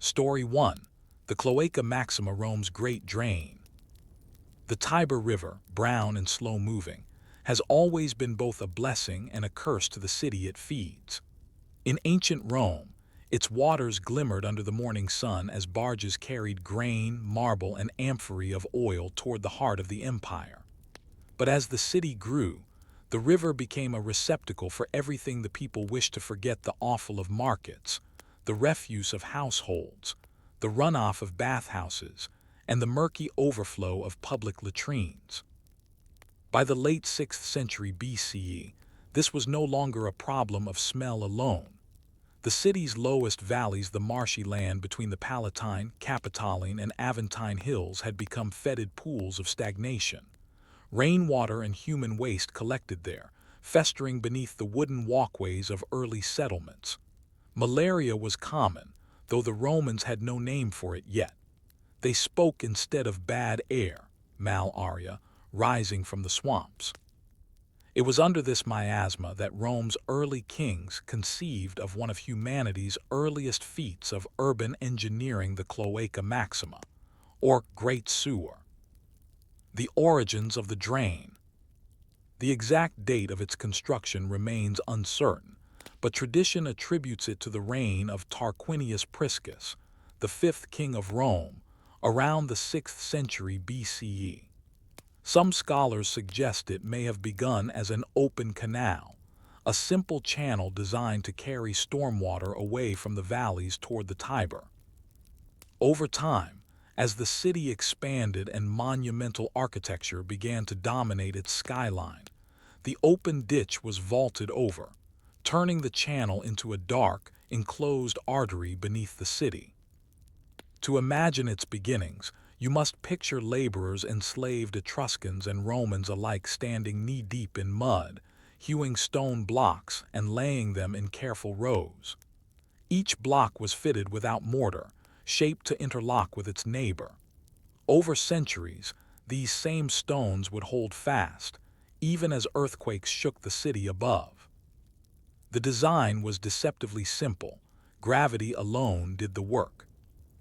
Story 1. The Cloaca Maxima Rome's Great Drain. The Tiber River, brown and slow-moving, has always been both a blessing and a curse to the city it feeds. In ancient Rome, its waters glimmered under the morning sun as barges carried grain, marble, and amphorae of oil toward the heart of the empire. But as the city grew, the river became a receptacle for everything the people wished to forget: the offal of markets, the refuse of households, the runoff of bathhouses, and the murky overflow of public latrines. By the late 6th century BCE, this was no longer a problem of smell alone. The city's lowest valleys, the marshy land between the Palatine, Capitoline, and Aventine hills, had become fetid pools of stagnation. Rainwater and human waste collected there, festering beneath the wooden walkways of early settlements. Malaria was common, though the Romans had no name for it yet. They spoke instead of bad air, malaria, rising from the swamps. It was under this miasma that Rome's early kings conceived of one of humanity's earliest feats of urban engineering: the Cloaca Maxima, or Great Sewer. The origins of the drain. The exact date of its construction remains uncertain, but tradition attributes it to the reign of Tarquinius Priscus, the fifth king of Rome, around the 6th century BCE. Some scholars suggest it may have begun as an open canal, a simple channel designed to carry stormwater away from the valleys toward the Tiber. Over time, as the city expanded and monumental architecture began to dominate its skyline, the open ditch was vaulted over, turning the channel into a dark, enclosed artery beneath the city. To imagine its beginnings, you must picture laborers, enslaved Etruscans and Romans alike, standing knee-deep in mud, hewing stone blocks and laying them in careful rows. Each block was fitted without mortar, shaped to interlock with its neighbor. Over centuries, these same stones would hold fast, even as earthquakes shook the city above. The design was deceptively simple. Gravity alone did the work.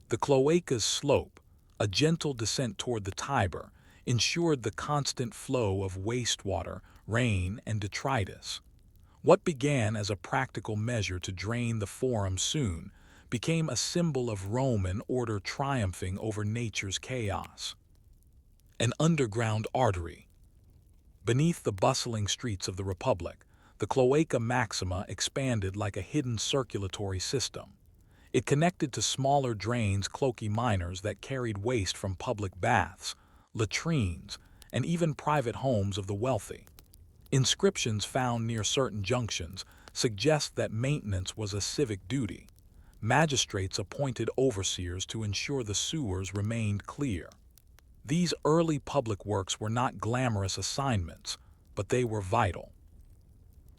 The cloaca's slope, a gentle descent toward the Tiber, ensured the constant flow of wastewater, rain, and detritus. What began as a practical measure to drain the Forum soon became a symbol of Roman order triumphing over nature's chaos. An underground artery. Beneath the bustling streets of the Republic, the Cloaca Maxima expanded like a hidden circulatory system. It connected to smaller drains, cloacae minors, that carried waste from public baths, latrines, and even private homes of the wealthy. Inscriptions found near certain junctions suggest that maintenance was a civic duty. Magistrates appointed overseers to ensure the sewers remained clear. These early public works were not glamorous assignments, but they were vital.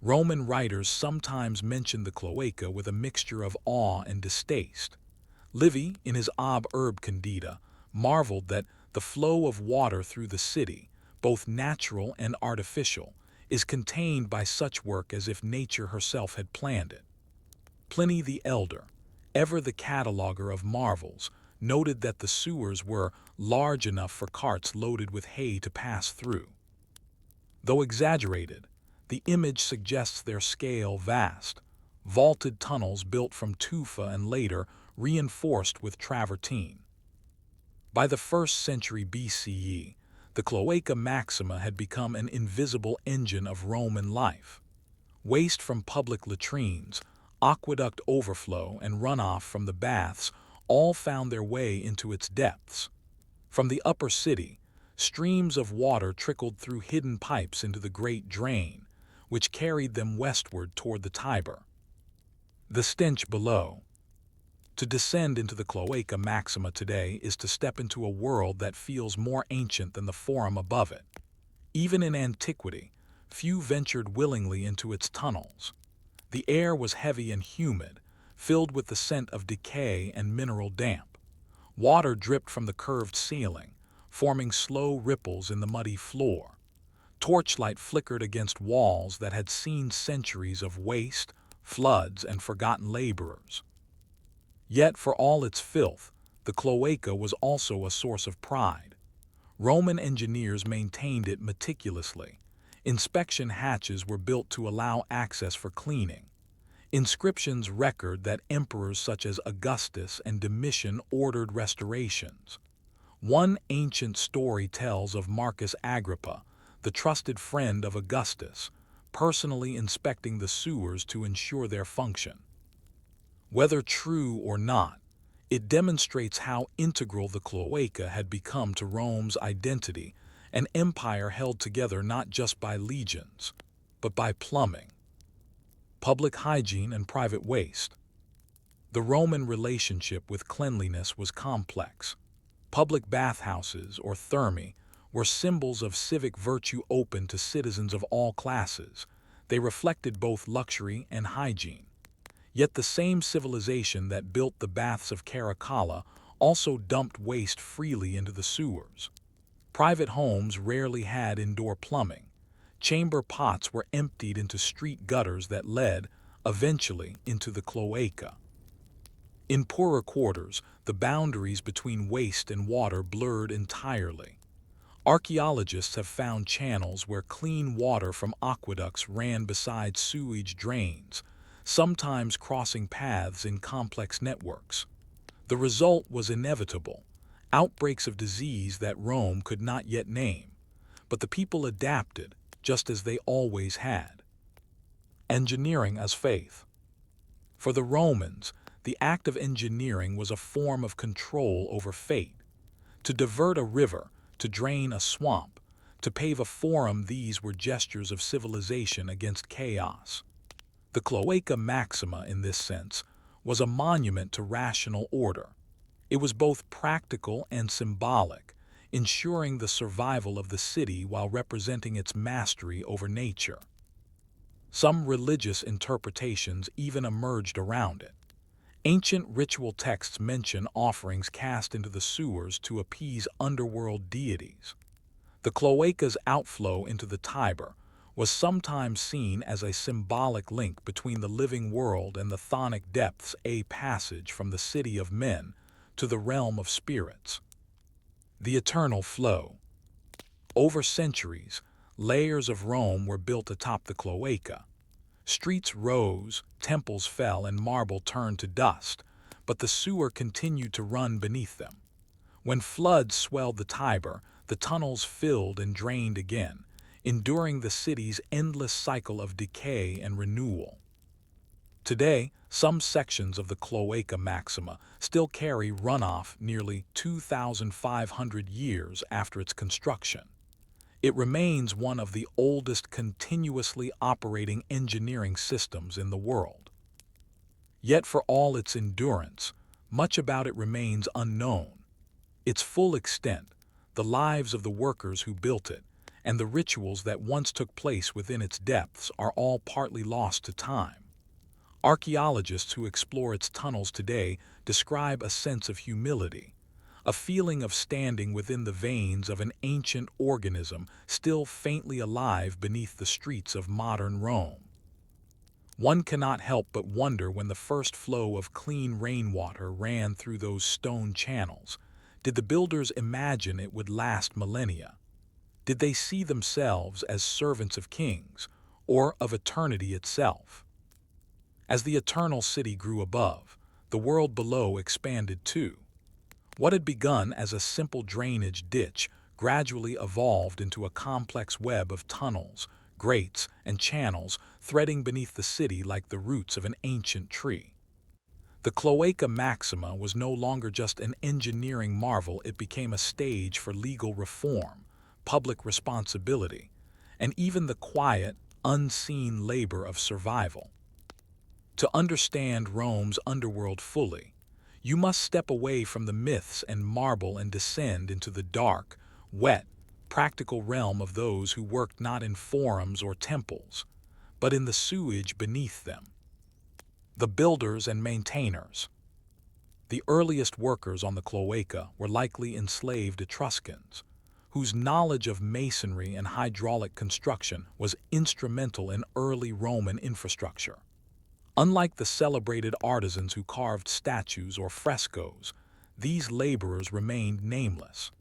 Roman writers sometimes mentioned the cloaca with a mixture of awe and distaste. Livy, in his Ob Urb Candida, marveled that the flow of water through the city, both natural and artificial, is contained by such work as if nature herself had planned it. Pliny the Elder, ever the cataloger of marvels, noted that the sewers were large enough for carts loaded with hay to pass through. Though exaggerated, the image suggests their scale vast: vaulted tunnels built from tufa and later reinforced with travertine. By the 1st century BCE, the Cloaca Maxima had become an invisible engine of Roman life. Waste from public latrines, aqueduct overflow, and runoff from the baths all found their way into its depths. From the upper city, streams of water trickled through hidden pipes into the Great Drain, which carried them westward toward the Tiber. The stench below. To descend into the Cloaca Maxima today is to step into a world that feels more ancient than the Forum above it. Even in antiquity, few ventured willingly into its tunnels. The air was heavy and humid, filled with the scent of decay and mineral damp. Water dripped from the curved ceiling, forming slow ripples in the muddy floor. Torchlight flickered against walls that had seen centuries of waste, floods, and forgotten laborers. Yet, for all its filth, the cloaca was also a source of pride. Roman engineers maintained it meticulously. Inspection hatches were built to allow access for cleaning. Inscriptions record that emperors such as Augustus and Domitian ordered restorations. One ancient story tells of Marcus Agrippa, the trusted friend of Augustus, personally inspecting the sewers to ensure their function. Whether true or not, it demonstrates how integral the cloaca had become to Rome's identity, an empire held together not just by legions, but by plumbing, public hygiene, and private waste. The Roman relationship with cleanliness was complex. Public bathhouses, or thermae, were symbols of civic virtue open to citizens of all classes. They reflected both luxury and hygiene. Yet the same civilization that built the baths of Caracalla also dumped waste freely into the sewers. Private homes rarely had indoor plumbing. Chamber pots were emptied into street gutters that led, eventually, into the cloaca. In poorer quarters, the boundaries between waste and water blurred entirely. Archaeologists have found channels where clean water from aqueducts ran beside sewage drains, sometimes crossing paths in complex networks. The result was inevitable: outbreaks of disease that Rome could not yet name. But the people adapted, just as they always had. Engineering as faith. For the Romans, the act of engineering was a form of control over fate. To divert a river, to drain a swamp, to pave a forum, these were gestures of civilization against chaos. The Cloaca Maxima, in this sense, was a monument to rational order. It was both practical and symbolic, ensuring the survival of the city while representing its mastery over nature. Some religious interpretations even emerged around it. Ancient ritual texts mention offerings cast into the sewers to appease underworld deities. The cloaca's outflow into the Tiber was sometimes seen as a symbolic link between the living world and the chthonic depths, a passage from the city of men to the realm of spirits. The eternal flow. Over centuries, layers of Rome were built atop the cloaca. Streets rose, temples fell, and marble turned to dust, but the sewer continued to run beneath them. When floods swelled the Tiber, the tunnels filled and drained again, enduring the city's endless cycle of decay and renewal. Today, some sections of the Cloaca Maxima still carry runoff nearly 2,500 years after its construction. It remains one of the oldest continuously operating engineering systems in the world. Yet for all its endurance, much about it remains unknown. Its full extent, the lives of the workers who built it, and the rituals that once took place within its depths are all partly lost to time. Archaeologists who explore its tunnels today describe a sense of humility, a feeling of standing within the veins of an ancient organism still faintly alive beneath the streets of modern Rome. One cannot help but wonder, when the first flow of clean rainwater ran through those stone channels, did the builders imagine it would last millennia? Did they see themselves as servants of kings, or of eternity itself? As the eternal city grew above, the world below expanded too. What had begun as a simple drainage ditch gradually evolved into a complex web of tunnels, grates, and channels threading beneath the city like the roots of an ancient tree. The Cloaca Maxima was no longer just an engineering marvel; it became a stage for legal reform, public responsibility, and even the quiet, unseen labor of survival. To understand Rome's underworld fully, you must step away from the myths and marble and descend into the dark, wet, practical realm of those who worked not in forums or temples, but in the sewage beneath them. The builders and maintainers. The earliest workers on the cloaca were likely enslaved Etruscans, whose knowledge of masonry and hydraulic construction was instrumental in early Roman infrastructure. Unlike the celebrated artisans who carved statues or frescoes, these laborers remained nameless.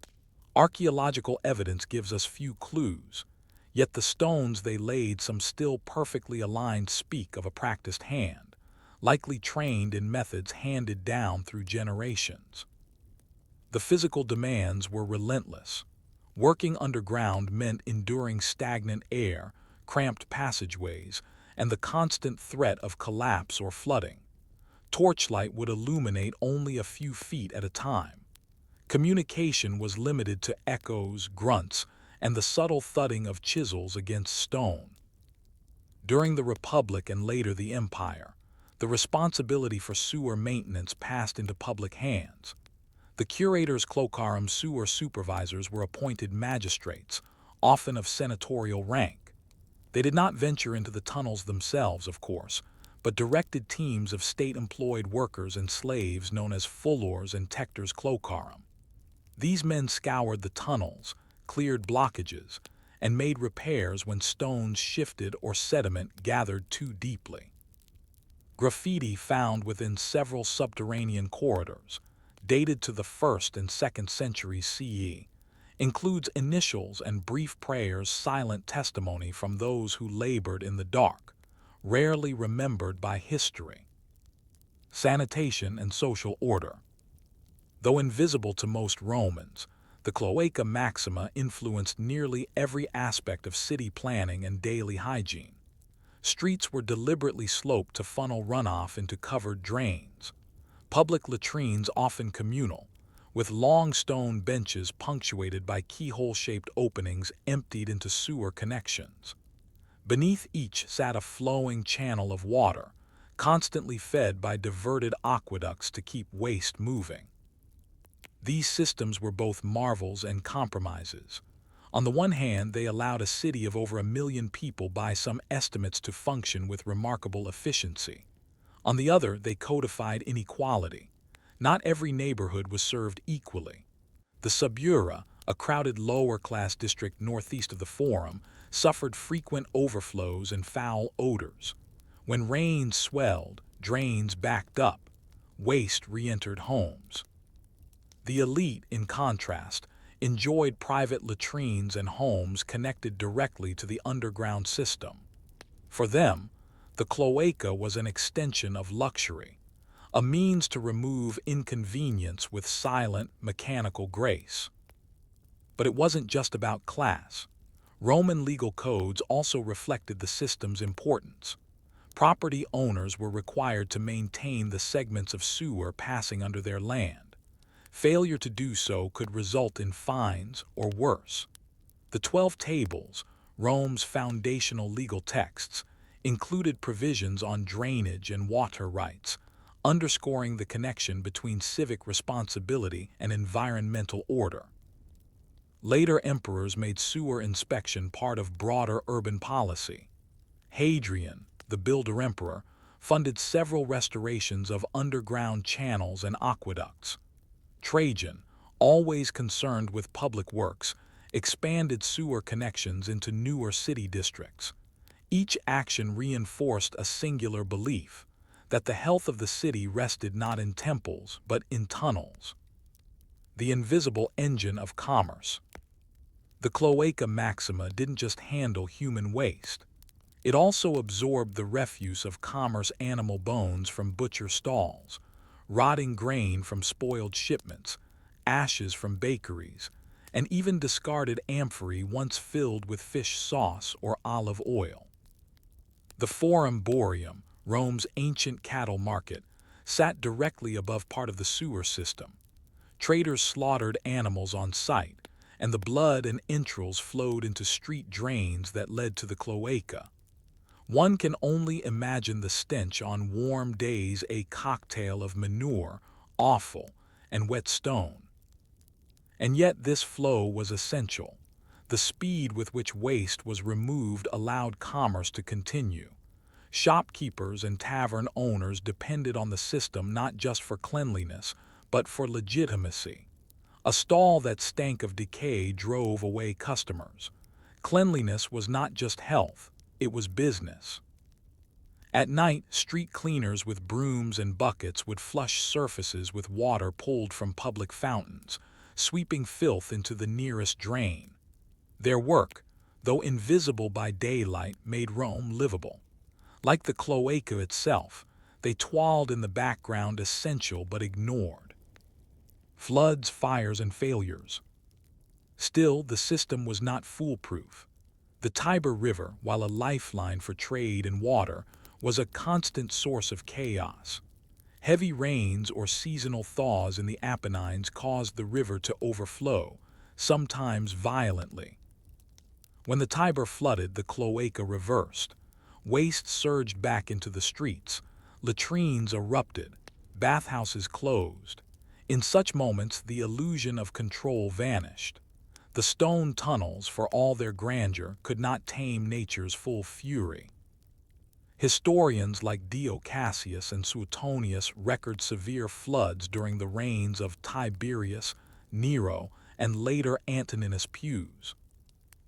Archaeological evidence gives us few clues, yet the stones they laid some still perfectly aligned speak of a practiced hand, likely trained in methods handed down through generations. The physical demands were relentless. Working underground meant enduring stagnant air, cramped passageways, and the constant threat of collapse or flooding. Torchlight would illuminate only a few feet at a time. Communication was limited to echoes, grunts, and the subtle thudding of chisels against stone. During the Republic and later the Empire, the responsibility for sewer maintenance passed into public hands. The curators cloacarum sewer supervisors were appointed magistrates, often of senatorial rank. They did not venture into the tunnels themselves, of course, but directed teams of state-employed workers and slaves known as fullors and tectors cloacarum. These men scoured the tunnels, cleared blockages, and made repairs when stones shifted or sediment gathered too deeply. Graffiti found within several subterranean corridors, dated to the 1st and 2nd centuries CE, includes initials and brief prayers, silent testimony from those who labored in the dark, rarely remembered by history. Sanitation and social order. Though invisible to most Romans, the Cloaca Maxima influenced nearly every aspect of city planning and daily hygiene. Streets were deliberately sloped to funnel runoff into covered drains. Public latrines often communal, with long stone benches punctuated by keyhole-shaped openings emptied into sewer connections. Beneath each sat a flowing channel of water, constantly fed by diverted aqueducts to keep waste moving. These systems were both marvels and compromises. On the one hand, they allowed a city of over 1 million people by some estimates to function with remarkable efficiency. On the other, they codified inequality. Not every neighborhood was served equally. The Subura, a crowded lower-class district northeast of the Forum, suffered frequent overflows and foul odors. When rains swelled, drains backed up. Waste re-entered homes. The elite, in contrast, enjoyed private latrines and homes connected directly to the underground system. For them, the cloaca was an extension of luxury, a means to remove inconvenience with silent, mechanical grace. But it wasn't just about class. Roman legal codes also reflected the system's importance. Property owners were required to maintain the segments of sewer passing under their land. Failure to do so could result in fines or worse. The 12 Tables, Rome's foundational legal texts, included provisions on drainage and water rights, underscoring the connection between civic responsibility and environmental order. Later emperors made sewer inspection part of broader urban policy. Hadrian, the builder emperor, funded several restorations of underground channels and aqueducts. Trajan, always concerned with public works, expanded sewer connections into newer city districts. Each action reinforced a singular belief, that the health of the city rested not in temples but in tunnels. The invisible engine of commerce. The Cloaca Maxima didn't just handle human waste. It also absorbed the refuse of commerce, animal bones from butcher stalls, rotting grain from spoiled shipments, ashes from bakeries, and even discarded amphorae once filled with fish sauce or olive oil. The Forum Boarium, Rome's ancient cattle market, sat directly above part of the sewer system. Traders slaughtered animals on site, and the blood and entrails flowed into street drains that led to the cloaca. One can only imagine the stench on warm days, a cocktail of manure, offal, and wet stone. And yet this flow was essential. The speed with which waste was removed allowed commerce to continue. Shopkeepers and tavern owners depended on the system not just for cleanliness, but for legitimacy. A stall that stank of decay drove away customers. Cleanliness was not just health, it was business. At night, street cleaners with brooms and buckets would flush surfaces with water pulled from public fountains, sweeping filth into the nearest drain. Their work, though invisible by daylight, made Rome livable. Like the cloaca itself, they toiled in the background, essential but ignored. Floods, fires, and failures. Still, the system was not foolproof. The Tiber River, while a lifeline for trade and water, was a constant source of chaos. Heavy rains or seasonal thaws in the Apennines caused the river to overflow, sometimes violently. When the Tiber flooded, the cloaca reversed. Waste surged back into the streets, latrines erupted, bathhouses closed. In such moments, the illusion of control vanished. The stone tunnels, for all their grandeur, could not tame nature's full fury. Historians like Dio Cassius and Suetonius record severe floods during the reigns of Tiberius, Nero, and later Antoninus Pius.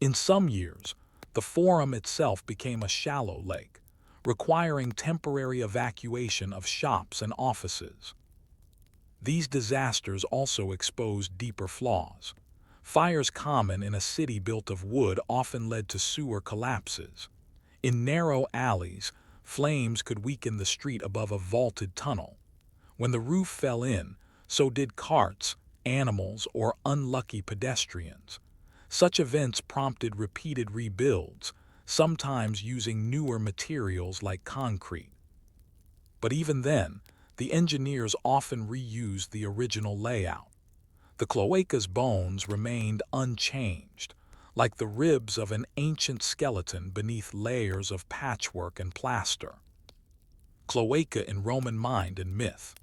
In some years, the Forum itself became a shallow lake, requiring temporary evacuation of shops and offices. These disasters also exposed deeper flaws. Fires common in a city built of wood often led to sewer collapses. In narrow alleys, flames could weaken the street above a vaulted tunnel. When the roof fell in, so did carts, animals, or unlucky pedestrians. Such events prompted repeated rebuilds, sometimes using newer materials like concrete. But even then, the engineers often reused the original layout. The cloaca's bones remained unchanged, like the ribs of an ancient skeleton beneath layers of patchwork and plaster. Cloaca in Roman mind and myth.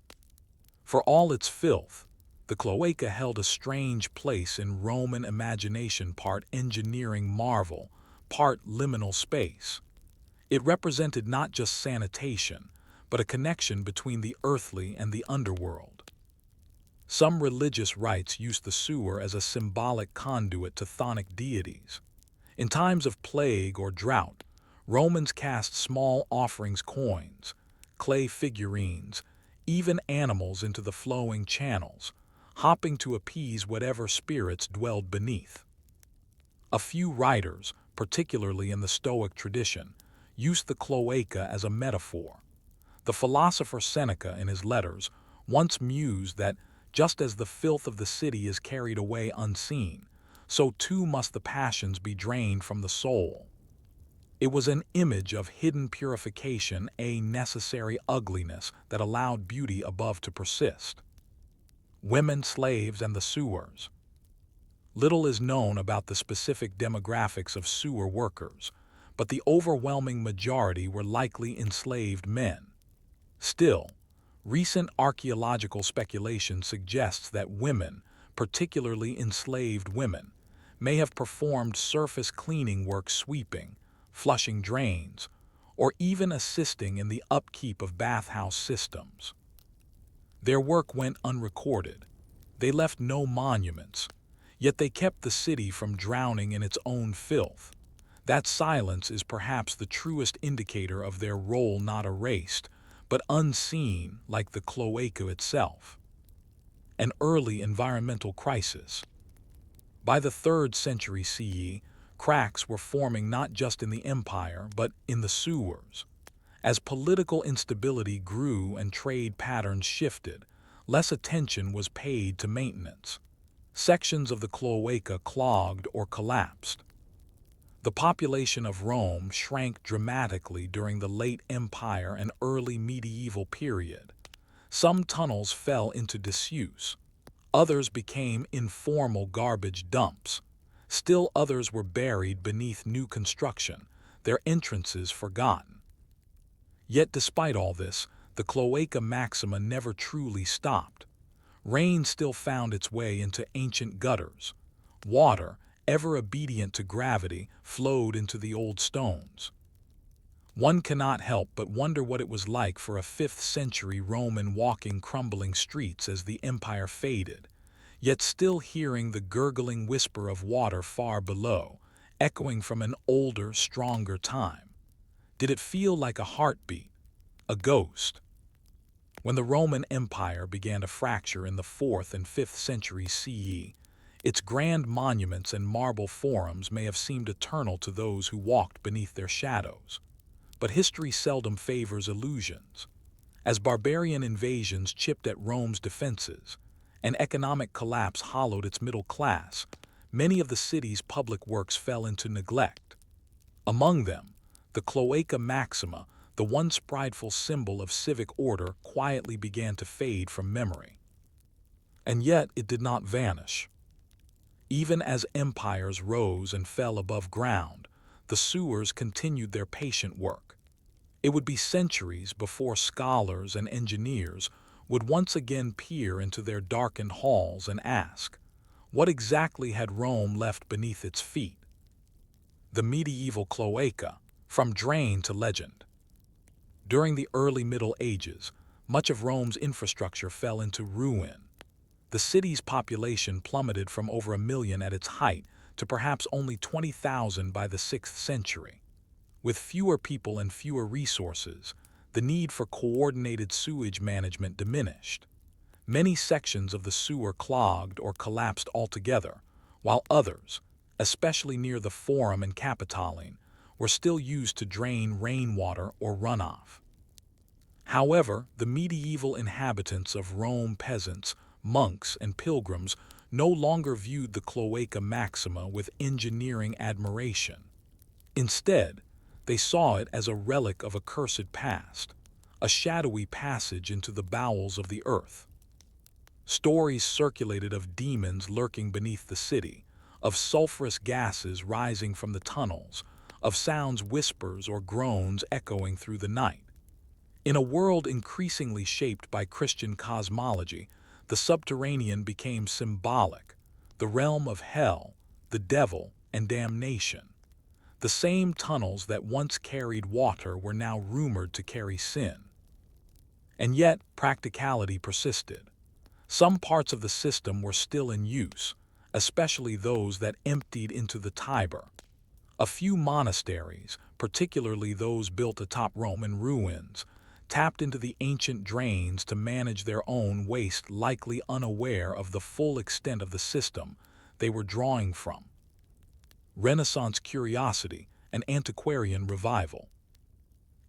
For all its filth, the cloaca held a strange place in Roman imagination, part engineering marvel, part liminal space. It represented not just sanitation, but a connection between the earthly and the underworld. Some religious rites used the sewer as a symbolic conduit to chthonic deities. In times of plague or drought, Romans cast small offerings, coins, clay figurines, even animals into the flowing channels, hoping to appease whatever spirits dwelled beneath. A few writers, particularly in the Stoic tradition, used the cloaca as a metaphor. The philosopher Seneca, in his letters, once mused that just as the filth of the city is carried away unseen, so too must the passions be drained from the soul. It was an image of hidden purification, a necessary ugliness that allowed beauty above to persist. Women, slaves, and the sewers. Little is known about the specific demographics of sewer workers, but the overwhelming majority were likely enslaved men. Still, recent archaeological speculation suggests that women, particularly enslaved women, may have performed surface cleaning work, sweeping, flushing drains, or even assisting in the upkeep of bathhouse systems. Their work went unrecorded. They left no monuments, yet they kept the city from drowning in its own filth. That silence is perhaps the truest indicator of their role, not erased, but unseen, like the cloaca itself. An early environmental crisis. By the 3rd century CE, cracks were forming not just in the empire, but in the sewers. As political instability grew and trade patterns shifted, less attention was paid to maintenance. Sections of the cloaca clogged or collapsed. The population of Rome shrank dramatically during the late Empire and early medieval period. Some tunnels fell into disuse. Others became informal garbage dumps. Still others were buried beneath new construction, their entrances forgotten. Yet despite all this, the Cloaca Maxima never truly stopped. Rain still found its way into ancient gutters. Water, ever obedient to gravity, flowed into the old stones. One cannot help but wonder what it was like for a 5th century Roman walking crumbling streets as the empire faded, yet still hearing the gurgling whisper of water far below, echoing from an older, stronger time. Did it feel like a heartbeat, a ghost. When the Roman Empire began to fracture in the 4th and 5th centuries CE, its grand monuments and marble forums may have seemed eternal to those who walked beneath their shadows. But history seldom favors illusions. As barbarian invasions chipped at Rome's defenses, and economic collapse hollowed its middle class, many of the city's public works fell into neglect. Among them, the Cloaca Maxima, the once prideful symbol of civic order, quietly began to fade from memory. And yet it did not vanish. Even as empires rose and fell above ground, the sewers continued their patient work. It would be centuries before scholars and engineers would once again peer into their darkened halls and ask, what exactly had Rome left beneath its feet? The medieval cloaca, from drain to legend. During the early Middle Ages, much of Rome's infrastructure fell into ruin. The city's population plummeted from over 1 million at its height to perhaps only 20,000 by the 6th century. With fewer people and fewer resources, the need for coordinated sewage management diminished. Many sections of the sewer clogged or collapsed altogether, while others, especially near the Forum and Capitoline, were still used to drain rainwater or runoff. However, the medieval inhabitants of Rome, peasants, monks, and pilgrims, no longer viewed the Cloaca Maxima with engineering admiration. Instead, they saw it as a relic of a cursed past, a shadowy passage into the bowels of the earth. Stories circulated of demons lurking beneath the city, of sulfurous gases rising from the tunnels, of sounds, whispers, or groans echoing through the night. In a world increasingly shaped by Christian cosmology, the subterranean became symbolic, the realm of hell, the devil, and damnation. The same tunnels that once carried water were now rumored to carry sin. And yet, practicality persisted. Some parts of the system were still in use, especially those that emptied into the Tiber. A few monasteries, particularly those built atop Roman ruins, tapped into the ancient drains to manage their own waste, likely unaware of the full extent of the system they were drawing from. Renaissance curiosity and antiquarian revival.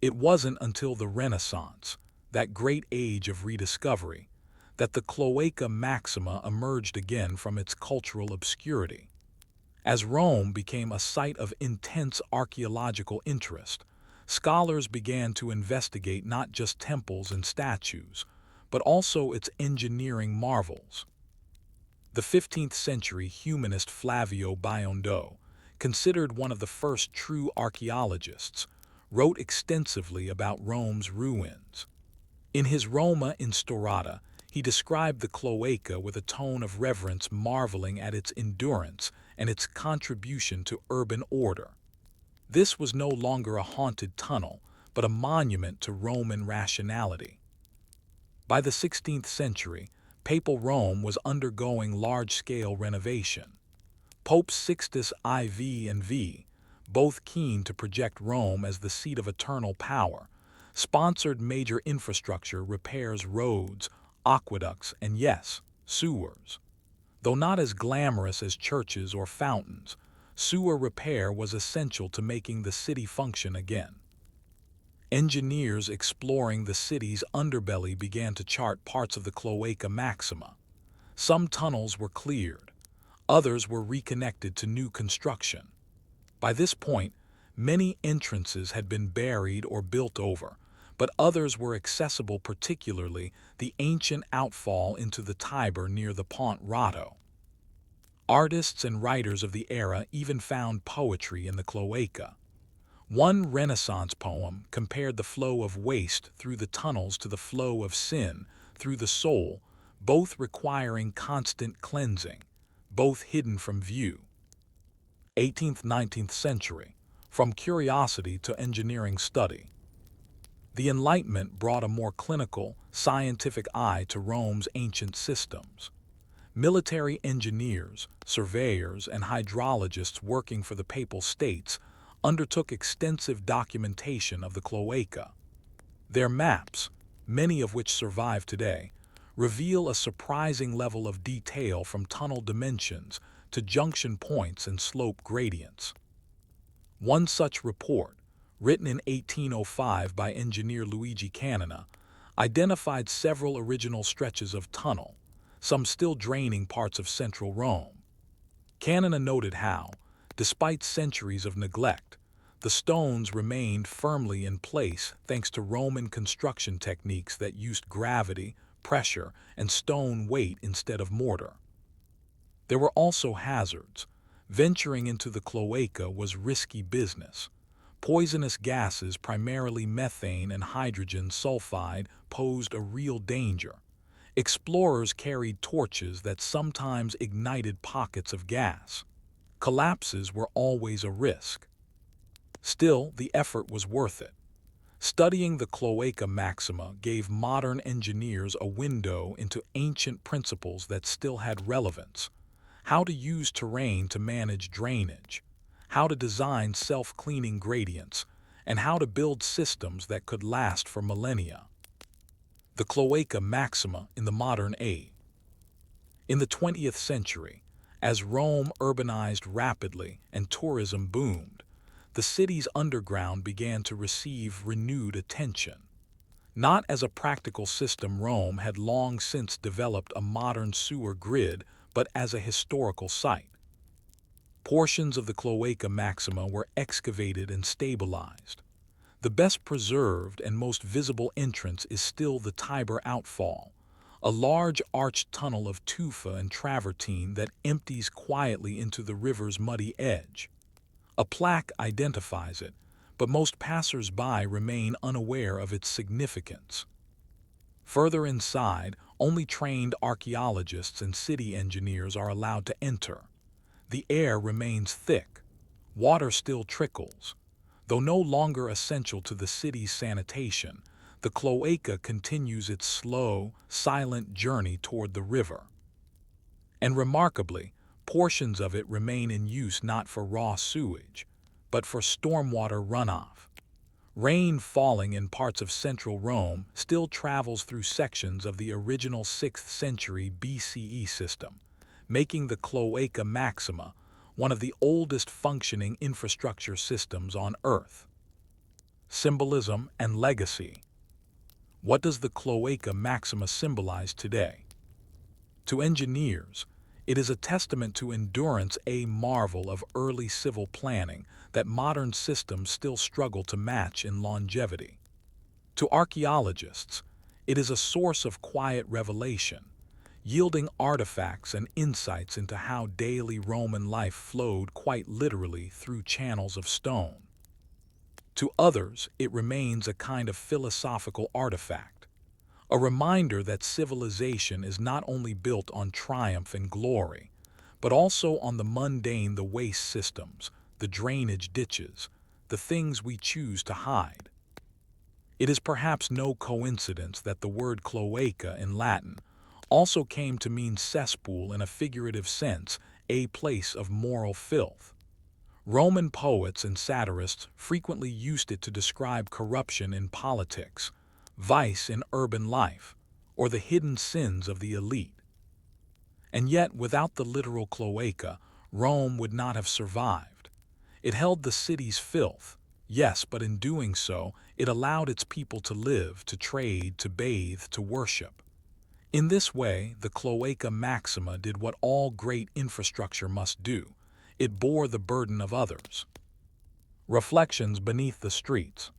It wasn't until the Renaissance, that great age of rediscovery, that the Cloaca Maxima emerged again from its cultural obscurity. As Rome became a site of intense archaeological interest, scholars began to investigate not just temples and statues, but also its engineering marvels. The 15th century humanist Flavio Biondo, considered one of the first true archaeologists, wrote extensively about Rome's ruins. In his Roma Instaurata, he described the cloaca with a tone of reverence, marveling at its endurance and its contribution to urban order. This was no longer a haunted tunnel, but a monument to Roman rationality. By the 16th century, Papal Rome was undergoing large-scale renovation. Pope Sixtus IV and V, both keen to project Rome as the seat of eternal power, sponsored major infrastructure repairs, roads, aqueducts, and yes, sewers. Though not as glamorous as churches or fountains, sewer repair was essential to making the city function again. Engineers exploring the city's underbelly began to chart parts of the Cloaca Maxima. Some tunnels were cleared, others were reconnected to new construction. By this point, many entrances had been buried or built over, but others were accessible, particularly the ancient outfall into the Tiber near the Ponte Rotto. Artists and writers of the era even found poetry in the cloaca. One Renaissance poem compared the flow of waste through the tunnels to the flow of sin through the soul, both requiring constant cleansing, both hidden from view. 18th–19th century, from curiosity to engineering study. The Enlightenment brought a more clinical, scientific eye to Rome's ancient systems. Military engineers, surveyors, and hydrologists working for the Papal States undertook extensive documentation of the cloaca. Their maps, many of which survive today, reveal a surprising level of detail from tunnel dimensions to junction points and slope gradients. One such report, written in 1805 by engineer Luigi Canina, identified several original stretches of tunnel, some still draining parts of central Rome. Canina noted how, despite centuries of neglect, the stones remained firmly in place thanks to Roman construction techniques that used gravity, pressure, and stone weight instead of mortar. There were also hazards. Venturing into the cloaca was risky business. Poisonous gases, primarily methane and hydrogen sulfide, posed a real danger. Explorers carried torches that sometimes ignited pockets of gas. Collapses were always a risk. Still, the effort was worth it. Studying the Cloaca Maxima gave modern engineers a window into ancient principles that still had relevance. How to use terrain to manage drainage, how to design self-cleaning gradients, and how to build systems that could last for millennia. The Cloaca Maxima in the modern age. In the 20th century, as Rome urbanized rapidly and tourism boomed, the city's underground began to receive renewed attention. Not as a practical system, Rome had long since developed a modern sewer grid, but as a historical site. Portions of the Cloaca Maxima were excavated and stabilized. The best preserved and most visible entrance is still the Tiber outfall, a large arched tunnel of tufa and travertine that empties quietly into the river's muddy edge. A plaque identifies it, but most passers-by remain unaware of its significance. Further inside, only trained archaeologists and city engineers are allowed to enter. The air remains thick. Water still trickles. Though no longer essential to the city's sanitation, the cloaca continues its slow, silent journey toward the river. And remarkably, portions of it remain in use not for raw sewage, but for stormwater runoff. Rain falling in parts of central Rome still travels through sections of the original 6th century BCE system, making the Cloaca Maxima one of the oldest functioning infrastructure systems on Earth. Symbolism and legacy. What does the Cloaca Maxima symbolize today? To engineers, it is a testament to endurance, a marvel of early civil planning that modern systems still struggle to match in longevity. To archaeologists, it is a source of quiet revelation, yielding artifacts and insights into how daily Roman life flowed quite literally through channels of stone. To others, it remains a kind of philosophical artifact, a reminder that civilization is not only built on triumph and glory, but also on the mundane, the waste systems, the drainage ditches, the things we choose to hide. It is perhaps no coincidence that the word cloaca in Latin also came to mean cesspool in a figurative sense, a place of moral filth. Roman poets and satirists frequently used it to describe corruption in politics, vice in urban life, or the hidden sins of the elite. And yet, without the literal cloaca, Rome would not have survived. It held the city's filth, yes, but in doing so, it allowed its people to live, to trade, to bathe, to worship. In this way, the Cloaca Maxima did what all great infrastructure must do. It bore the burden of others. Reflections beneath the streets.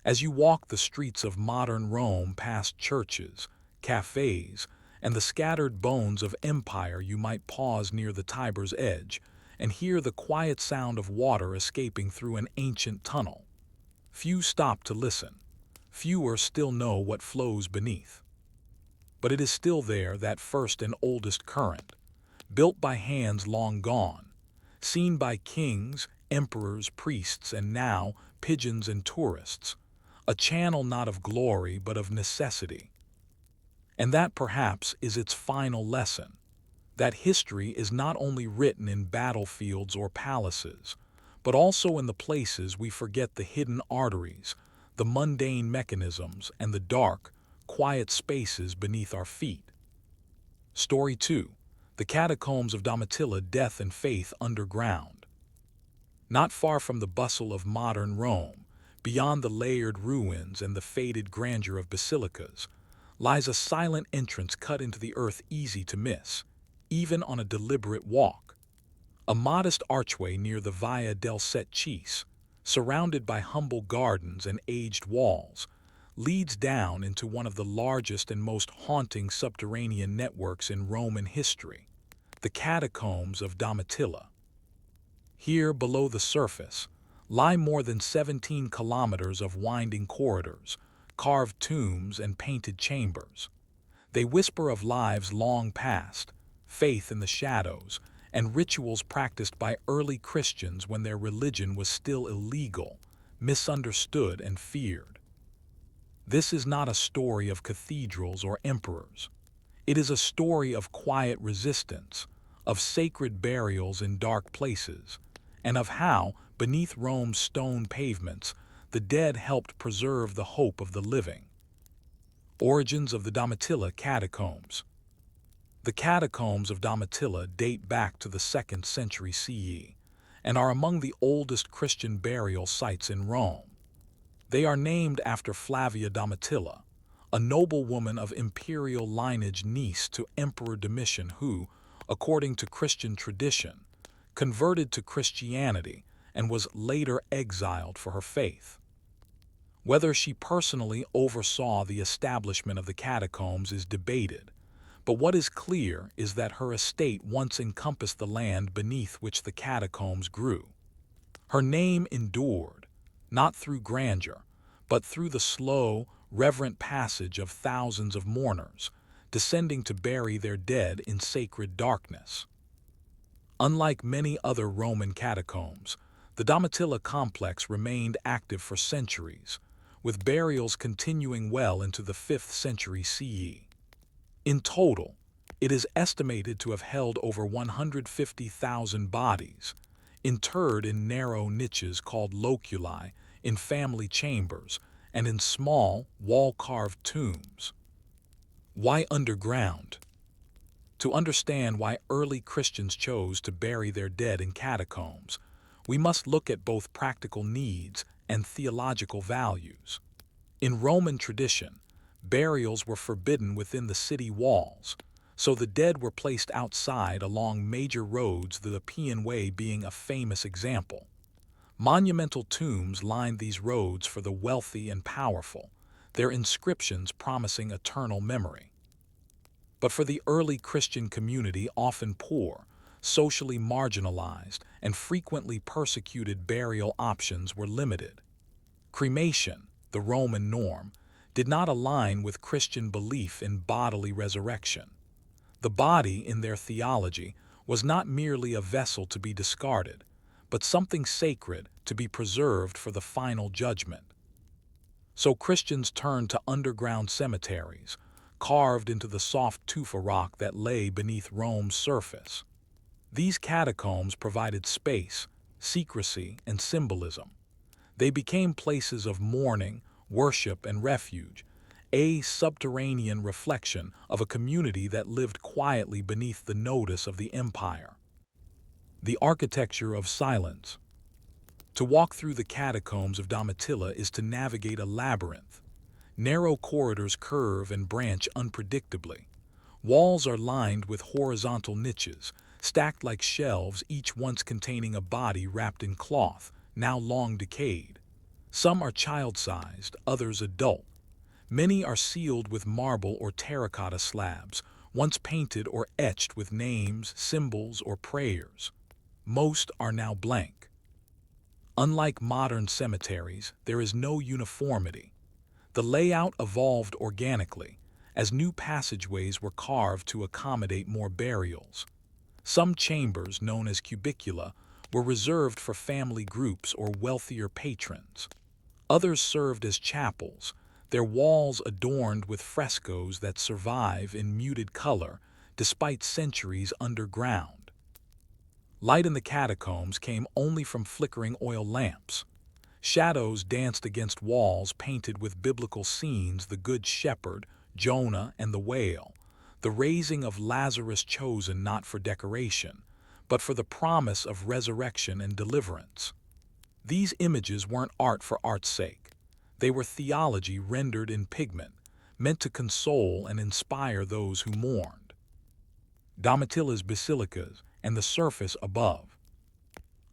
As you walk the streets of modern Rome past churches, cafes, and the scattered bones of empire, you might pause near the Tiber's edge and hear the quiet sound of water escaping through an ancient tunnel. Few stop to listen. Fewer still know what flows beneath. But it is still there, that first and oldest current, built by hands long gone, seen by kings, emperors, priests, and now pigeons and tourists, a channel not of glory but of necessity. And that perhaps is its final lesson, that history is not only written in battlefields or palaces, but also in the places we forget, the hidden arteries, the mundane mechanisms, and the dark, quiet spaces beneath our feet. Story 2. The Catacombs of Domitilla, Death and Faith Underground. Not far from the bustle of modern Rome, beyond the layered ruins and the faded grandeur of basilicas, lies a silent entrance cut into the earth easy to miss, even on a deliberate walk. A modest archway near the Via del Setcis, surrounded by humble gardens and aged walls, leads down into one of the largest and most haunting subterranean networks in Roman history, the Catacombs of Domitilla. Here, below the surface, lie more than 17 kilometers of winding corridors, carved tombs, and painted chambers. They whisper of lives long past, faith in the shadows, and rituals practiced by early Christians when their religion was still illegal, misunderstood, and feared. This is not a story of cathedrals or emperors. It is a story of quiet resistance, of sacred burials in dark places, and of how, beneath Rome's stone pavements, the dead helped preserve the hope of the living. Origins of the Domitilla Catacombs. The Catacombs of Domitilla date back to the 2nd century CE and are among the oldest Christian burial sites in Rome. They are named after Flavia Domitilla, a noblewoman of imperial lineage niece to Emperor Domitian who, according to Christian tradition, converted to Christianity and was later exiled for her faith. Whether she personally oversaw the establishment of the catacombs is debated, but what is clear is that her estate once encompassed the land beneath which the catacombs grew. Her name endured, not through grandeur, but through the slow, reverent passage of thousands of mourners, descending to bury their dead in sacred darkness. Unlike many other Roman catacombs, the Domitilla complex remained active for centuries, with burials continuing well into the 5th century CE. In total, it is estimated to have held over 150,000 bodies, interred in narrow niches called loculi, in family chambers, and in small, wall-carved tombs. Why underground? To understand why early Christians chose to bury their dead in catacombs, we must look at both practical needs and theological values. In Roman tradition, burials were forbidden within the city walls, so the dead were placed outside along major roads, the Appian Way being a famous example. Monumental tombs lined these roads for the wealthy and powerful, their inscriptions promising eternal memory. But for the early Christian community, often poor, socially marginalized, and frequently persecuted, burial options were limited. Cremation, the Roman norm, did not align with Christian belief in bodily resurrection. The body, in their theology, was not merely a vessel to be discarded, but something sacred to be preserved for the final judgment. So Christians turned to underground cemeteries, carved into the soft tufa rock that lay beneath Rome's surface. These catacombs provided space, secrecy, and symbolism. They became places of mourning, worship, and refuge, a subterranean reflection of a community that lived quietly beneath the notice of the empire. The architecture of silence. To walk through the catacombs of Domitilla is to navigate a labyrinth. Narrow corridors curve and branch unpredictably. Walls are lined with horizontal niches, stacked like shelves, each once containing a body wrapped in cloth, now long decayed. Some are child-sized, others adult. Many are sealed with marble or terracotta slabs, once painted or etched with names, symbols, or prayers. Most are now blank. Unlike modern cemeteries, there is no uniformity. The layout evolved organically, as new passageways were carved to accommodate more burials. Some chambers, known as cubicula, were reserved for family groups or wealthier patrons. Others served as chapels, their walls adorned with frescoes that survive in muted color despite centuries underground. Light in the catacombs came only from flickering oil lamps. Shadows danced against walls painted with biblical scenes: the Good Shepherd, Jonah, and the whale, the raising of Lazarus, chosen not for decoration, but for the promise of resurrection and deliverance. These images weren't art for art's sake. They were theology rendered in pigment, meant to console and inspire those who mourned. Domitilla's basilicas and the surface above.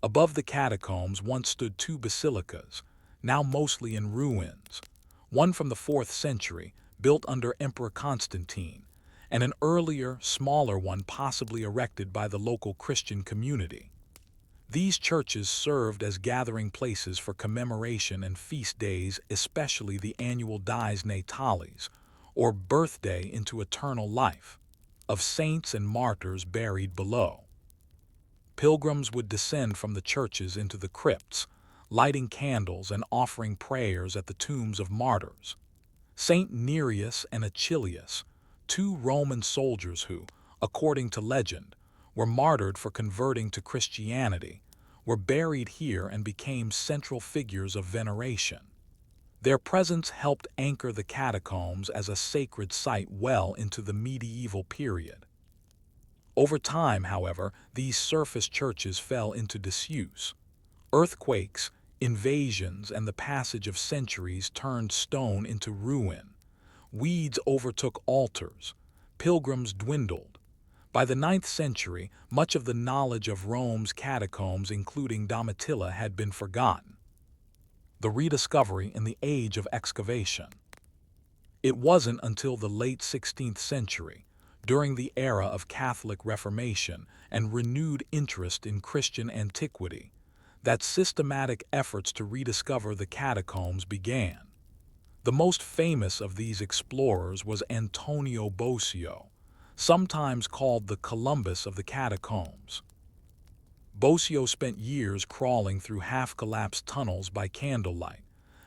Above the catacombs once stood two basilicas, now mostly in ruins, one from the 4th century, built under Emperor Constantine, and an earlier, smaller one possibly erected by the local Christian community. These churches served as gathering places for commemoration and feast days, especially the annual Dies Natalis, or birthday into eternal life, of saints and martyrs buried below. Pilgrims would descend from the churches into the crypts, lighting candles and offering prayers at the tombs of martyrs. Saint Nereus and Achilles, two Roman soldiers who, according to legend, were martyred for converting to Christianity, were buried here and became central figures of veneration. Their presence helped anchor the catacombs as a sacred site well into the medieval period. Over time, however, these surface churches fell into disuse. Earthquakes, invasions, and the passage of centuries turned stone into ruin. Weeds overtook altars. Pilgrims dwindled. By the 9th century, much of the knowledge of Rome's catacombs, including Domitilla, had been forgotten. The rediscovery in the age of excavation. It wasn't until the late 16th century, during the era of Catholic Reformation and renewed interest in Christian antiquity, that systematic efforts to rediscover the catacombs began. The most famous of these explorers was Antonio Bosio, sometimes called the Columbus of the catacombs. Bosio spent years crawling through half-collapsed tunnels by candlelight,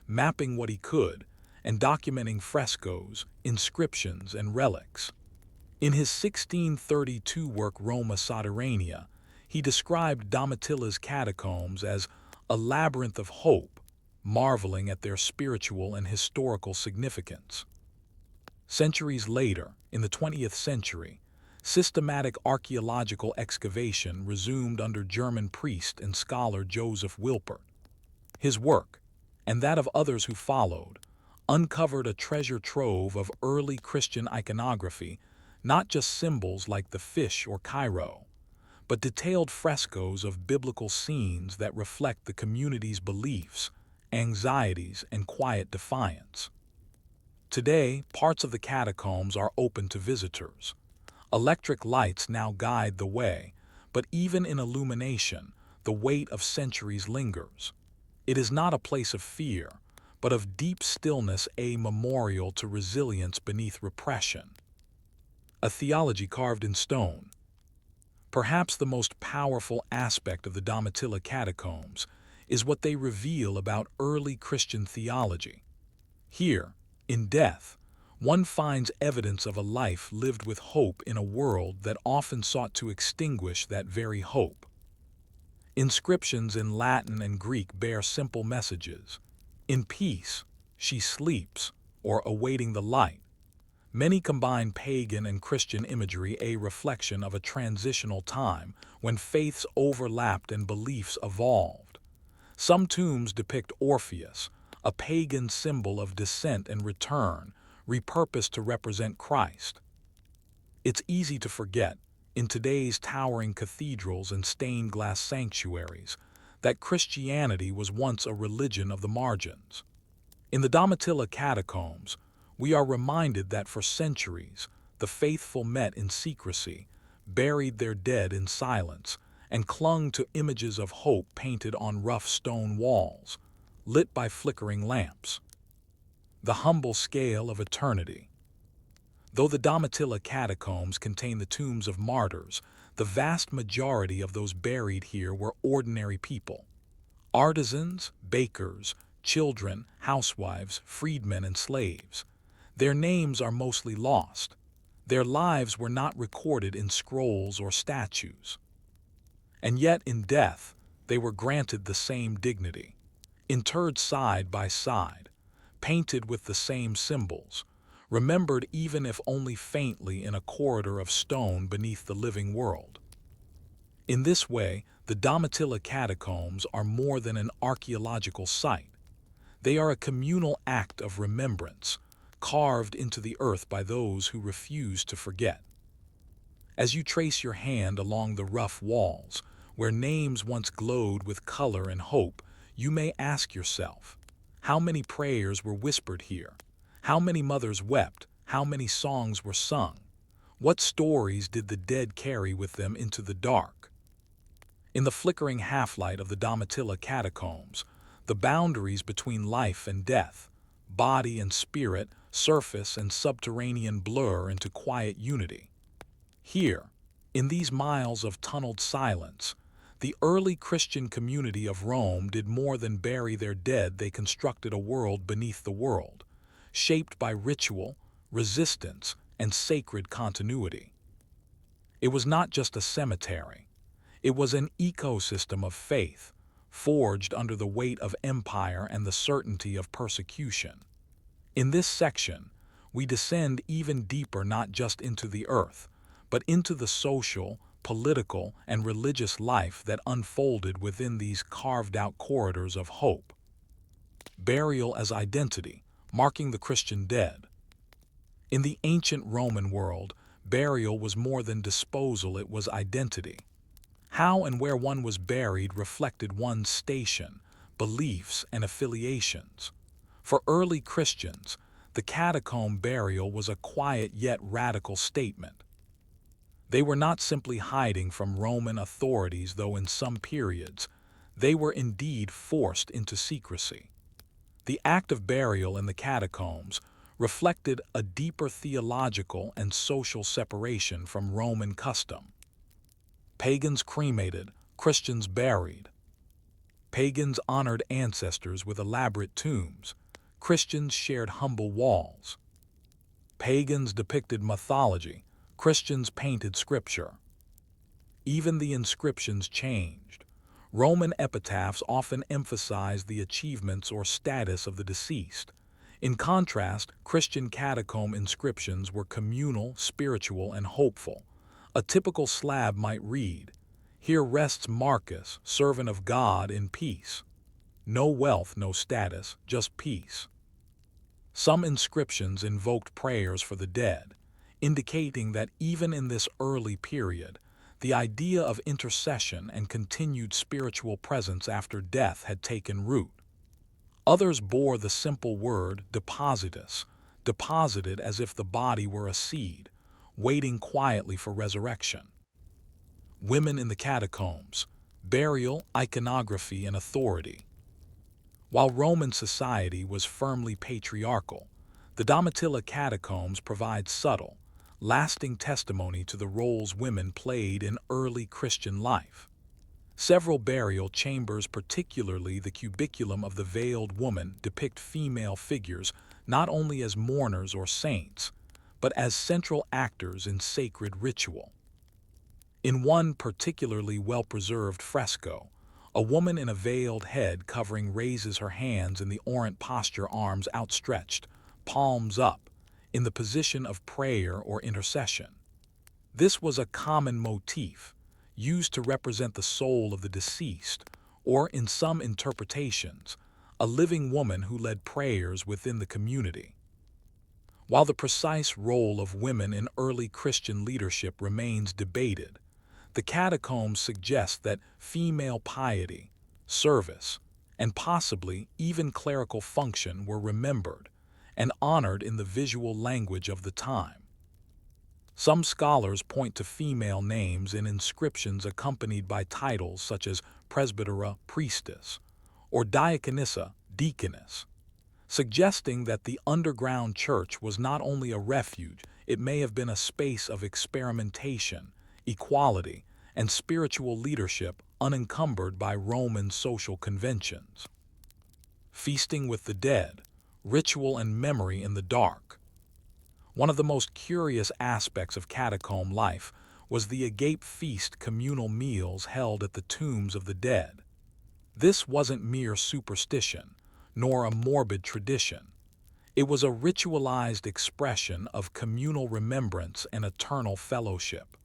mapping what he could and documenting frescoes, inscriptions, and relics. In his 1632 work Roma Subterranea, he described Domitilla's catacombs as a labyrinth of hope, marveling at their spiritual and historical significance. Centuries later, in the 20th century, systematic archaeological excavation resumed under German priest and scholar Joseph Wilpert. His work, and that of others who followed, uncovered a treasure trove of early Christian iconography, not just symbols like the fish or Cairo, but detailed frescoes of biblical scenes that reflect the community's beliefs, anxieties, and quiet defiance. Today, parts of the catacombs are open to visitors. Electric lights now guide the way, but even in illumination, the weight of centuries lingers. It is not a place of fear, but of deep stillness, a memorial to resilience beneath repression. A theology carved in stone. Perhaps the most powerful aspect of the Domitilla catacombs is what they reveal about early Christian theology. Here, in death, one finds evidence of a life lived with hope in a world that often sought to extinguish that very hope. Inscriptions in Latin and Greek bear simple messages. In peace, she sleeps, or awaiting the light. Many combine pagan and Christian imagery, a reflection of a transitional time when faiths overlapped and beliefs evolved. Some tombs depict Orpheus, a pagan symbol of descent and return, repurposed to represent Christ. It's easy to forget, in today's towering cathedrals and stained glass sanctuaries, that Christianity was once a religion of the margins. In the Domitilla catacombs, we are reminded that for centuries, the faithful met in secrecy, buried their dead in silence, and clung to images of hope painted on rough stone walls, lit by flickering lamps. The humble scale of eternity. Though the Domitilla catacombs contain the tombs of martyrs, the vast majority of those buried here were ordinary people. Artisans, bakers, children, housewives, freedmen, and slaves. Their names are mostly lost. Their lives were not recorded in scrolls or statues. And yet, in death, they were granted the same dignity. interred side by side, painted with the same symbols, remembered even if only faintly in a corridor of stone beneath the living world. In this way, the Domitilla catacombs are more than an archaeological site. They are a communal act of remembrance, carved into the earth by those who refuse to forget. As you trace your hand along the rough walls, where names once glowed with color and hope, you may ask yourself, how many prayers were whispered here? How many mothers wept? How many songs were sung? What stories did the dead carry with them into the dark? In the flickering half-light of the Domitilla catacombs, the boundaries between life and death, body and spirit, surface and subterranean blur into quiet unity. Here, in these miles of tunneled silence, the early Christian community of Rome did more than bury their dead. They constructed a world beneath the world, shaped by ritual, resistance, and sacred continuity. It was not just a cemetery. It was an ecosystem of faith, forged under the weight of empire and the certainty of persecution. In this section, we descend even deeper not just into the earth, but into the social, political, and religious life that unfolded within these carved-out corridors of hope. Burial as identity, marking the Christian dead. In the ancient Roman world, burial was more than disposal, it was identity. How and where one was buried reflected one's station, beliefs, and affiliations. For early Christians, the catacomb burial was a quiet yet radical statement. They were not simply hiding from Roman authorities, though in some periods, they were indeed forced into secrecy. The act of burial in the catacombs reflected a deeper theological and social separation from Roman custom. Pagans cremated, Christians buried. Pagans honored ancestors with elaborate tombs. Christians shared humble walls. Pagans depicted mythology. Christians painted scripture. Even the inscriptions changed. Roman epitaphs often emphasized the achievements or status of the deceased. In contrast, Christian catacomb inscriptions were communal, spiritual, and hopeful. A typical slab might read, "Here rests Marcus, servant of God, in peace." No wealth, no status, just peace. Some inscriptions invoked prayers for the dead, indicating that even in this early period, the idea of intercession and continued spiritual presence after death had taken root. Others bore the simple word depositus, deposited as if the body were a seed, waiting quietly for resurrection. Women in the catacombs, burial, iconography, and authority. While Roman society was firmly patriarchal, the Domitilla catacombs provide subtle, lasting testimony to the roles women played in early Christian life. Several burial chambers, particularly the cubiculum of the veiled woman, depict female figures not only as mourners or saints, but as central actors in sacred ritual. In one particularly well-preserved fresco, a woman in a veiled head covering raises her hands in the orant posture, arms outstretched, palms up, in the position of prayer or intercession. This was a common motif, used to represent the soul of the deceased, or in some interpretations, a living woman who led prayers within the community. While the precise role of women in early Christian leadership remains debated, the catacombs suggest that female piety, service, and possibly even clerical function were remembered and honored in the visual language of the time. Some scholars point to female names in inscriptions accompanied by titles such as presbytera, priestess, or diaconissa, deaconess, suggesting that the underground church was not only a refuge, it may have been a space of experimentation, equality, and spiritual leadership unencumbered by Roman social conventions. Feasting with the dead, ritual and memory in the dark. One of the most curious aspects of catacomb life was the agape feast, communal meals held at the tombs of the dead. This wasn't mere superstition, nor a morbid tradition. It was a ritualized expression of communal remembrance and eternal fellowship.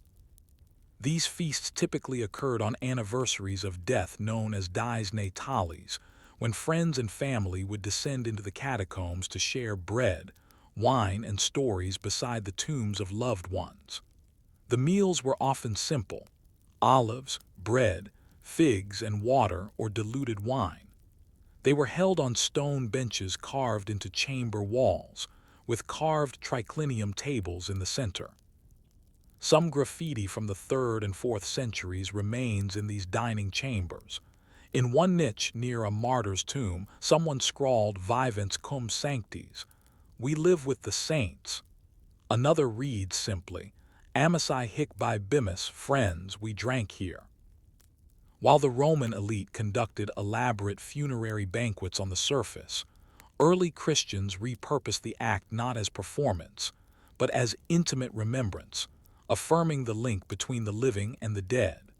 These feasts typically occurred on anniversaries of death known as dies natales, when friends and family would descend into the catacombs to share bread, wine, and stories beside the tombs of loved ones. The meals were often simple: olives, bread, figs, and water or diluted wine. They were held on stone benches carved into chamber walls, with carved triclinium tables in the center. Some graffiti from the 3rd and 4th centuries remains in these dining chambers. In one niche near a martyr's tomb, someone scrawled "Vivens cum sanctis," "We live with the saints." Another reads simply, "Amici hic bibimus," "Friends, we drank here." While the Roman elite conducted elaborate funerary banquets on the surface, early Christians repurposed the act not as performance, but as intimate remembrance, affirming the link between the living and the dead.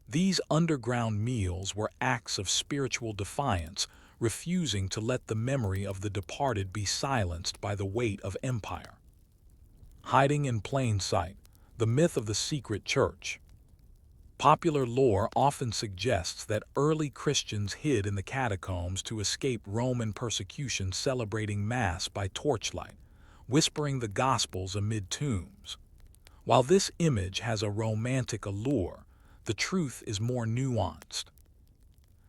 These underground meals were acts of spiritual defiance, refusing to let the memory of the departed be silenced by the weight of empire. Hiding in plain sight, the myth of the secret church. Popular lore often suggests that early Christians hid in the catacombs to escape Roman persecution, celebrating Mass by torchlight, whispering the Gospels amid tombs. While this image has a romantic allure, the truth is more nuanced.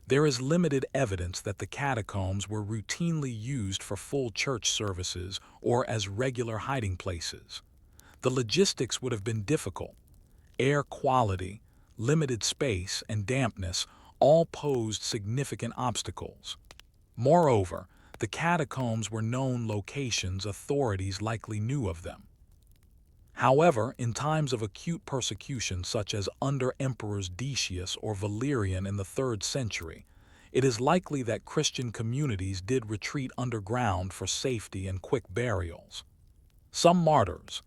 There is limited evidence that the catacombs were routinely used for full church services or as regular hiding places. The logistics would have been difficult. Air quality, limited space, and dampness all posed significant obstacles. Moreover, the catacombs were known locations authorities likely knew of them. However, in times of acute persecution such as under Emperors Decius or Valerian in the 3rd century, it is likely that Christian communities did retreat underground for safety and quick burials. Some martyrs,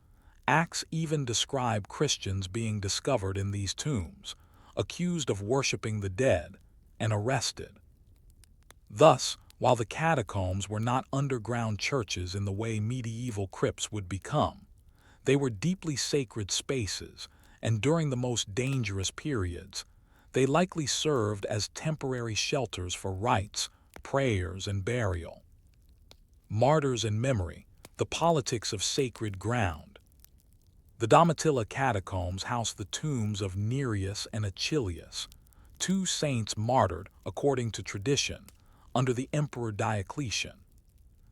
Acts even describe Christians being discovered in these tombs, accused of worshiping the dead, and arrested. Thus, while the catacombs were not underground churches in the way medieval crypts would become, they were deeply sacred spaces, and during the most dangerous periods, they likely served as temporary shelters for rites, prayers, and burial. Martyrs and memory, the politics of sacred ground. The Domitilla catacombs house the tombs of Nereus and Achilles, 2 saints martyred, according to tradition, under the Emperor Diocletian.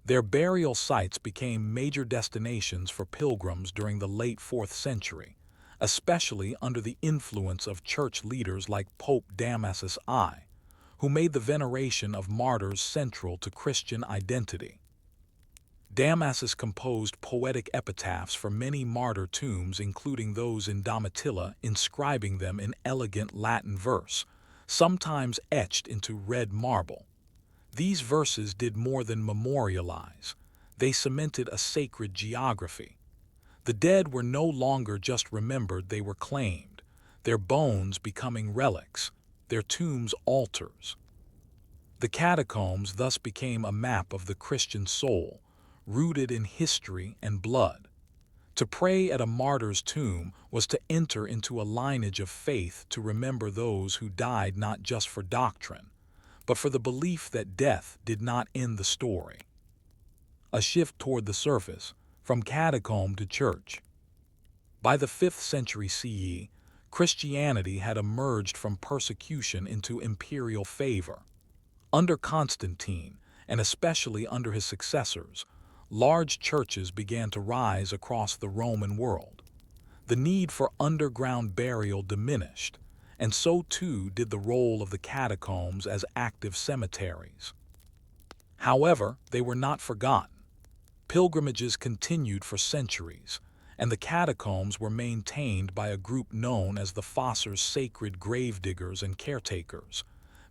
Their burial sites became major destinations for pilgrims during the late 4th century, especially under the influence of church leaders like Pope Damasus I, who made the veneration of martyrs central to Christian identity. Damasus composed poetic epitaphs for many martyr tombs, including those in Domitilla, inscribing them in elegant Latin verse, sometimes etched into red marble. These verses did more than memorialize. They cemented a sacred geography. The dead were no longer just remembered, they were claimed, their bones becoming relics, their tombs altars. The catacombs thus became a map of the Christian soul, rooted in history and blood. To pray at a martyr's tomb was to enter into a lineage of faith, to remember those who died not just for doctrine, but for the belief that death did not end the story. A shift toward the surface, from catacomb to church. By the 5th century CE, Christianity had emerged from persecution into imperial favor. Under Constantine, and especially under his successors, large churches began to rise across the Roman world. The need for underground burial diminished, and so too did the role of the catacombs as active cemeteries. However, they were not forgotten. Pilgrimages continued for centuries, and the catacombs were maintained by a group known as the Fossors, sacred gravediggers and caretakers,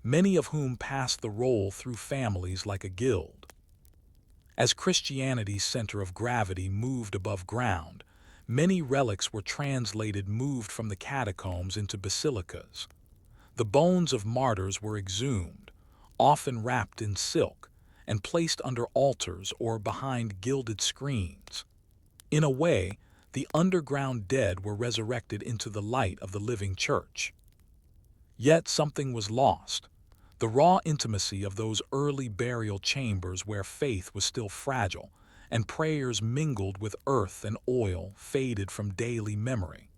many of whom passed the role through families like a guild. As Christianity's center of gravity moved above ground, many relics were moved from the catacombs into basilicas. The bones of martyrs were exhumed, often wrapped in silk, and placed under altars or behind gilded screens. In a way, the underground dead were resurrected into the light of the living church. Yet something was lost: the raw intimacy of those early burial chambers where faith was still fragile, and prayers mingled with earth and oil faded from daily memory.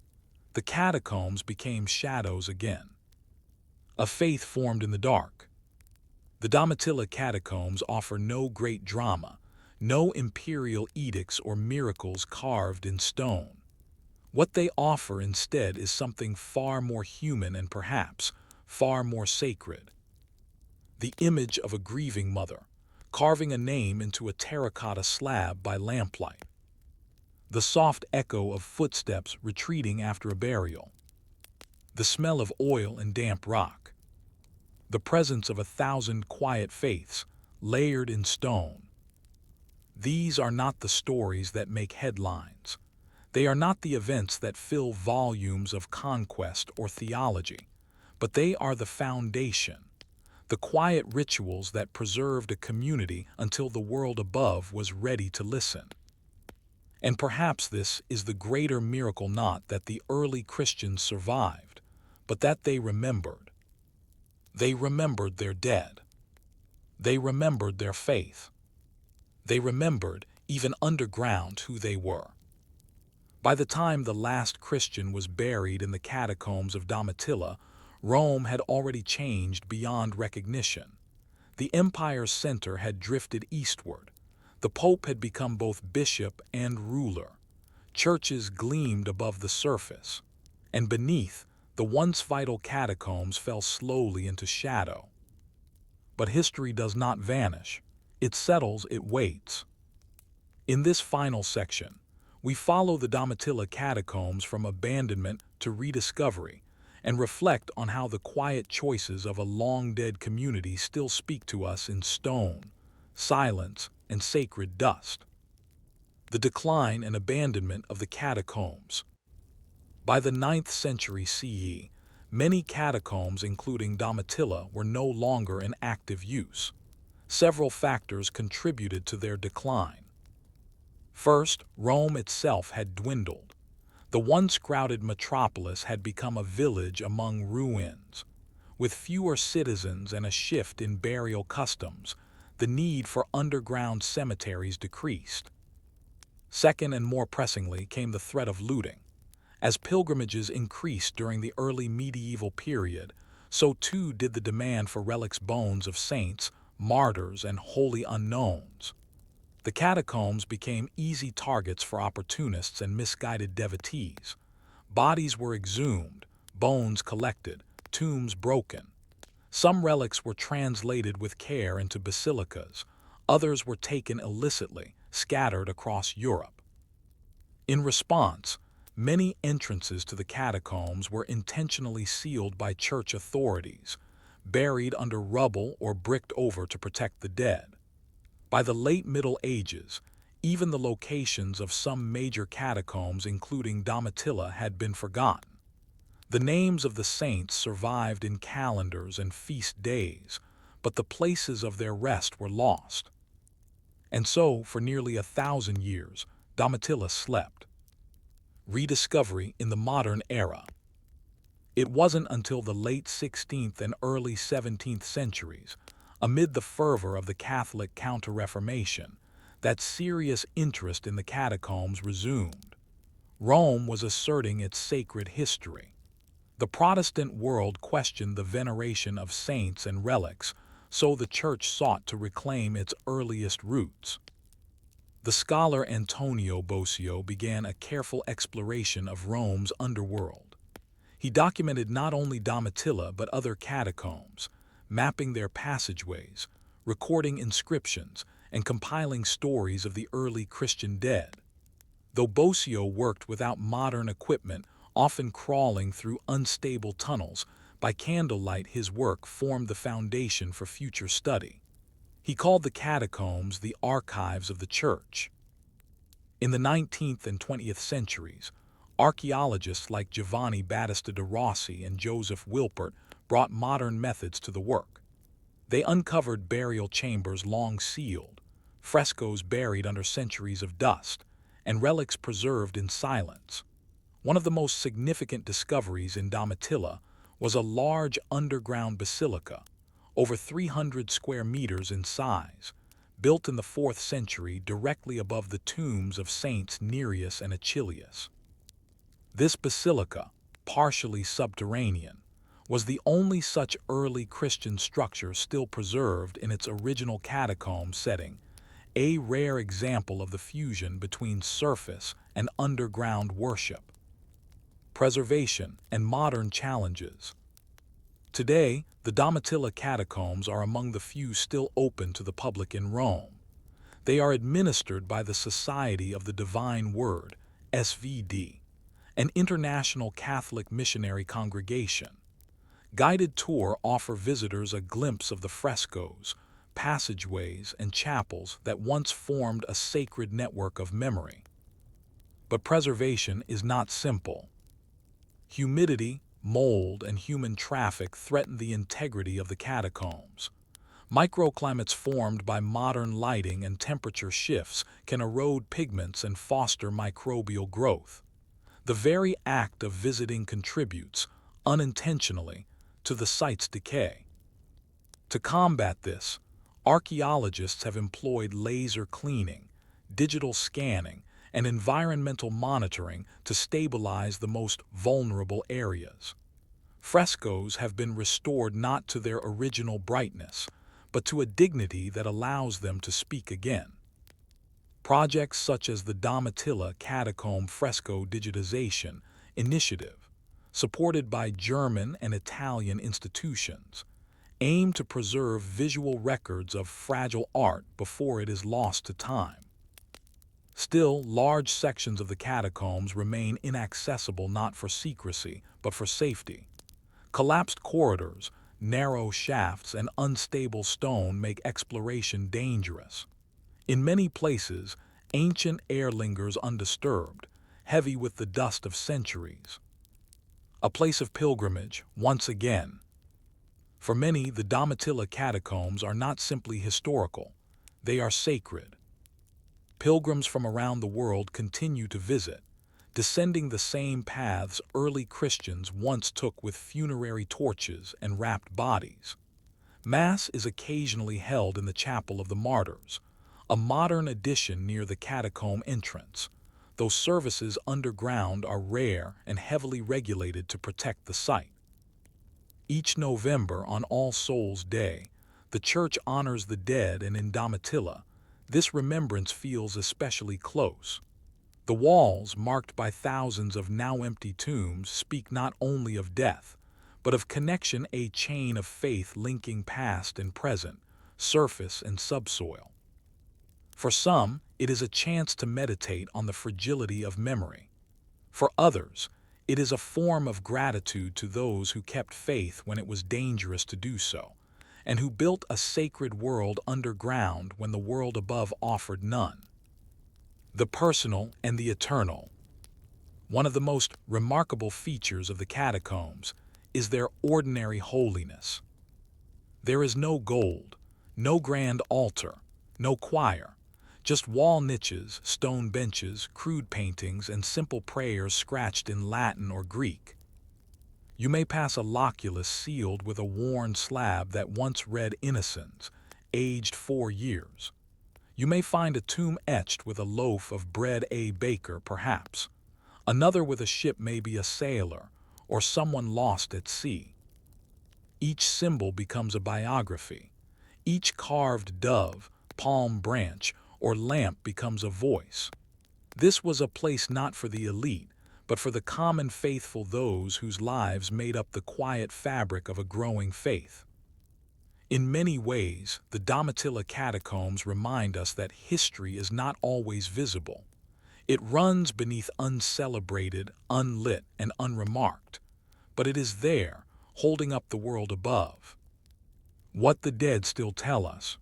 The catacombs became shadows again. A faith formed in the dark. The Domitilla catacombs offer no great drama, no imperial edicts or miracles carved in stone. What they offer instead is something far more human and perhaps far more sacred. The image of a grieving mother, carving a name into a terracotta slab by lamplight. The soft echo of footsteps retreating after a burial. The smell of oil and damp rock. The presence of 1,000 quiet faiths, layered in stone. These are not the stories that make headlines. They are not the events that fill volumes of conquest or theology, but they are the foundation, the quiet rituals that preserved a community until the world above was ready to listen. And perhaps this is the greater miracle: not that the early Christians survived, but that they remembered. They remembered their dead. They remembered their faith. They remembered, even underground, who they were. By the time the last Christian was buried in the catacombs of Domitilla, Rome had already changed beyond recognition. The empire's center had drifted eastward. The Pope had become both bishop and ruler. Churches gleamed above the surface, and beneath, the once vital catacombs fell slowly into shadow. But history does not vanish. It settles, it waits. In this final section, we follow the Domitilla catacombs from abandonment to rediscovery and reflect on how the quiet choices of a long-dead community still speak to us in stone, silence, and sacred dust. The decline and abandonment of the catacombs. By the 9th century CE, many catacombs, including Domitilla, were no longer in active use. Several factors contributed to their decline. First, Rome itself had dwindled. The once crowded metropolis had become a village among ruins. With fewer citizens and a shift in burial customs, the need for underground cemeteries decreased. Second, and more pressingly, came the threat of looting. As pilgrimages increased during the early medieval period, so too did the demand for relics, bones of saints, martyrs, and holy unknowns. The catacombs became easy targets for opportunists and misguided devotees. Bodies were exhumed, bones collected, tombs broken. Some relics were translated with care into basilicas, others were taken illicitly, scattered across Europe. In response, many entrances to the catacombs were intentionally sealed by church authorities, buried under rubble or bricked over to protect the dead. By the late Middle Ages, even the locations of some major catacombs, including Domitilla, had been forgotten. The names of the saints survived in calendars and feast days, but the places of their rest were lost. And so, for nearly 1,000 years, Domitilla slept. Rediscovery in the modern era. It wasn't until the late 16th and early 17th centuries, amid the fervor of the Catholic Counter-Reformation, that serious interest in the catacombs resumed. Rome was asserting its sacred history. The Protestant world questioned the veneration of saints and relics, so the Church sought to reclaim its earliest roots. The scholar Antonio Bosio began a careful exploration of Rome's underworld. He documented not only Domitilla but other catacombs, mapping their passageways, recording inscriptions, and compiling stories of the early Christian dead. Though Bosio worked without modern equipment, often crawling through unstable tunnels, by candlelight his work formed the foundation for future study. He called the catacombs the archives of the Church. In the 19th and 20th centuries, archaeologists like Giovanni Battista de Rossi and Joseph Wilpert brought modern methods to the work. They uncovered burial chambers long sealed, frescoes buried under centuries of dust, and relics preserved in silence. One of the most significant discoveries in Domitilla was a large underground basilica, over 300 square meters in size, built in the 4th century directly above the tombs of Saints Nereus and Achilles. This basilica, partially subterranean, was the only such early Christian structure still preserved in its original catacomb setting, a rare example of the fusion between surface and underground worship. Preservation and modern challenges. Today, the Domitilla catacombs are among the few still open to the public in Rome. They are administered by the Society of the Divine Word, SVD, an international Catholic missionary congregation. Guided tours offer visitors a glimpse of the frescoes, passageways, and chapels that once formed a sacred network of memory. But preservation is not simple. Humidity, mold, and human traffic threaten the integrity of the catacombs. Microclimates formed by modern lighting and temperature shifts can erode pigments and foster microbial growth. The very act of visiting contributes, unintentionally, to the site's decay. To combat this, archaeologists have employed laser cleaning, digital scanning, and environmental monitoring to stabilize the most vulnerable areas. Frescoes have been restored not to their original brightness, but to a dignity that allows them to speak again. Projects such as the Domitilla Catacomb Fresco Digitization Initiative, supported by German and Italian institutions, aim to preserve visual records of fragile art before it is lost to time. Still, large sections of the catacombs remain inaccessible not for secrecy, but for safety. Collapsed corridors, narrow shafts, and unstable stone make exploration dangerous. In many places, ancient air lingers undisturbed, heavy with the dust of centuries. A place of pilgrimage, once again. For many, the Domitilla catacombs are not simply historical, they are sacred. Pilgrims from around the world continue to visit, descending the same paths early Christians once took with funerary torches and wrapped bodies. Mass is occasionally held in the Chapel of the Martyrs, a modern addition near the catacomb entrance, though services underground are rare and heavily regulated to protect the site. Each November on All Souls' Day, the church honors the dead, and in Domitilla, this remembrance feels especially close. The walls, marked by thousands of now empty tombs, speak not only of death, but of connection, a chain of faith linking past and present, surface and subsoil. For some, it is a chance to meditate on the fragility of memory. For others, it is a form of gratitude to those who kept faith when it was dangerous to do so, and who built a sacred world underground when the world above offered none. The personal and the eternal. One of the most remarkable features of the catacombs is their ordinary holiness. There is no gold, no grand altar, no choir, just wall niches, stone benches, crude paintings, and simple prayers scratched in Latin or Greek. You may pass a loculus sealed with a worn slab that once read Innocens, aged 4 years. You may find a tomb etched with a loaf of bread, a baker perhaps. Another with a ship, maybe a sailor, or someone lost at sea. Each symbol becomes a biography. Each carved dove, palm branch, or lamp becomes a voice. This was a place not for the elite, but for the common faithful, those whose lives made up the quiet fabric of a growing faith. In many ways, the Domitilla catacombs remind us that history is not always visible. It runs beneath, uncelebrated, unlit, and unremarked, but it is there, holding up the world above. What the dead still tell us.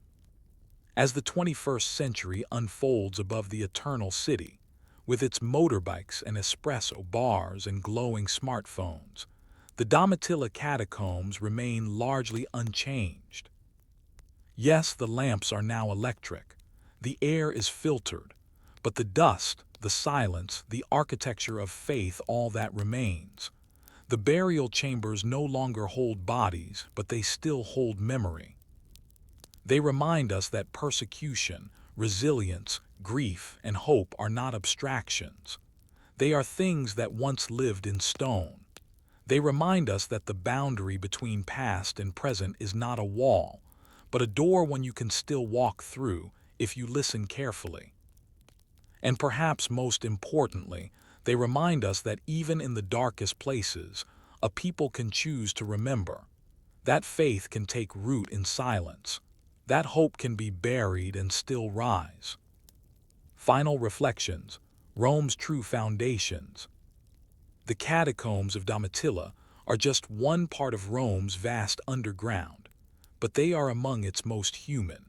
As the 21st century unfolds above the eternal city, with its motorbikes and espresso bars and glowing smartphones, The Domitilla catacombs remain largely unchanged. Yes, the lamps are now electric. The air is filtered. But the dust, the silence, the architecture of faith, all that remains. The burial chambers no longer hold bodies, but they still hold memory. They remind us that persecution, resilience, grief, and hope are not abstractions. They are things that once lived in stone. They remind us that the boundary between past and present is not a wall, but a door one you can still walk through if you listen carefully. And perhaps most importantly, they remind us that even in the darkest places, a people can choose to remember. That faith can take root in silence. That hope can be buried and still rise. Final reflections, Rome's true foundations. The catacombs of Domitilla are just one part of Rome's vast underground, but they are among its most human.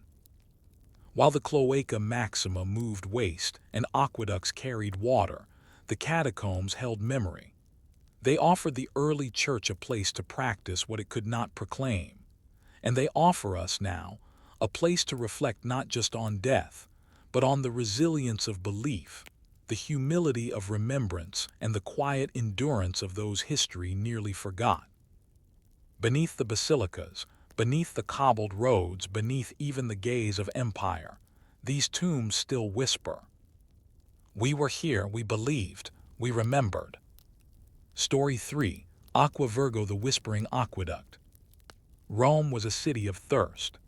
While the Cloaca Maxima moved waste and aqueducts carried water, the catacombs held memory. They offered the early church a place to practice what it could not proclaim. And they offer us now a place to reflect not just on death, but on the resilience of belief, the humility of remembrance, and the quiet endurance of those history nearly forgot. Beneath the basilicas, beneath the cobbled roads, beneath even the gaze of empire, these tombs still whisper. We were here, we believed, we remembered. Story 3. Aqua Virgo, the Whispering Aqueduct. Rome was a city of thirst.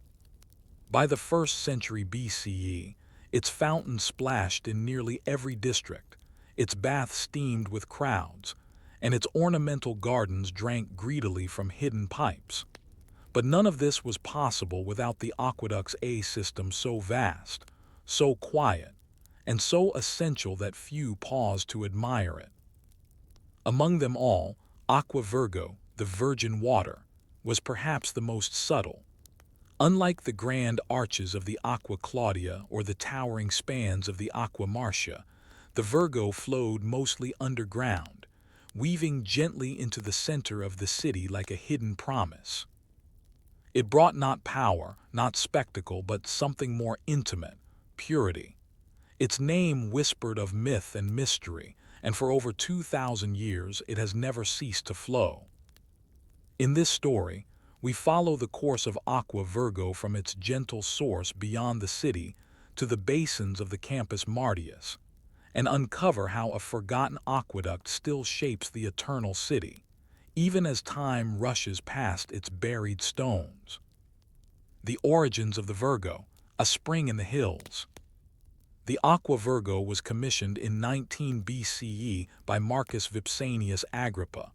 By the 1st century BCE, its fountains splashed in nearly every district, its baths steamed with crowds, and its ornamental gardens drank greedily from hidden pipes. But none of this was possible without the aqueduct's system, so vast, so quiet, and so essential that few paused to admire it. Among them all, Aqua Virgo, the virgin water, was perhaps the most subtle. Unlike the grand arches of the Aqua Claudia or the towering spans of the Aqua Marcia, the Virgo flowed mostly underground, weaving gently into the center of the city like a hidden promise. It brought not power, not spectacle, but something more intimate, purity. Its name whispered of myth and mystery, and for over 2,000 years it has never ceased to flow. In this story, we follow the course of Aqua Virgo from its gentle source beyond the city to the basins of the Campus Martius, and uncover how a forgotten aqueduct still shapes the eternal city, even as time rushes past its buried stones. The origins of the Virgo, a spring in the hills. The Aqua Virgo was commissioned in 19 BCE by Marcus Vipsanius Agrippa,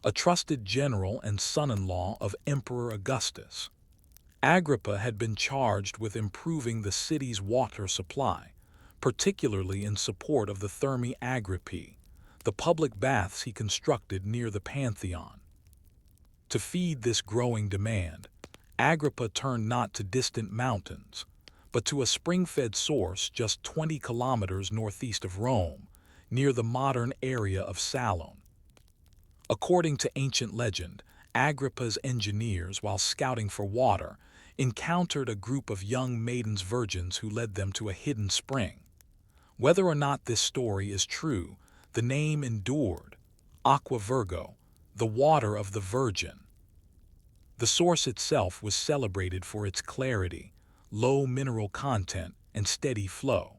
a trusted general and son-in-law of Emperor Augustus. Agrippa had been charged with improving the city's water supply, particularly in support of the Thermae Agrippae, the public baths he constructed near the Pantheon. To feed this growing demand, Agrippa turned not to distant mountains, but to a spring-fed source just 20 kilometers northeast of Rome, near the modern area of Salone. According to ancient legend, Agrippa's engineers, while scouting for water, encountered a group of young maidens virgins who led them to a hidden spring. Whether or not this story is true, the name endured: Aqua Virgo, the water of the Virgin. The source itself was celebrated for its clarity, low mineral content, and steady flow.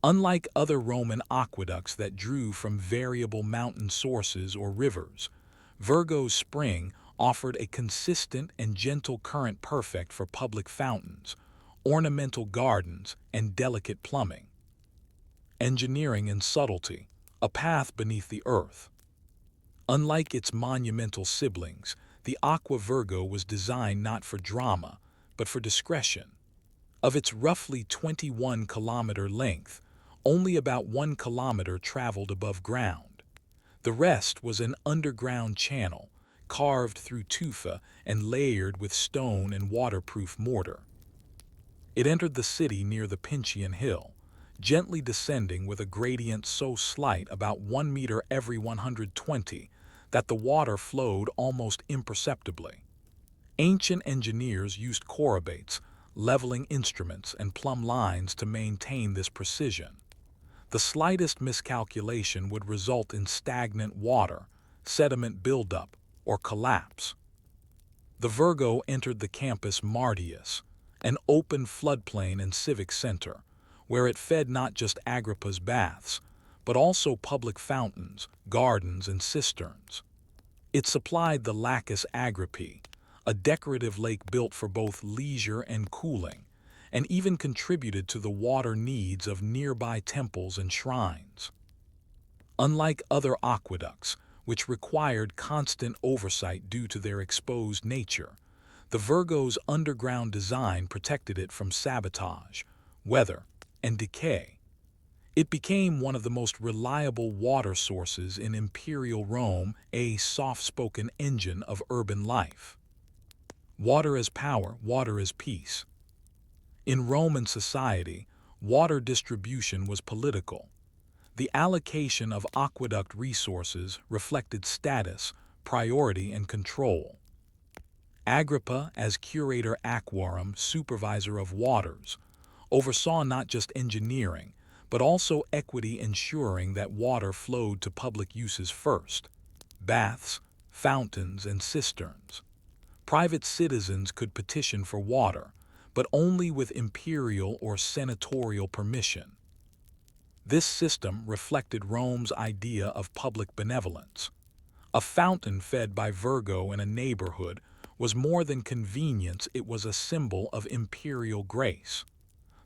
Unlike other Roman aqueducts that drew from variable mountain sources or rivers, Virgo's spring offered a consistent and gentle current perfect for public fountains, ornamental gardens, and delicate plumbing. Engineering and subtlety, a path beneath the earth. Unlike its monumental siblings, the Aqua Virgo was designed not for drama, but for discretion. Of its roughly 21-kilometer length, only about 1 kilometer traveled above ground. The rest was an underground channel, carved through tufa and layered with stone and waterproof mortar. It entered the city near the Pincian Hill, gently descending with a gradient so slight, about 1 meter every 120, that the water flowed almost imperceptibly. Ancient engineers used chorobates, leveling instruments, and plumb lines to maintain this precision. The slightest miscalculation would result in stagnant water, sediment buildup, or collapse. The Virgo entered the campus Martius, an open floodplain and civic center, where it fed not just Agrippa's baths, but also public fountains, gardens, and cisterns. It supplied the Lacus Agrippi, a decorative lake built for both leisure and cooling, and even contributed to the water needs of nearby temples and shrines. Unlike other aqueducts, which required constant oversight due to their exposed nature, the Virgo's underground design protected it from sabotage, weather, and decay. It became one of the most reliable water sources in imperial Rome, a soft-spoken engine of urban life. Water as power, water as peace. In Roman society, water distribution was political. The allocation of aqueduct resources reflected status, priority, and control. Agrippa, as curator aquarum, supervisor of waters, oversaw not just engineering, but also equity, ensuring that water flowed to public uses first: baths, fountains, and cisterns. Private citizens could petition for water, but only with imperial or senatorial permission. This system reflected Rome's idea of public benevolence. A fountain fed by Virgo in a neighborhood was more than convenience, it was a symbol of imperial grace.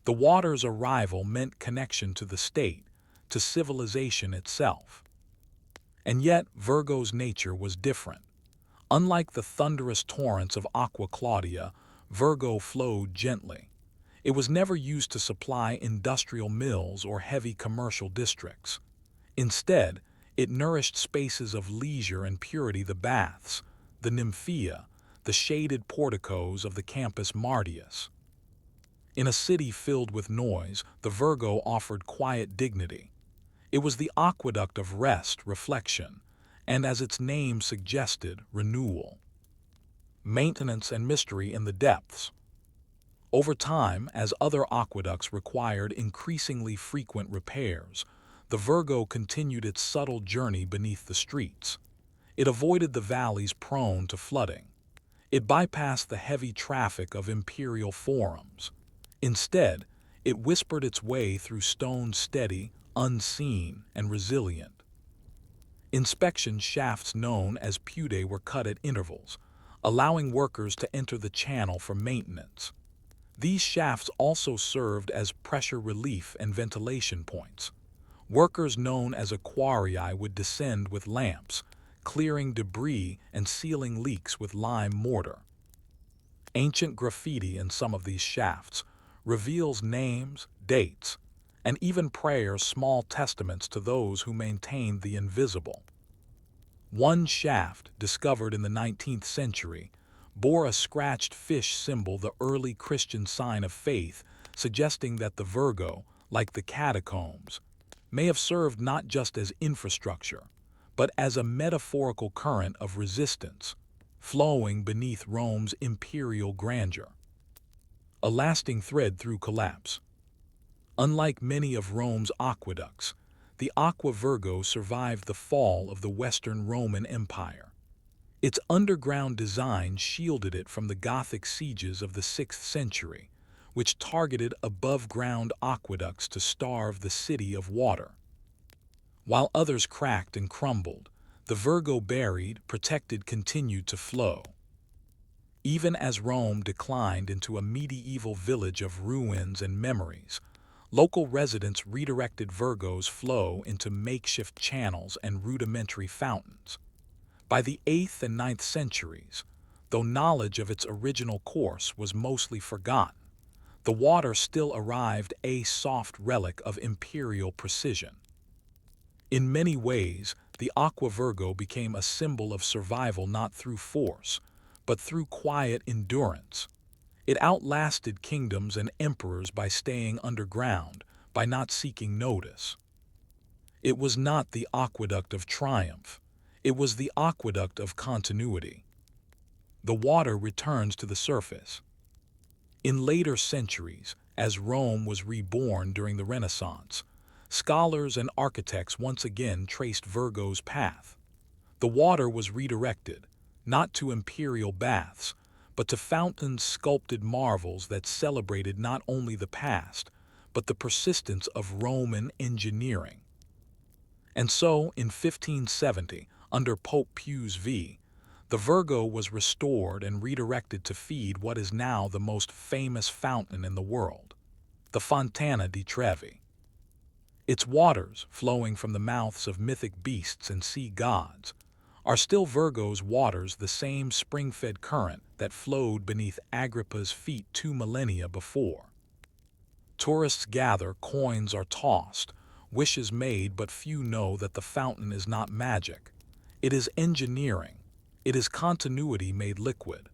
The water's arrival meant connection to the state, to civilization itself. And yet, Virgo's nature was different. Unlike the thunderous torrents of Aqua Claudia, Virgo flowed gently. It was never used to supply industrial mills or heavy commercial districts. Instead, it nourished spaces of leisure and purity: the baths, the nymphea, the shaded porticos of the campus Martius. In a city filled with noise, the Virgo offered quiet dignity. It was the aqueduct of rest, reflection, and, as its name suggested, renewal. Maintenance and mystery in the depths. Over time, as other aqueducts required increasingly frequent repairs, the Virgo continued its subtle journey beneath the streets. It avoided the valleys prone to flooding. It bypassed the heavy traffic of imperial forums. Instead, it whispered its way through stones, steady, unseen, and resilient. Inspection shafts known as pudae were cut at intervals, allowing workers to enter the channel for maintenance. These shafts also served as pressure relief and ventilation points. Workers known as aquarii would descend with lamps, clearing debris and sealing leaks with lime mortar. Ancient graffiti in some of these shafts reveals names, dates, and even prayers, small testaments to those who maintained the invisible. One shaft, discovered in the 19th century, bore a scratched fish symbol, the early Christian sign of faith, suggesting that the Virgo, like the Catacombs, may have served not just as infrastructure, but as a metaphorical current of resistance, flowing beneath Rome's imperial grandeur. A lasting thread through collapse. Unlike many of Rome's aqueducts, the Aqua Virgo survived the fall of the Western Roman Empire. Its underground design shielded it from the Gothic sieges of the 6th century, which targeted above-ground aqueducts to starve the city of water. While others cracked and crumbled, the Virgo, buried, protected, continued to flow. Even as Rome declined into a medieval village of ruins and memories, local residents redirected Virgo's flow into makeshift channels and rudimentary fountains. By the 8th and 9th centuries, though knowledge of its original course was mostly forgotten, the water still arrived, a soft relic of imperial precision. In many ways, the Aqua Virgo became a symbol of survival, not through force, but through quiet endurance. It outlasted kingdoms and emperors by staying underground, by not seeking notice. It was not the aqueduct of triumph. It was the aqueduct of continuity. The water returns to the surface. In later centuries, as Rome was reborn during the Renaissance, scholars and architects once again traced Virgo's path. The water was redirected, not to imperial baths, but to fountains sculpted marvels that celebrated not only the past, but the persistence of Roman engineering. And so, in 1570, under Pope Pius V, the Virgo was restored and redirected to feed what is now the most famous fountain in the world, the Fontana di Trevi. Its waters, flowing from the mouths of mythic beasts and sea gods, are still Virgo's waters, the same spring-fed current that flowed beneath Agrippa's feet 2 millennia before. Tourists gather, coins are tossed, wishes made, but few know that the fountain is not magic. It is engineering. It is continuity made liquid.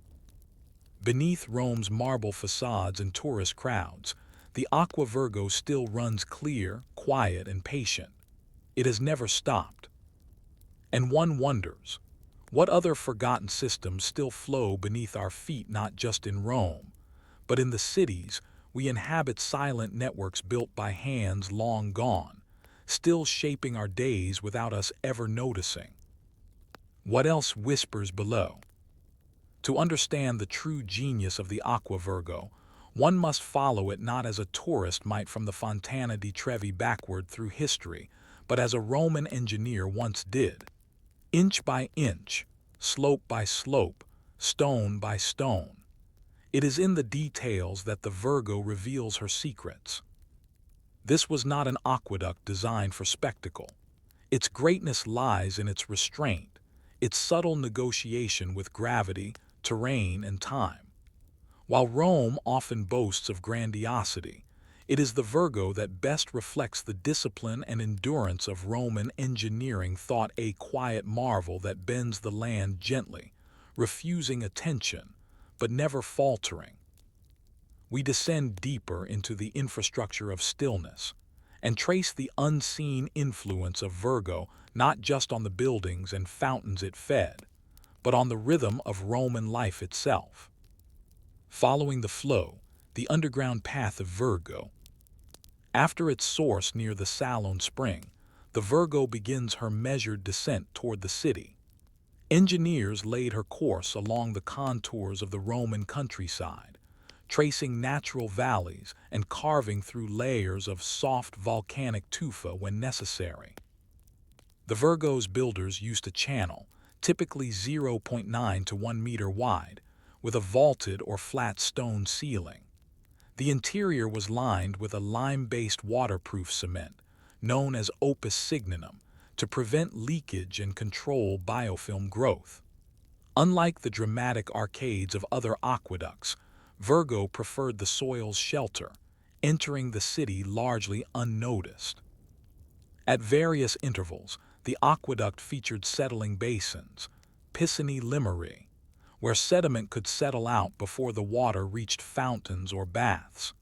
Beneath Rome's marble facades and tourist crowds, the Aqua Virgo still runs clear, quiet, and patient. It has never stopped. And one wonders, what other forgotten systems still flow beneath our feet, not just in Rome, but in the cities we inhabit, silent networks built by hands long gone, still shaping our days without us ever noticing. What else whispers below? To understand the true genius of the Aqua Virgo, one must follow it not as a tourist might from the Fontana di Trevi backward through history, but as a Roman engineer once did. Inch by inch, slope by slope, stone by stone. It is in the details that the Virgo reveals her secrets. This was not an aqueduct designed for spectacle. Its greatness lies in its restraint, its subtle negotiation with gravity, terrain, and time. While Rome often boasts of grandiosity, it is the Virgo that best reflects the discipline and endurance of Roman engineering, thought a quiet marvel that bends the land gently, refusing attention, but never faltering. We descend deeper into the infrastructure of stillness and trace the unseen influence of Virgo not just on the buildings and fountains it fed, but on the rhythm of Roman life itself. Following the flow, the underground path of Virgo. After its source near the Salone Spring, the Virgo begins her measured descent toward the city. Engineers laid her course along the contours of the Roman countryside, tracing natural valleys and carving through layers of soft volcanic tufa when necessary. The Virgo's builders used a channel, typically 0.9 to 1 meter wide, with a vaulted or flat stone ceiling. The interior was lined with a lime-based waterproof cement, known as opus signinum, to prevent leakage and control biofilm growth. Unlike the dramatic arcades of other aqueducts, Virgo preferred the soil's shelter, entering the city largely unnoticed. At various intervals, the aqueduct featured settling basins, piscini limeri, where sediment could settle out before the water reached fountains or baths.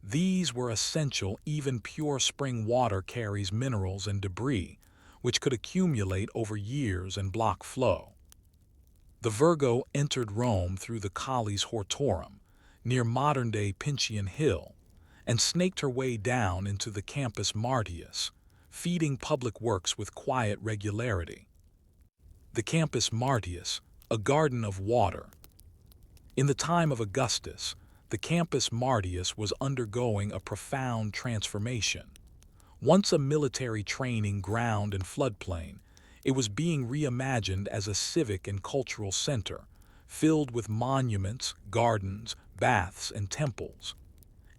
These were essential. Even pure spring water carries minerals and debris, which could accumulate over years and block flow. The Virgo entered Rome through the Colles Hortorum, near modern-day Pincian Hill, and snaked her way down into the Campus Martius, feeding public works with quiet regularity. The Campus Martius, a garden of water. In the time of Augustus, the Campus Martius was undergoing a profound transformation. Once a military training ground and floodplain, it was being reimagined as a civic and cultural center, filled with monuments, gardens, baths, and temples.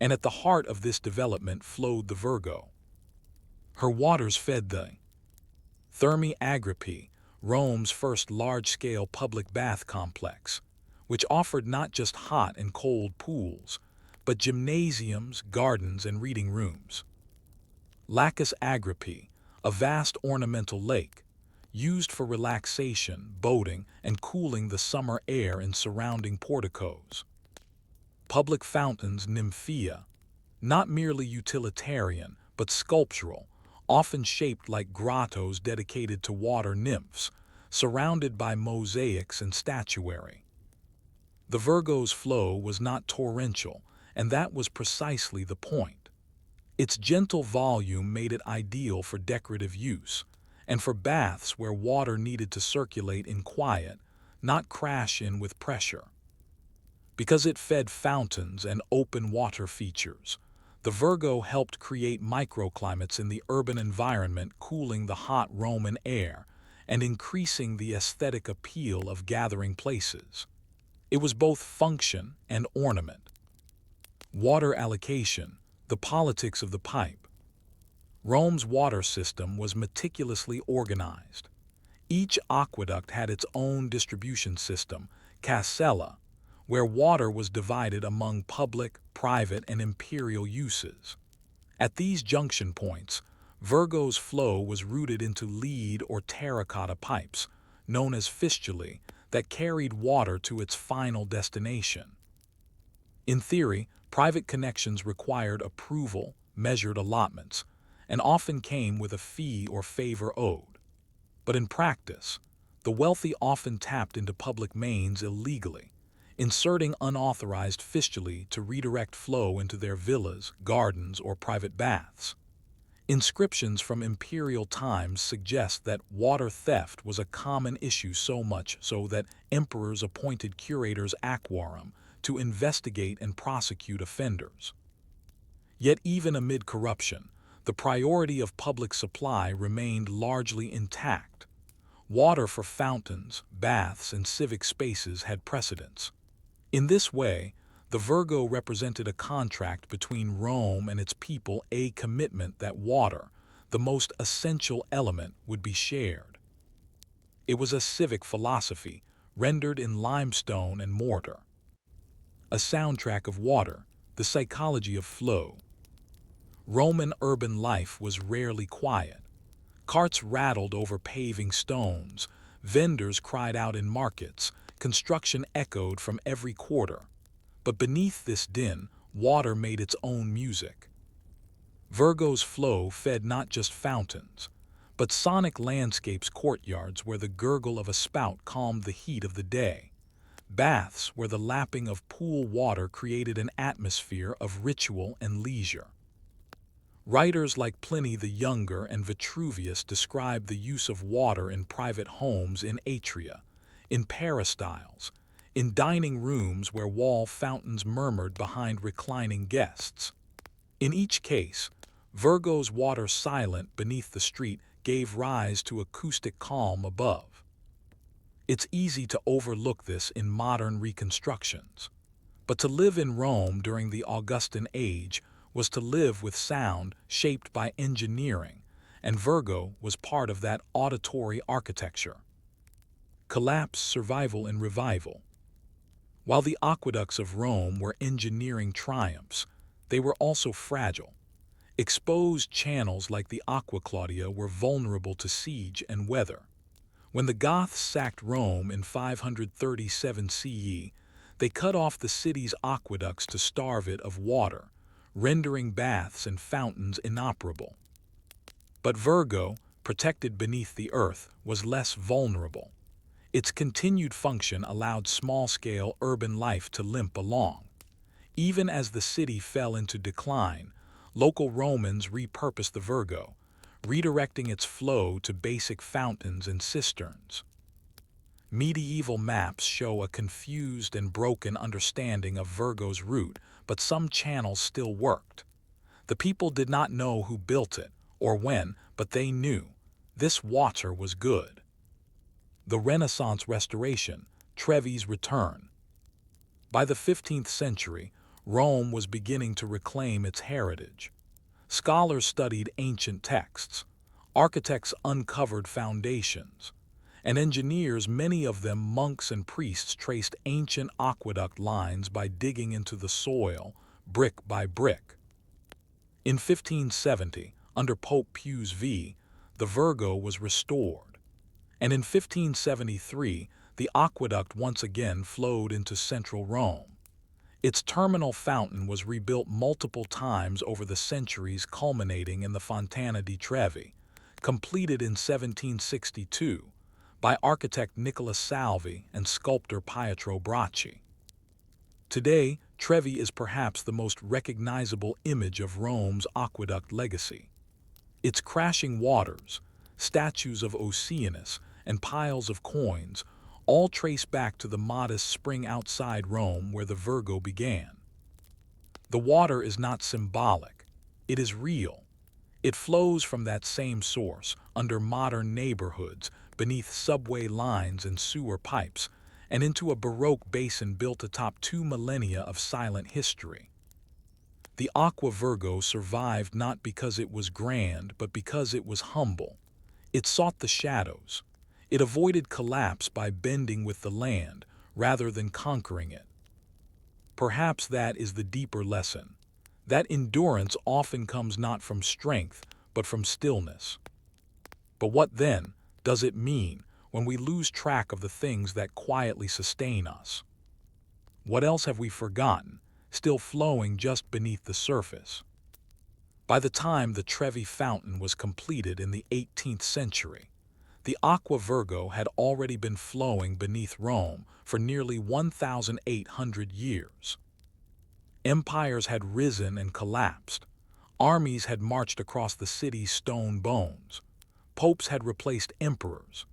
And at the heart of this development flowed the Virgo. Her waters fed the Thermae Agrippae, Rome's first large-scale public bath complex, which offered not just hot and cold pools, but gymnasiums, gardens, and reading rooms. Lacus Agrippae, a vast ornamental lake, used for relaxation, boating, and cooling the summer air in surrounding porticos. Public fountains Nymphea, not merely utilitarian, but sculptural, often shaped like grottos dedicated to water nymphs, surrounded by mosaics and statuary. The Virgo's flow was not torrential, and that was precisely the point. Its gentle volume made it ideal for decorative use, and for baths where water needed to circulate in quiet, not crash in with pressure. Because it fed fountains and open water features, the Virgo helped create microclimates in the urban environment, cooling the hot Roman air and increasing the aesthetic appeal of gathering places. It was both function and ornament. Water allocation, the politics of the pipe. Rome's water system was meticulously organized. Each aqueduct had its own distribution system, casella, where water was divided among public, private, and imperial uses. At these junction points, Virgo's flow was rooted into lead or terracotta pipes, known as fistulae, that carried water to its final destination. In theory, private connections required approval, measured allotments, and often came with a fee or favor owed. But in practice, the wealthy often tapped into public mains illegally, inserting unauthorized fistulae to redirect flow into their villas, gardens, or private baths. Inscriptions from imperial times suggest that water theft was a common issue, so much so that emperors appointed curators aquarum to investigate and prosecute offenders. Yet even amid corruption, the priority of public supply remained largely intact. Water for fountains, baths, and civic spaces had precedence. In this way, the Virgo represented a contract between Rome and its people, a commitment that water, the most essential element, would be shared. It was a civic philosophy, rendered in limestone and mortar. A soundtrack of water, the psychology of flow. Roman urban life was rarely quiet. Carts rattled over paving stones, vendors cried out in markets, construction echoed from every quarter. But beneath this din, water made its own music. Virgo's flow fed not just fountains, but sonic landscapes, courtyards where the gurgle of a spout calmed the heat of the day, baths where the lapping of pool water created an atmosphere of ritual and leisure. Writers like Pliny the Younger and Vitruvius described the use of water in private homes, in atria, in peristyles, in dining rooms where wall fountains murmured behind reclining guests. In each case, Virgo's water, silent beneath the street, gave rise to acoustic calm above. It's easy to overlook this in modern reconstructions. But to live in Rome during the Augustan age was to live with sound shaped by engineering, and Virgo was part of that auditory architecture. Collapse, survival, and revival. While the aqueducts of Rome were engineering triumphs, they were also fragile. Exposed channels like the Aqua Claudia were vulnerable to siege and weather. When the Goths sacked Rome in 537 CE, they cut off the city's aqueducts to starve it of water, rendering baths and fountains inoperable. But Virgo, protected beneath the earth, was less vulnerable. Its continued function allowed small-scale urban life to limp along. Even as the city fell into decline, local Romans repurposed the Virgo, redirecting its flow to basic fountains and cisterns. Medieval maps show a confused and broken understanding of Virgo's route, but some channels still worked. The people did not know who built it or when, but they knew this water was good. The Renaissance restoration, Trevi's return. By the 15th century, Rome was beginning to reclaim its heritage. Scholars studied ancient texts, architects uncovered foundations, and engineers, many of them monks and priests, traced ancient aqueduct lines by digging into the soil, brick by brick. In 1570, under Pope Pius V, the Virgo was restored. And in 1573, the aqueduct once again flowed into central Rome. Its terminal fountain was rebuilt multiple times over the centuries, culminating in the Fontana di Trevi, completed in 1762, by architect Nicola Salvi and sculptor Pietro Bracci. Today, Trevi is perhaps the most recognizable image of Rome's aqueduct legacy. Its crashing waters, statues of Oceanus, and piles of coins all trace back to the modest spring outside Rome where the Virgo began. The water is not symbolic, it is real. It flows from that same source, under modern neighborhoods, beneath subway lines and sewer pipes, and into a Baroque basin built atop 2 millennia of silent history. The Aqua Virgo survived not because it was grand, but because it was humble. It sought the shadows. It avoided collapse by bending with the land, rather than conquering it. Perhaps that is the deeper lesson. That endurance often comes not from strength, but from stillness. But what then does it mean when we lose track of the things that quietly sustain us? What else have we forgotten, still flowing just beneath the surface? By the time the Trevi Fountain was completed in the 18th century, the Aqua Virgo had already been flowing beneath Rome for nearly 1,800 years. Empires had risen and collapsed. Armies had marched across the city's stone bones. Popes had replaced emperors.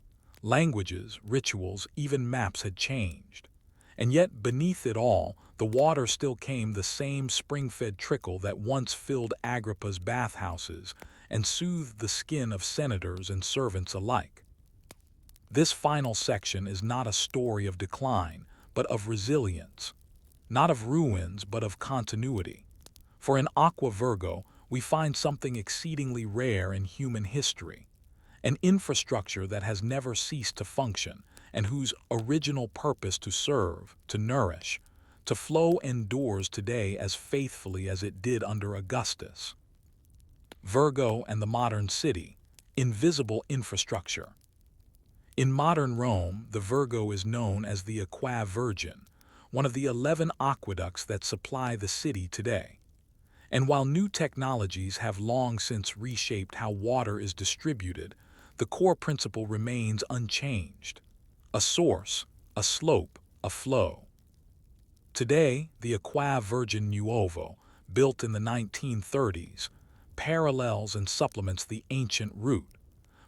Languages, rituals, even maps had changed. And yet, beneath it all, the water still came the same spring-fed trickle that once filled Agrippa's bathhouses and soothed the skin of senators and servants alike. This final section is not a story of decline, but of resilience. Not of ruins, but of continuity. For in Aqua Virgo, we find something exceedingly rare in human history. An infrastructure that has never ceased to function, and whose original purpose to serve, to nourish, to flow endures today as faithfully as it did under Augustus. Virgo and the modern city, invisible infrastructure. In modern Rome, the Virgo is known as the Aquae Virgin, one of the 11 aqueducts that supply the city today. And while new technologies have long since reshaped how water is distributed, the core principle remains unchanged. A source, a slope, a flow. Today, the Aquae Virgin Nuovo, built in the 1930s, parallels and supplements the ancient route.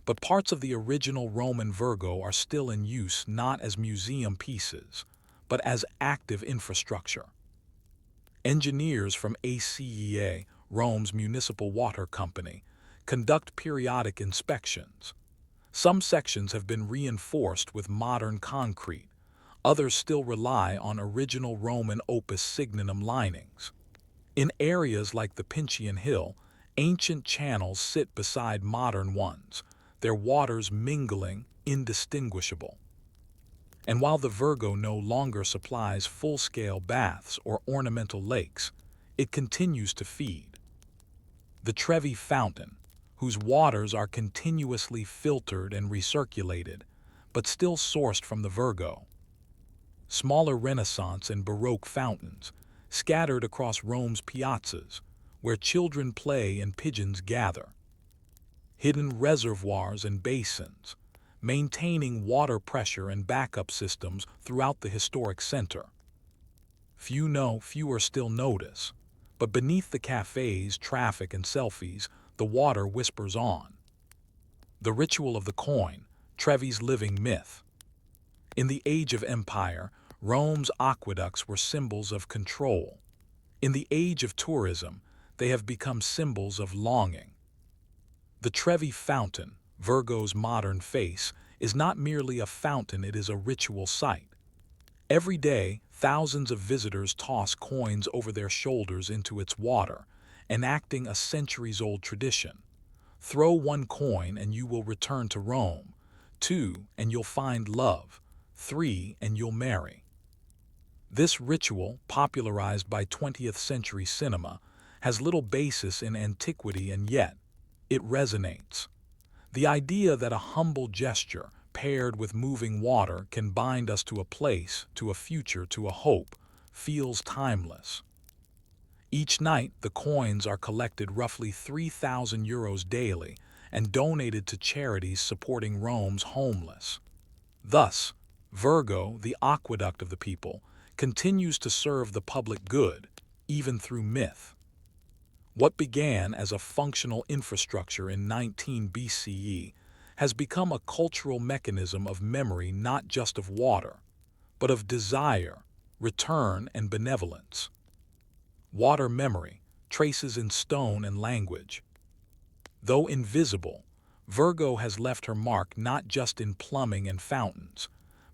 But parts of the original Roman Virgo are still in use not as museum pieces, but as active infrastructure. Engineers from ACEA, Rome's municipal water company, conduct periodic inspections. Some sections have been reinforced with modern concrete, others still rely on original Roman opus signinum linings. In areas like the Pincian Hill, ancient channels sit beside modern ones, their waters mingling, indistinguishable. And while the Virgo no longer supplies full-scale baths or ornamental lakes, it continues to feed. The Trevi Fountain, whose waters are continuously filtered and recirculated, but still sourced from the Virgo. Smaller Renaissance and Baroque fountains, scattered across Rome's piazzas, where children play and pigeons gather. Hidden reservoirs and basins, maintaining water pressure and backup systems throughout the historic center. Few know, fewer still notice, but beneath the cafes, traffic, and selfies, the water whispers on. The ritual of the coin, Trevi's living myth. In the age of empire, Rome's aqueducts were symbols of control. In the age of tourism, they have become symbols of longing. The Trevi Fountain, Virgo's modern face, is not merely a fountain, it is a ritual site. Every day, thousands of visitors toss coins over their shoulders into its water, enacting a centuries-old tradition. Throw 1 coin and you will return to Rome. 2 and you'll find love. 3 and you'll marry. This ritual, popularized by 20th century cinema, has little basis in antiquity, and yet it resonates. The idea that a humble gesture, paired with moving water, can bind us to a place, to a future, to a hope, feels timeless. Each night, the coins are collected, roughly €3,000 daily, and donated to charities supporting Rome's homeless. Thus, Virgo, the aqueduct of the people, continues to serve the public good, even through myth. What began as a functional infrastructure in 19 BCE has become a cultural mechanism of memory not just of water, but of desire, return, and benevolence. Water memory, traces in stone and language. Though invisible, Virgo has left her mark not just in plumbing and fountains,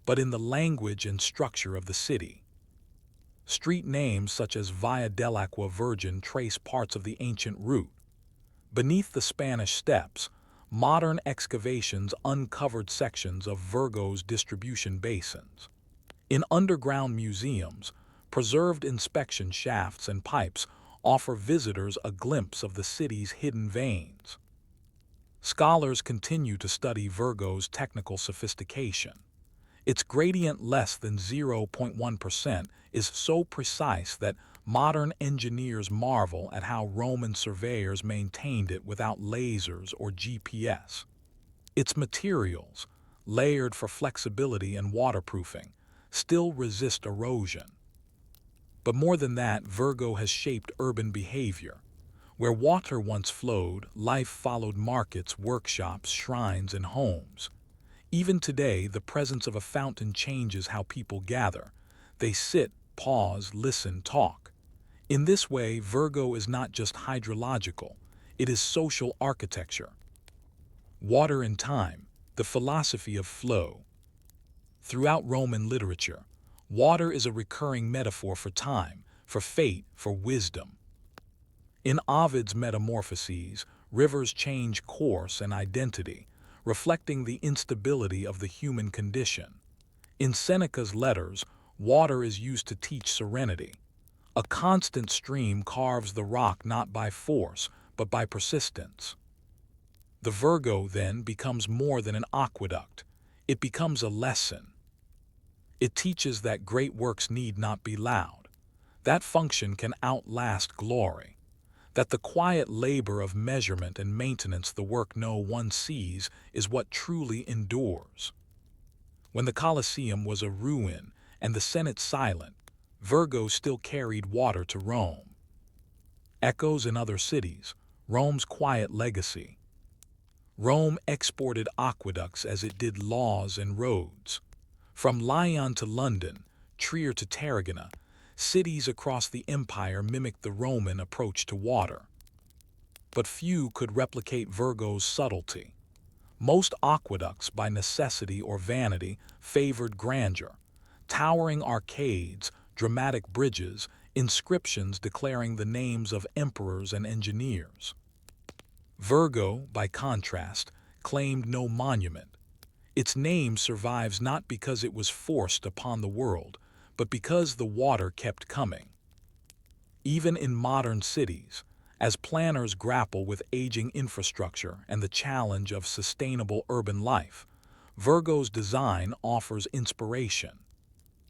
but in the language and structure of the city. Street names such as Via dell'Acqua Virgin trace parts of the ancient route. Beneath the Spanish Steps, modern excavations uncovered sections of Virgo's distribution basins. In underground museums, preserved inspection shafts and pipes offer visitors a glimpse of the city's hidden veins. Scholars continue to study Virgo's technical sophistication. Its gradient less than 0.1% is so precise that modern engineers marvel at how Roman surveyors maintained it without lasers or GPS. Its materials, layered for flexibility and waterproofing, still resist erosion. But more than that, Virgo has shaped urban behavior. Where water once flowed, life followed markets, workshops, shrines, and homes. Even today, the presence of a fountain changes how people gather. They sit, pause, listen, talk. In this way, Virgo is not just hydrological, it is social architecture. Water and time, the philosophy of flow. Throughout Roman literature, water is a recurring metaphor for time, for fate, for wisdom. In Ovid's Metamorphoses, rivers change course and identity, reflecting the instability of the human condition. In Seneca's letters, water is used to teach serenity. A constant stream carves the rock not by force, but by persistence. The Virgo, then, becomes more than an aqueduct. It becomes a lesson. It teaches that great works need not be loud. That function can outlast glory. That the quiet labor of measurement and maintenance, the work no one sees, is what truly endures. When the Colosseum was a ruin and the Senate silent, Virgo still carried water to Rome. Echoes in other cities, Rome's quiet legacy. Rome exported aqueducts as it did laws and roads. From Lyon to London, Trier to Tarragona, cities across the empire mimicked the Roman approach to water. But few could replicate Virgo's subtlety. Most aqueducts, by necessity or vanity, favored grandeur. Towering arcades, dramatic bridges, inscriptions declaring the names of emperors and engineers. Virgo, by contrast, claimed no monument. Its name survives not because it was forced upon the world, but because the water kept coming. Even in modern cities, as planners grapple with aging infrastructure and the challenge of sustainable urban life, Virgo's design offers inspiration.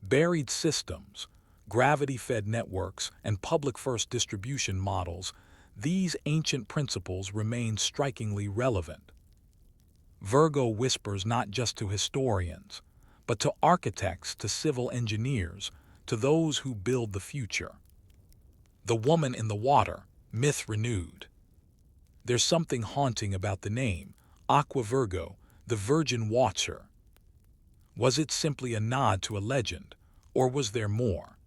Buried systems, gravity-fed networks, and public-first distribution models, these ancient principles remain strikingly relevant. Virgo whispers not just to historians, but to architects, to civil engineers, to those who build the future. The woman in the water, myth renewed. There's something haunting about the name, Aqua Virgo, the Virgin Watcher. Was it simply a nod to a legend, or was there more?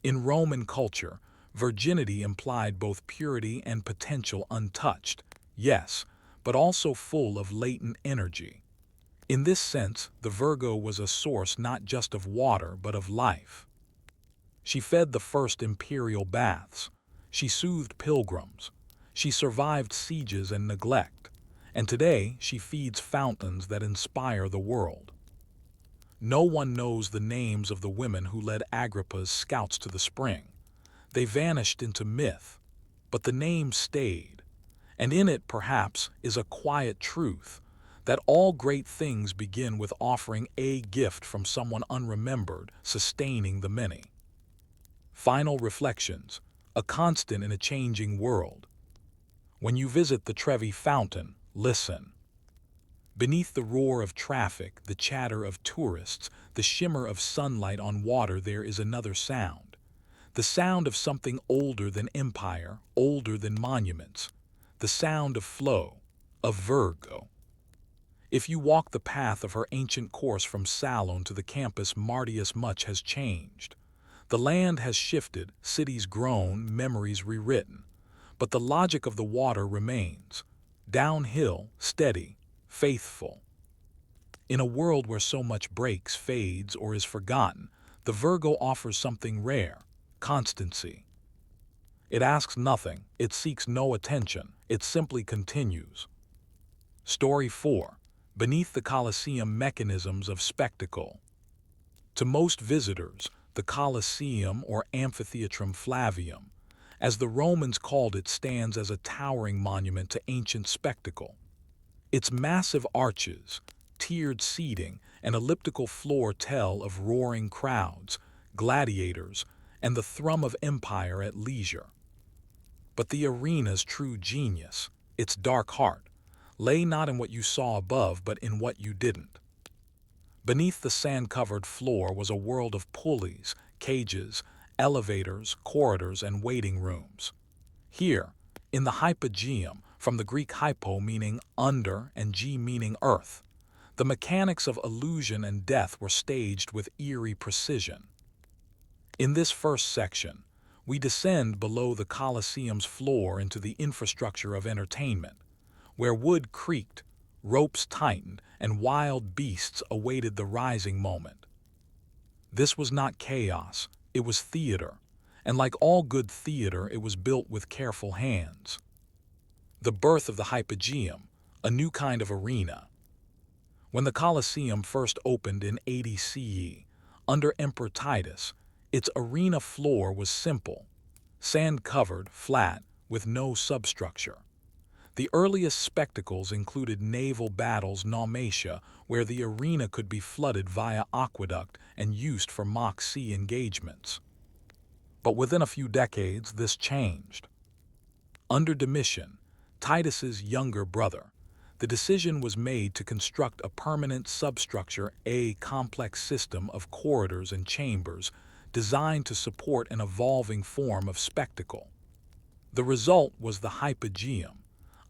In Roman culture, virginity implied both purity and potential untouched, yes, but also full of latent energy. In this sense, the Virgo was a source not just of water but of life. She fed the first imperial baths. She soothed pilgrims. She survived sieges and neglect. And today, she feeds fountains that inspire the world. No one knows the names of the women who led Agrippa's scouts to the spring. They vanished into myth, but the name stayed. And in it, perhaps, is a quiet truth, that all great things begin with offering a gift from someone unremembered, sustaining the many. Final reflections, a constant in a changing world. When you visit the Trevi Fountain, listen. Beneath the roar of traffic, the chatter of tourists, the shimmer of sunlight on water, there is another sound. The sound of something older than empire, older than monuments. The sound of flow, of Virgo. If you walk the path of her ancient course from Salon to the campus Martius, much has changed. The land has shifted, cities grown, memories rewritten. But the logic of the water remains. Downhill, steady, faithful. In a world where so much breaks, fades, or is forgotten, the Virgo offers something rare: constancy. It asks nothing, it seeks no attention, it simply continues. Story 4. Beneath the Colosseum, mechanisms of spectacle. To most visitors, the Colosseum, or Amphitheatrum Flavium, as the Romans called it, stands as a towering monument to ancient spectacle. Its massive arches, tiered seating, and elliptical floor tell of roaring crowds, gladiators, and the thrum of empire at leisure. But the arena's true genius, its dark heart, lay not in what you saw above, but in what you didn't. Beneath the sand-covered floor was a world of pulleys, cages, elevators, corridors, and waiting rooms. Here, in the hypogeum, from the Greek hypo meaning under and ge meaning earth, the mechanics of illusion and death were staged with eerie precision. In this first section, we descend below the Colosseum's floor into the infrastructure of entertainment, where wood creaked, ropes tightened, and wild beasts awaited the rising moment. This was not chaos, it was theater, and like all good theater, it was built with careful hands. The birth of the hypogeum, a new kind of arena. When the Colosseum first opened in 80 CE, under Emperor Titus, its arena floor was simple, sand-covered, flat, with no substructure. The earliest spectacles included naval battles, Naumatia, where the arena could be flooded via aqueduct and used for mock sea engagements. But within a few decades, this changed. Under Domitian, Titus's younger brother, the decision was made to construct a permanent substructure, a complex system of corridors and chambers designed to support an evolving form of spectacle. The result was the hypogeum,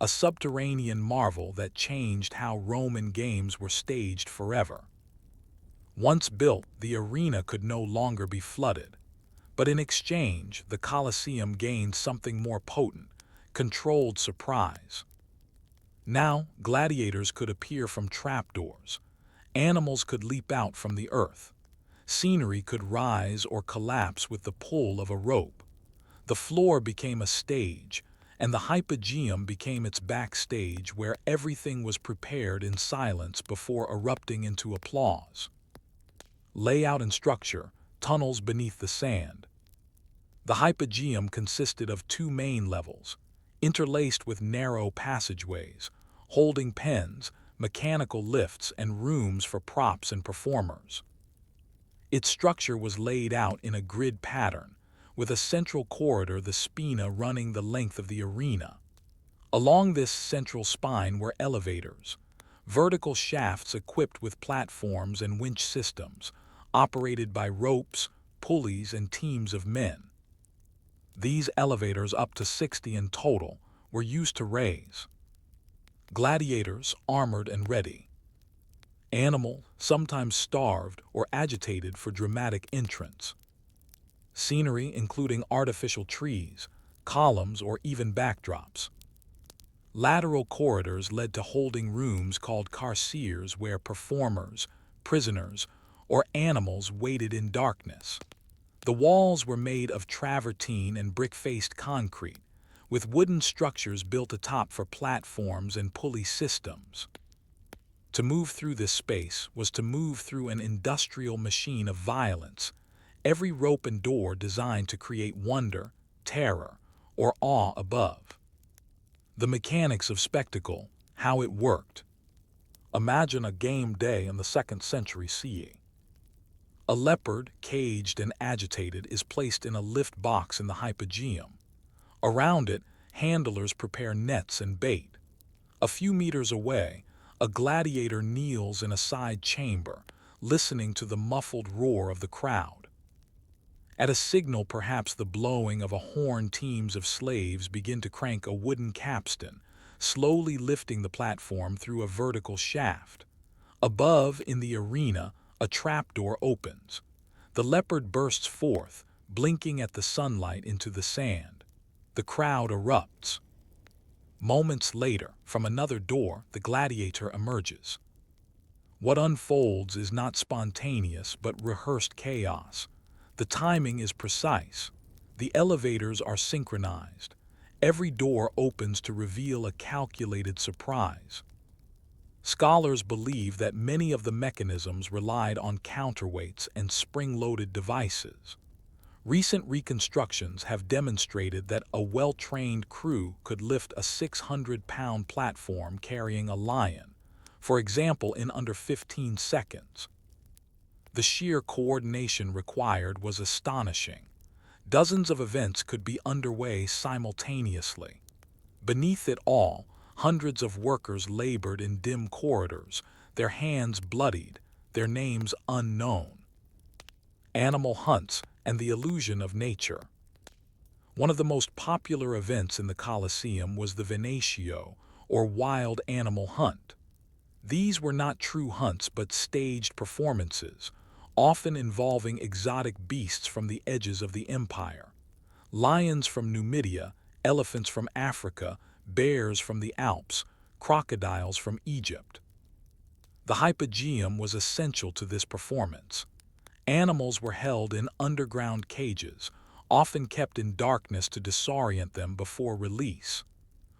a subterranean marvel that changed how Roman games were staged forever. Once built, the arena could no longer be flooded. But in exchange, the Colosseum gained something more potent: controlled surprise. Now, gladiators could appear from trapdoors. Animals could leap out from the earth. Scenery could rise or collapse with the pull of a rope. The floor became a stage, and the hypogeum became its backstage, where everything was prepared in silence before erupting into applause. Layout and structure: tunnels beneath the sand. The hypogeum consisted of two main levels, interlaced with narrow passageways, holding pens, mechanical lifts, and rooms for props and performers. Its structure was laid out in a grid pattern, with a central corridor, the spina, running the length of the arena. Along this central spine were elevators, vertical shafts equipped with platforms and winch systems, operated by ropes, pulleys, and teams of men. These elevators, up to 60 in total, were used to raise gladiators, armored and ready. Animal, sometimes starved or agitated for dramatic entrance. Scenery, including artificial trees, columns, or even backdrops. Lateral corridors led to holding rooms called carceres, where performers, prisoners, or animals waited in darkness. The walls were made of travertine and brick-faced concrete, with wooden structures built atop for platforms and pulley systems. To move through this space was to move through an industrial machine of violence, every rope and door designed to create wonder, terror, or awe above. The mechanics of spectacle, how it worked. Imagine a game day in the 2nd century CE. A leopard, caged and agitated, is placed in a lift box in the hypogeum. Around it, handlers prepare nets and bait. A few meters away, A gladiator kneels in a side chamber, listening to the muffled roar of the crowd. At a signal, perhaps the blowing of a horn, teams of slaves begin to crank a wooden capstan, slowly lifting the platform through a vertical shaft. Above, in the arena, a trapdoor opens. The leopard bursts forth, blinking at the sunlight into the sand. The crowd erupts. Moments later, from another door, the gladiator emerges. What unfolds is not spontaneous but rehearsed chaos. The timing is precise. The elevators are synchronized. Every door opens to reveal a calculated surprise. Scholars believe that many of the mechanisms relied on counterweights and spring-loaded devices. Recent reconstructions have demonstrated that a well-trained crew could lift a 600-pound platform carrying a lion, for example, in under 15 seconds. The sheer coordination required was astonishing. Dozens of events could be underway simultaneously. Beneath it all, hundreds of workers labored in dim corridors, their hands bloodied, their names unknown. Animal hunts and the illusion of nature. One of the most popular events in the Colosseum was the venatio, or wild animal hunt. These were not true hunts but staged performances, often involving exotic beasts from the edges of the empire. Lions from Numidia, elephants from Africa, bears from the Alps, crocodiles from Egypt. The hypogeum was essential to this performance. Animals were held in underground cages, often kept in darkness to disorient them before release.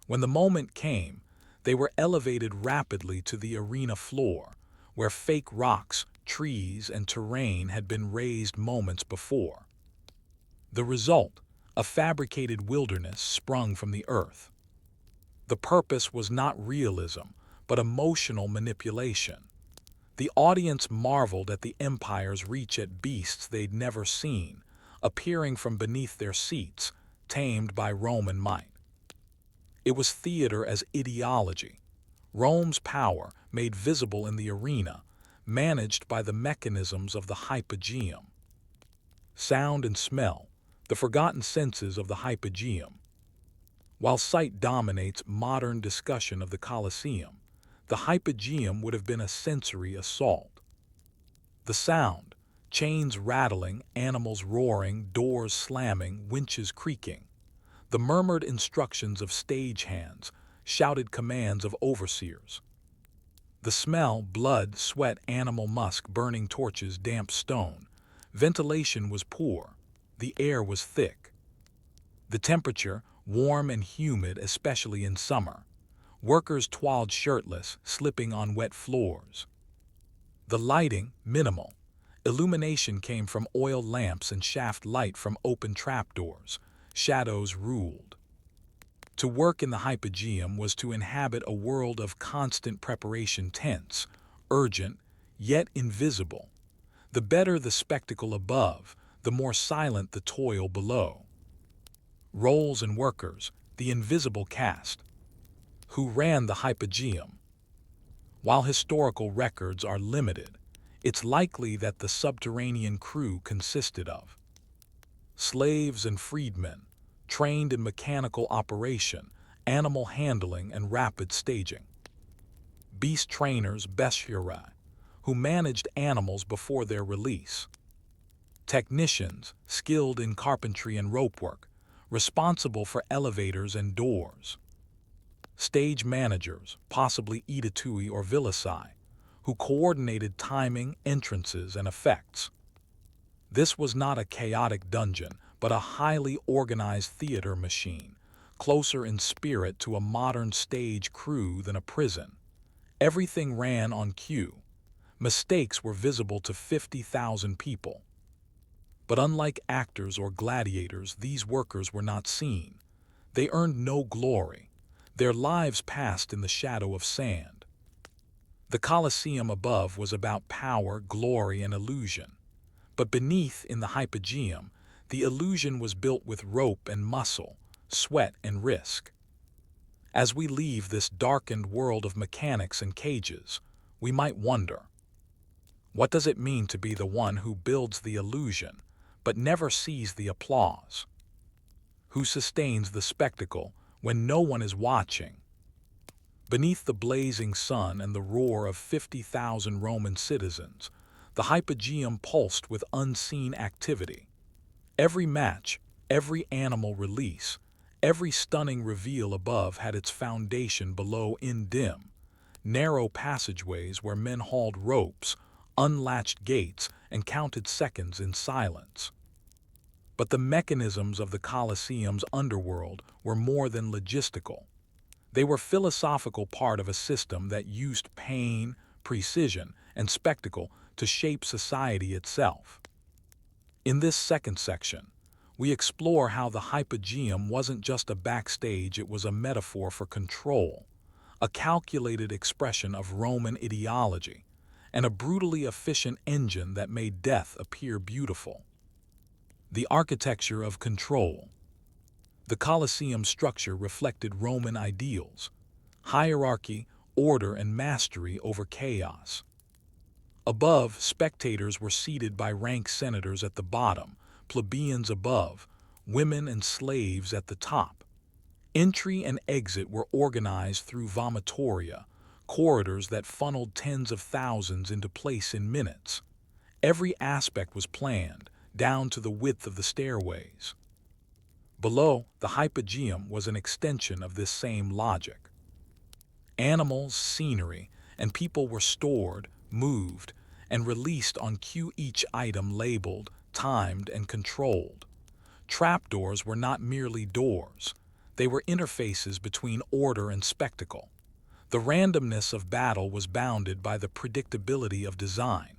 When the moment came, they were elevated rapidly to the arena floor, where fake rocks, trees, and terrain had been raised moments before. The result, a fabricated wilderness sprung from the earth. The purpose was not realism, but emotional manipulation. The audience marveled at the empire's reach at beasts they'd never seen, appearing from beneath their seats, tamed by Roman might. It was theater as ideology. Rome's power, made visible in the arena, managed by the mechanisms of the hypogeum. Sound and smell, the forgotten senses of the hypogeum. While sight dominates modern discussion of the Colosseum, the hypogeum would have been a sensory assault. The sound, chains rattling, animals roaring, doors slamming, winches creaking. The murmured instructions of stagehands, shouted commands of overseers. The smell, blood, sweat, animal musk, burning torches, damp stone. Ventilation was poor. The air was thick. The temperature, warm and humid, especially in summer. Workers toiled shirtless, slipping on wet floors. The lighting, minimal. Illumination came from oil lamps and shaft light from open trapdoors. Shadows ruled. To work in the hypogeum was to inhabit a world of constant preparation, tense, urgent, yet invisible. The better the spectacle above, the more silent the toil below. Roles and workers, the invisible cast. Who ran the hypogeum? While historical records are limited, it's likely that the subterranean crew consisted of slaves and freedmen, trained in mechanical operation, animal handling, and rapid staging. Beast trainers, bestiarii, who managed animals before their release. Technicians, skilled in carpentry and ropework, responsible for elevators and doors. Stage managers, possibly editui or vilici, who coordinated timing, entrances, and effects. This was not a chaotic dungeon, but a highly organized theater machine, closer in spirit to a modern stage crew than a prison. Everything ran on cue. Mistakes were visible to 50,000 people. But unlike actors or gladiators, these workers were not seen. They earned no glory. Their lives passed in the shadow of sand. The Colosseum above was about power, glory, and illusion. But beneath, in the hypogeum, the illusion was built with rope and muscle, sweat and risk. As we leave this darkened world of mechanics and cages, we might wonder, what does it mean to be the one who builds the illusion, but never sees the applause? Who sustains the spectacle when no one is watching? Beneath the blazing sun and the roar of 50,000 Roman citizens, the hypogeum pulsed with unseen activity. Every match, every animal release, every stunning reveal above had its foundation below in dim, narrow passageways where men hauled ropes, unlatched gates, and counted seconds in silence. But the mechanisms of the Colosseum's underworld were more than logistical. They were philosophical part of a system that used pain, precision, and spectacle to shape society itself. In this second section, we explore how the hypogeum wasn't just a backstage, it was a metaphor for control, a calculated expression of Roman ideology, and a brutally efficient engine that made death appear beautiful. The architecture of control. The Colosseum structure reflected Roman ideals: hierarchy, order, and mastery over chaos. Above, spectators were seated by rank senators at the bottom, plebeians above, women and slaves at the top. Entry and exit were organized through vomitoria, corridors that funneled tens of thousands into place in minutes. Every aspect was planned, down to the width of the stairways. Below, the hypogeum was an extension of this same logic. Animals, scenery, and people were stored, moved, and released on cue, each item labeled, timed, and controlled. Trapdoors were not merely doors. They were interfaces between order and spectacle. The randomness of battle was bounded by the predictability of design.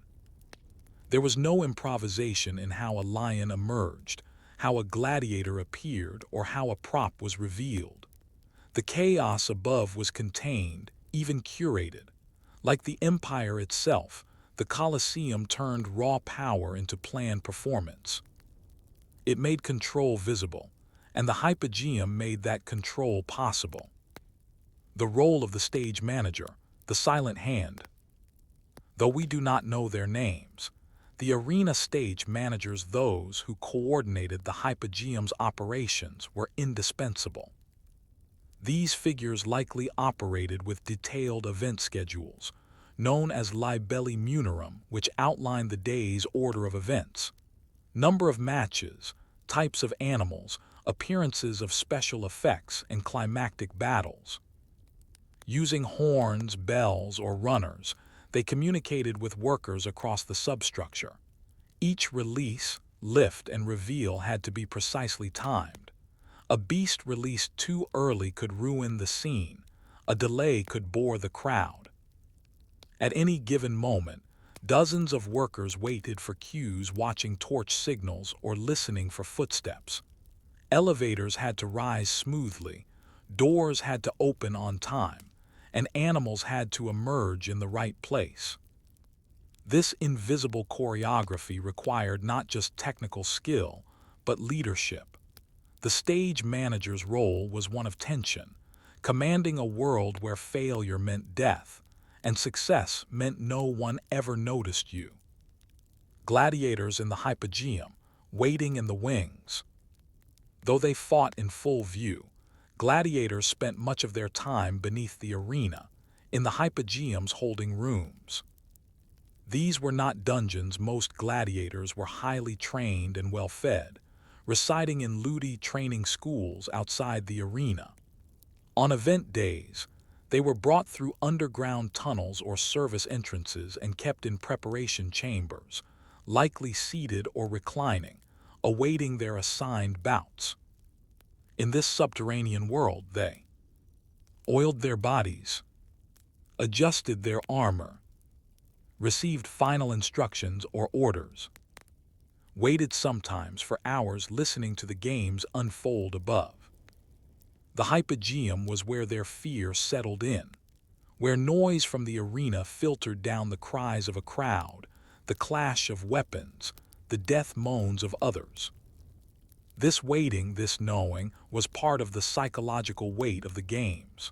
There was no improvisation in how a lion emerged, how a gladiator appeared, or how a prop was revealed. The chaos above was contained, even curated. Like the empire itself, the Colosseum turned raw power into planned performance. It made control visible, and the hypogeum made that control possible. The role of the stage manager, the silent hand. Though we do not know their names, the arena stage managers, those who coordinated the hypogeum's operations, were indispensable. These figures likely operated with detailed event schedules, known as libelli munerarum, which outlined the day's order of events. Number of matches, types of animals, appearances of special effects, and climactic battles. Using horns, bells, or runners, they communicated with workers across the substructure. Each release, lift, and reveal had to be precisely timed. A beast released too early could ruin the scene. A delay could bore the crowd. At any given moment, dozens of workers waited for cues, watching torch signals or listening for footsteps. Elevators had to rise smoothly, doors had to open on time, and animals had to emerge in the right place. This invisible choreography required not just technical skill, but leadership. The stage manager's role was one of tension, commanding a world where failure meant death, and success meant no one ever noticed you. Gladiators in the hypogeum, waiting in the wings. Though they fought in full view, gladiators spent much of their time beneath the arena, in the hypogeum's holding rooms. These were not dungeons. Most gladiators were highly trained and well-fed, residing in ludi training schools outside the arena. On event days, they were brought through underground tunnels or service entrances and kept in preparation chambers, likely seated or reclining, awaiting their assigned bouts. In this subterranean world, they oiled their bodies, adjusted their armor, received final instructions or orders, waited sometimes for hours listening to the games unfold above. The hypogeum was where their fear settled in, where noise from the arena filtered down the cries of a crowd, the clash of weapons, the death moans of others. This waiting, this knowing, was part of the psychological weight of the games.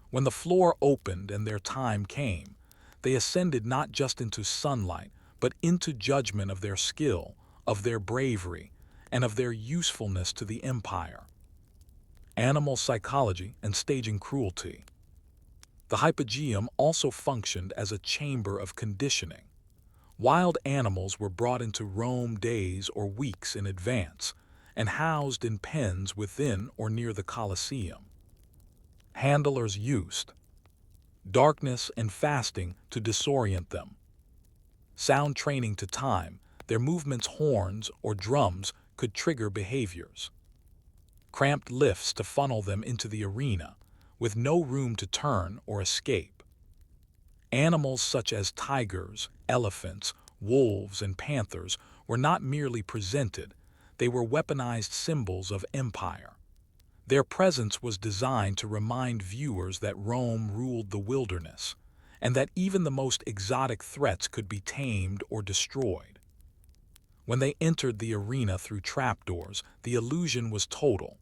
When the floor opened and their time came, they ascended not just into sunlight, but into judgment of their skill, of their bravery, and of their usefulness to the empire. Animal psychology and staging cruelty. The hypogeum also functioned as a chamber of conditioning. Wild animals were brought into Rome days or weeks in advance, and housed in pens within or near the Colosseum. Handlers used darkness and fasting to disorient them. Sound training to time, their movements, horns or drums, could trigger behaviors. Cramped lifts to funnel them into the arena, with no room to turn or escape. Animals such as tigers, elephants, wolves, and panthers were not merely presented, they were weaponized symbols of empire. Their presence was designed to remind viewers that Rome ruled the wilderness, and that even the most exotic threats could be tamed or destroyed. When they entered the arena through trapdoors, the illusion was total.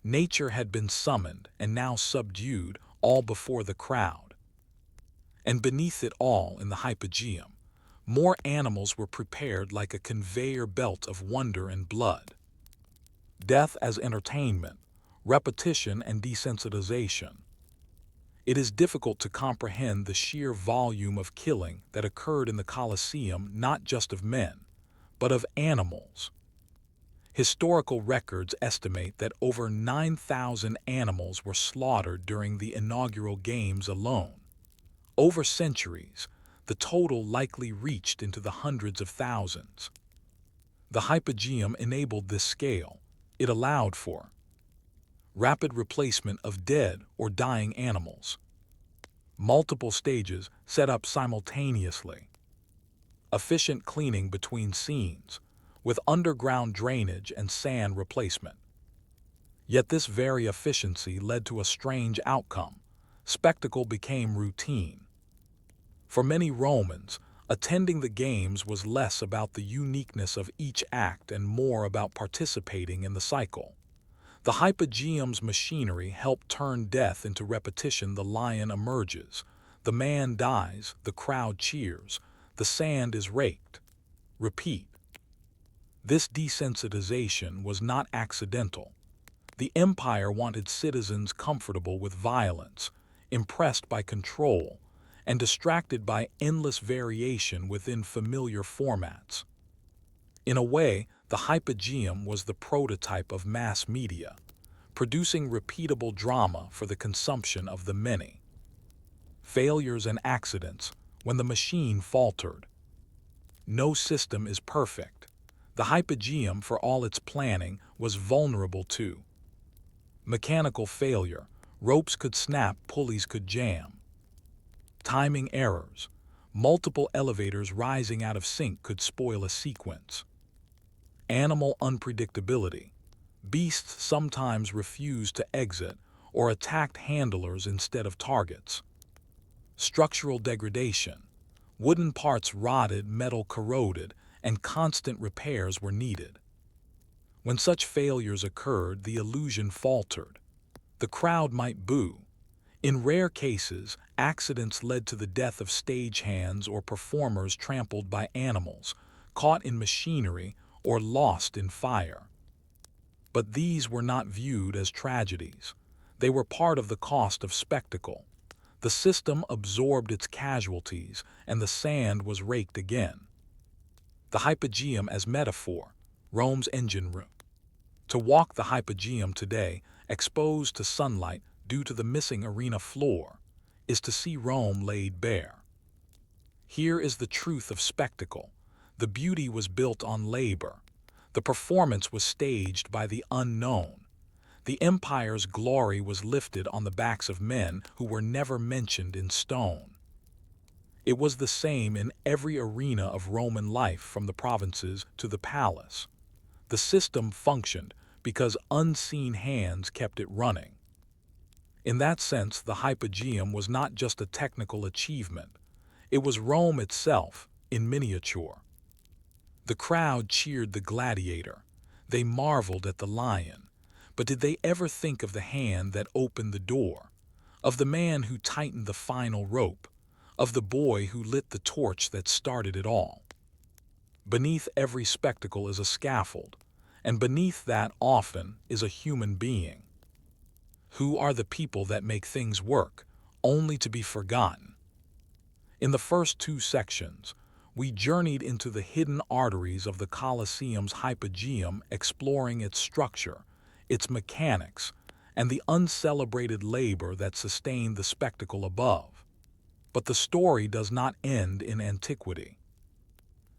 Nature had been summoned and now subdued, all before the crowd. And beneath it all, in the hypogeum, more animals were prepared like a conveyor belt of wonder and blood. Death as entertainment, repetition and desensitization. It is difficult to comprehend the sheer volume of killing that occurred in the Colosseum, not just of men, but of animals. Historical records estimate that over 9,000 animals were slaughtered during the inaugural games alone. Over centuries, the total likely reached into the hundreds of thousands. The hypogeum enabled this scale. It allowed for rapid replacement of dead or dying animals, multiple stages set up simultaneously, efficient cleaning between scenes, with underground drainage and sand replacement. Yet this very efficiency led to a strange outcome. Spectacle became routine. For many Romans, attending the games was less about the uniqueness of each act and more about participating in the cycle. The hypogeum's machinery helped turn death into repetition. The lion emerges, the man dies, the crowd cheers, the sand is raked. Repeat. This desensitization was not accidental. The empire wanted citizens comfortable with violence, impressed by control, and distracted by endless variation within familiar formats. In a way, the hypogeum was the prototype of mass media, producing repeatable drama for the consumption of the many. Failures and accidents, when the machine faltered. No system is perfect. The hypogeum, for all its planning, was vulnerable to mechanical failure. Ropes could snap, pulleys could jam. Timing errors. Multiple elevators rising out of sync could spoil a sequence. Animal unpredictability. Beasts sometimes refused to exit or attacked handlers instead of targets. Structural degradation. Wooden parts rotted, metal corroded, and constant repairs were needed. When such failures occurred, the illusion faltered. The crowd might boo. In rare cases, accidents led to the death of stagehands or performers trampled by animals, caught in machinery, or lost in fire. But these were not viewed as tragedies. They were part of the cost of spectacle. The system absorbed its casualties, and the sand was raked again. The hypogeum as metaphor, Rome's engine room. To walk the hypogeum today, exposed to sunlight due to the missing arena floor, is to see Rome laid bare. Here is the truth of spectacle. The beauty was built on labor. The performance was staged by the unknown. The empire's glory was lifted on the backs of men who were never mentioned in stone. It was the same in every arena of Roman life, from the provinces to the palace. The system functioned because unseen hands kept it running. In that sense, the hypogeum was not just a technical achievement. It was Rome itself, in miniature. The crowd cheered the gladiator. They marveled at the lion, but did they ever think of the hand that opened the door, of the man who tightened the final rope, of the boy who lit the torch that started it all? Beneath every spectacle is a scaffold, and beneath that often is a human being. Who are the people that make things work, only to be forgotten? In the first two sections, we journeyed into the hidden arteries of the Colosseum's hypogeum, exploring its structure, its mechanics, and the uncelebrated labor that sustained the spectacle above. But the story does not end in antiquity.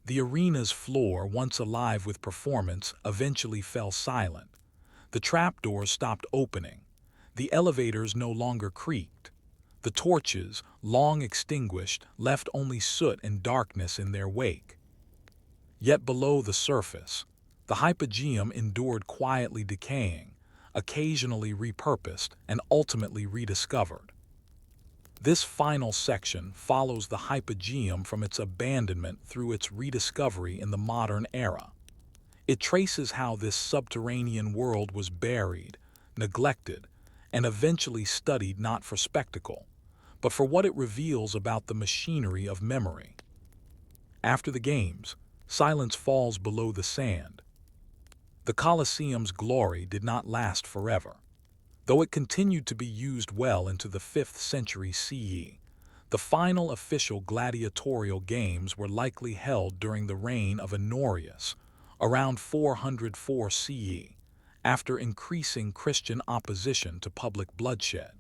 The arena's floor, once alive with performance, eventually fell silent. The trapdoors stopped opening. The elevators no longer creaked. The torches, long extinguished, left only soot and darkness in their wake. Yet below the surface, the hypogeum endured, quietly decaying, occasionally repurposed, and ultimately rediscovered. This final section follows the hypogeum from its abandonment through its rediscovery in the modern era. It traces how this subterranean world was buried, neglected, and eventually studied not for spectacle, but for what it reveals about the machinery of memory. After the games, silence falls below the sand. The Colosseum's glory did not last forever. Though it continued to be used well into the 5th century CE, the final official gladiatorial games were likely held during the reign of Honorius, around 404 CE, after increasing Christian opposition to public bloodshed.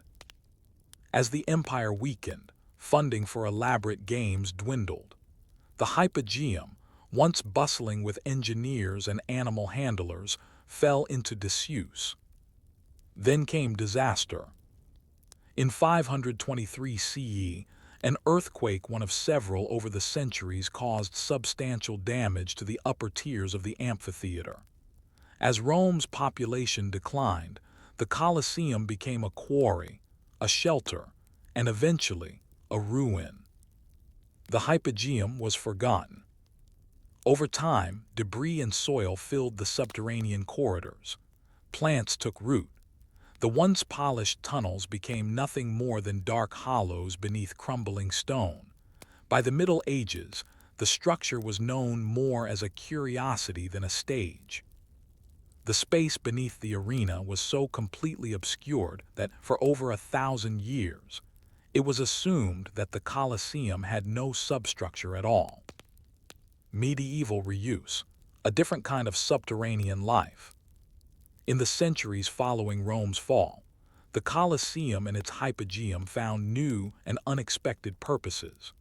As the empire weakened, funding for elaborate games dwindled. The hypogeum, once bustling with engineers and animal handlers, fell into disuse. Then came disaster. In 523 CE, an earthquake, one of several over the centuries, caused substantial damage to the upper tiers of the amphitheater. As Rome's population declined, the Colosseum became a quarry, a shelter, and eventually a ruin. The hypogeum was forgotten. Over time, debris and soil filled the subterranean corridors. Plants took root. The once polished tunnels became nothing more than dark hollows beneath crumbling stone. By the Middle Ages, the structure was known more as a curiosity than a stage. The space beneath the arena was so completely obscured that, for over 1,000 years, it was assumed that the Colosseum had no substructure at all. Medieval reuse, a different kind of subterranean life. In the centuries following Rome's fall, the Colosseum and its hypogeum found new and unexpected purposes.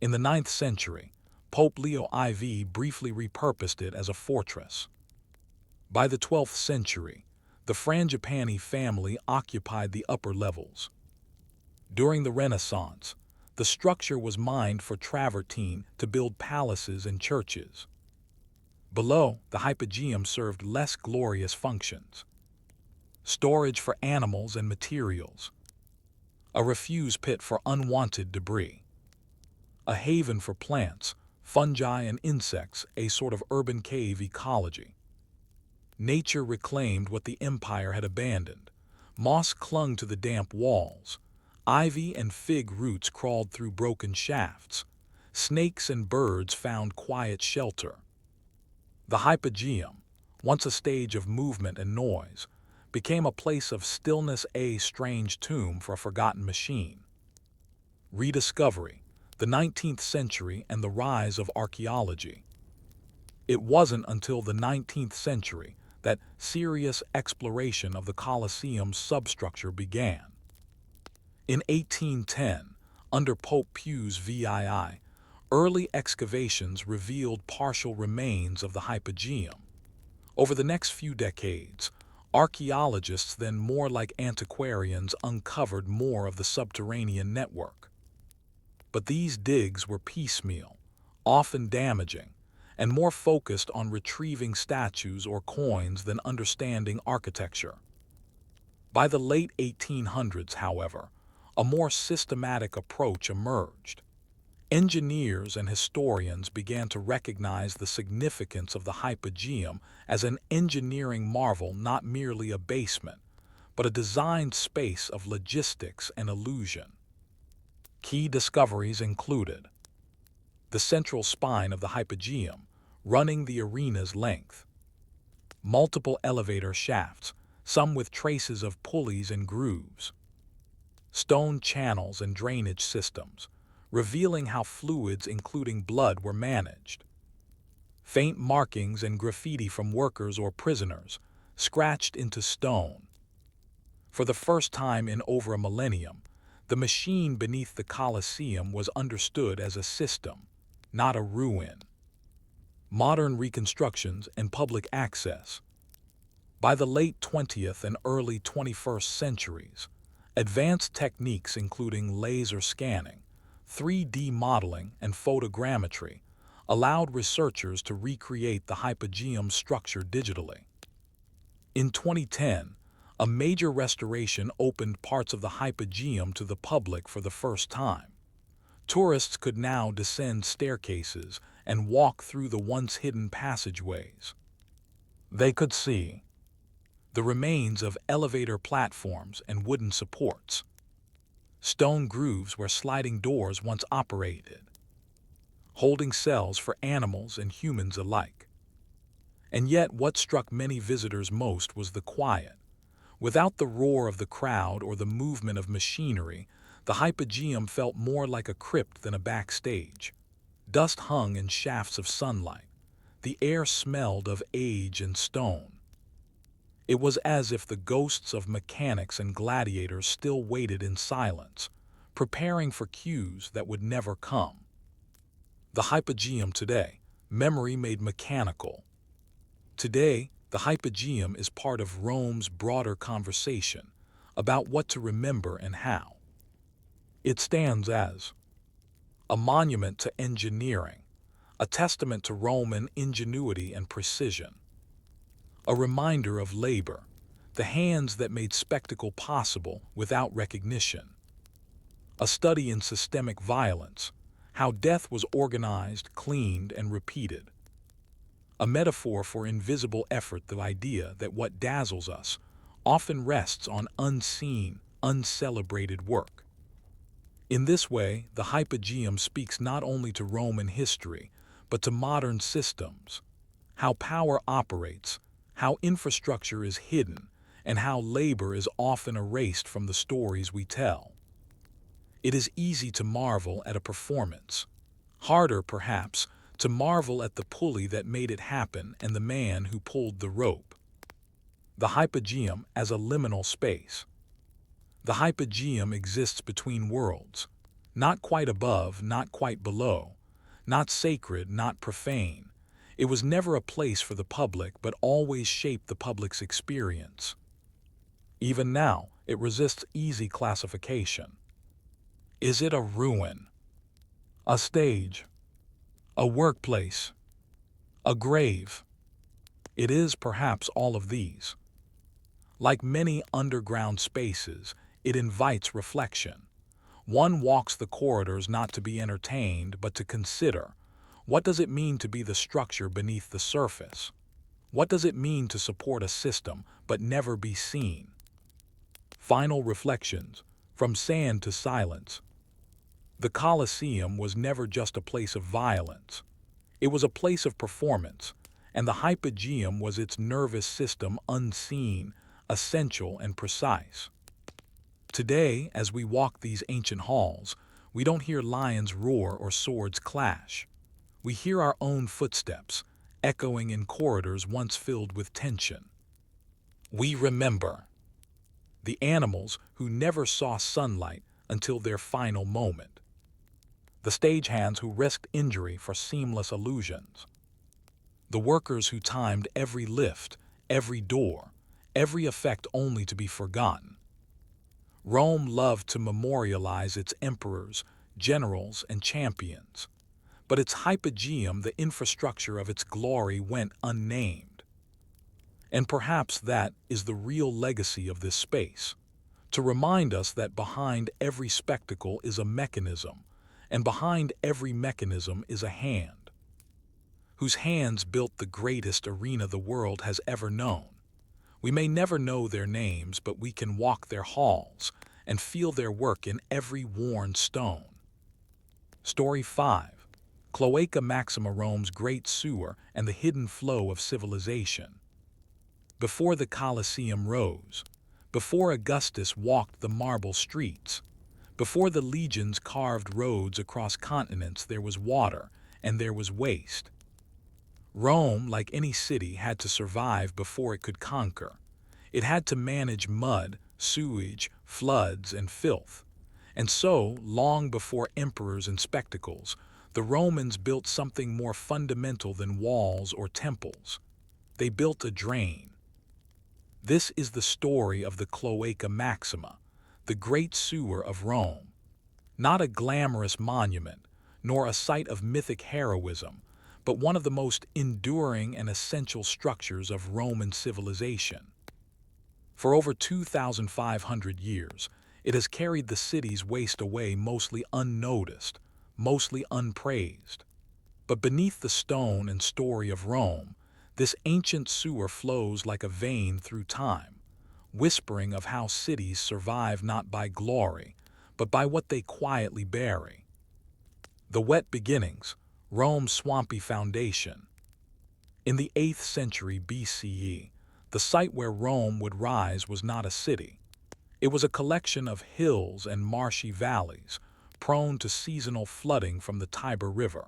In the 9th century, Pope Leo IV briefly repurposed it as a fortress. By the 12th century, the Frangipani family occupied the upper levels. During the Renaissance, the structure was mined for travertine to build palaces and churches. Below, the hypogeum served less glorious functions: storage for animals and materials, a refuse pit for unwanted debris, a haven for plants, fungi, and insects, a sort of urban cave ecology. Nature reclaimed what the empire had abandoned. Moss clung to the damp walls. Ivy and fig roots crawled through broken shafts. Snakes and birds found quiet shelter. The hypogeum, once a stage of movement and noise, became a place of stillness, a strange tomb for a forgotten machine. Rediscovery, the 19th century, and the rise of archaeology. It wasn't until the 19th century that serious exploration of the Colosseum's substructure began. In 1810, under Pope Pius VII, early excavations revealed partial remains of the hypogeum. Over the next few decades, archaeologists, then more like antiquarians, uncovered more of the subterranean network. But these digs were piecemeal, often damaging, and more focused on retrieving statues or coins than understanding architecture. By the late 1800s, however, a more systematic approach emerged. Engineers and historians began to recognize the significance of the hypogeum as an engineering marvel, not merely a basement, but a designed space of logistics and illusion. Key discoveries included the central spine of the hypogeum, running the arena's length, multiple elevator shafts, some with traces of pulleys and grooves, stone channels and drainage systems, revealing how fluids including blood were managed, faint markings and graffiti from workers or prisoners, scratched into stone. For the first time in over a millennium, the machine beneath the Colosseum was understood as a system, not a ruin. Modern reconstructions and public access. By the late 20th and early 21st centuries, advanced techniques including laser scanning, 3D modeling, and photogrammetry allowed researchers to recreate the hypogeum structure digitally. In 2010, a major restoration opened parts of the hypogeum to the public for the first time. Tourists could now descend staircases and walk through the once hidden passageways. They could see the remains of elevator platforms and wooden supports, stone grooves where sliding doors once operated, holding cells for animals and humans alike. And yet what struck many visitors most was the quiet. Without the roar of the crowd or the movement of machinery, the hypogeum felt more like a crypt than a backstage. Dust hung in shafts of sunlight. The air smelled of age and stone. It was as if the ghosts of mechanics and gladiators still waited in silence, preparing for cues that would never come. The hypogeum today, memory made mechanical. Today, the hypogeum is part of Rome's broader conversation about what to remember and how. It stands as a monument to engineering, a testament to Roman ingenuity and precision, a reminder of labor, the hands that made spectacle possible without recognition, a study in systemic violence, how death was organized, cleaned, and repeated, a metaphor for invisible effort, the idea that what dazzles us often rests on unseen, uncelebrated work. In this way, the hypogeum speaks not only to Roman history, but to modern systems, how power operates, how infrastructure is hidden, and how labor is often erased from the stories we tell. It is easy to marvel at a performance. Harder, perhaps, to marvel at the pulley that made it happen and the man who pulled the rope. The hypogeum as a liminal space. The hypogeum exists between worlds, not quite above, not quite below, not sacred, not profane. It was never a place for the public, but always shaped the public's experience. Even now, it resists easy classification. Is it a ruin? A stage? A workplace? A grave? It is perhaps all of these. Like many underground spaces, it invites reflection. One walks the corridors not to be entertained, but to consider. What does it mean to be the structure beneath the surface? What does it mean to support a system but never be seen? Final reflections, from sand to silence. The Colosseum was never just a place of violence. It was a place of performance, and the hypogeum was its nervous system, unseen, essential, and precise. Today, as we walk these ancient halls, we don't hear lions roar or swords clash. We hear our own footsteps, echoing in corridors once filled with tension. We remember the animals who never saw sunlight until their final moment, the stagehands who risked injury for seamless illusions, the workers who timed every lift, every door, every effect only to be forgotten. Rome loved to memorialize its emperors, generals, and champions, but its hypogeum, the infrastructure of its glory, went unnamed. And perhaps that is the real legacy of this space, to remind us that behind every spectacle is a mechanism, and behind every mechanism is a hand, whose hands built the greatest arena the world has ever known. We may never know their names, but we can walk their halls and feel their work in every worn stone. Story 5. Cloaca Maxima, Rome's Great Sewer and the Hidden Flow of Civilization. Before the Colosseum rose, before Augustus walked the marble streets, before the legions carved roads across continents, there was water and there was waste. Rome, like any city, had to survive before it could conquer. It had to manage mud, sewage, floods, and filth. And so, long before emperors and spectacles, the Romans built something more fundamental than walls or temples. They built a drain. This is the story of the Cloaca Maxima, the great sewer of Rome. Not a glamorous monument, nor a site of mythic heroism, but one of the most enduring and essential structures of Roman civilization. For over 2,500 years, it has carried the city's waste away, mostly unnoticed, mostly unpraised. But beneath the stone and story of Rome, this ancient sewer flows like a vein through time, whispering of how cities survive not by glory, but by what they quietly bury. The wet beginnings, Rome's swampy foundation. In the 8th century BCE, the site where Rome would rise was not a city. It was a collection of hills and marshy valleys, prone to seasonal flooding from the Tiber River.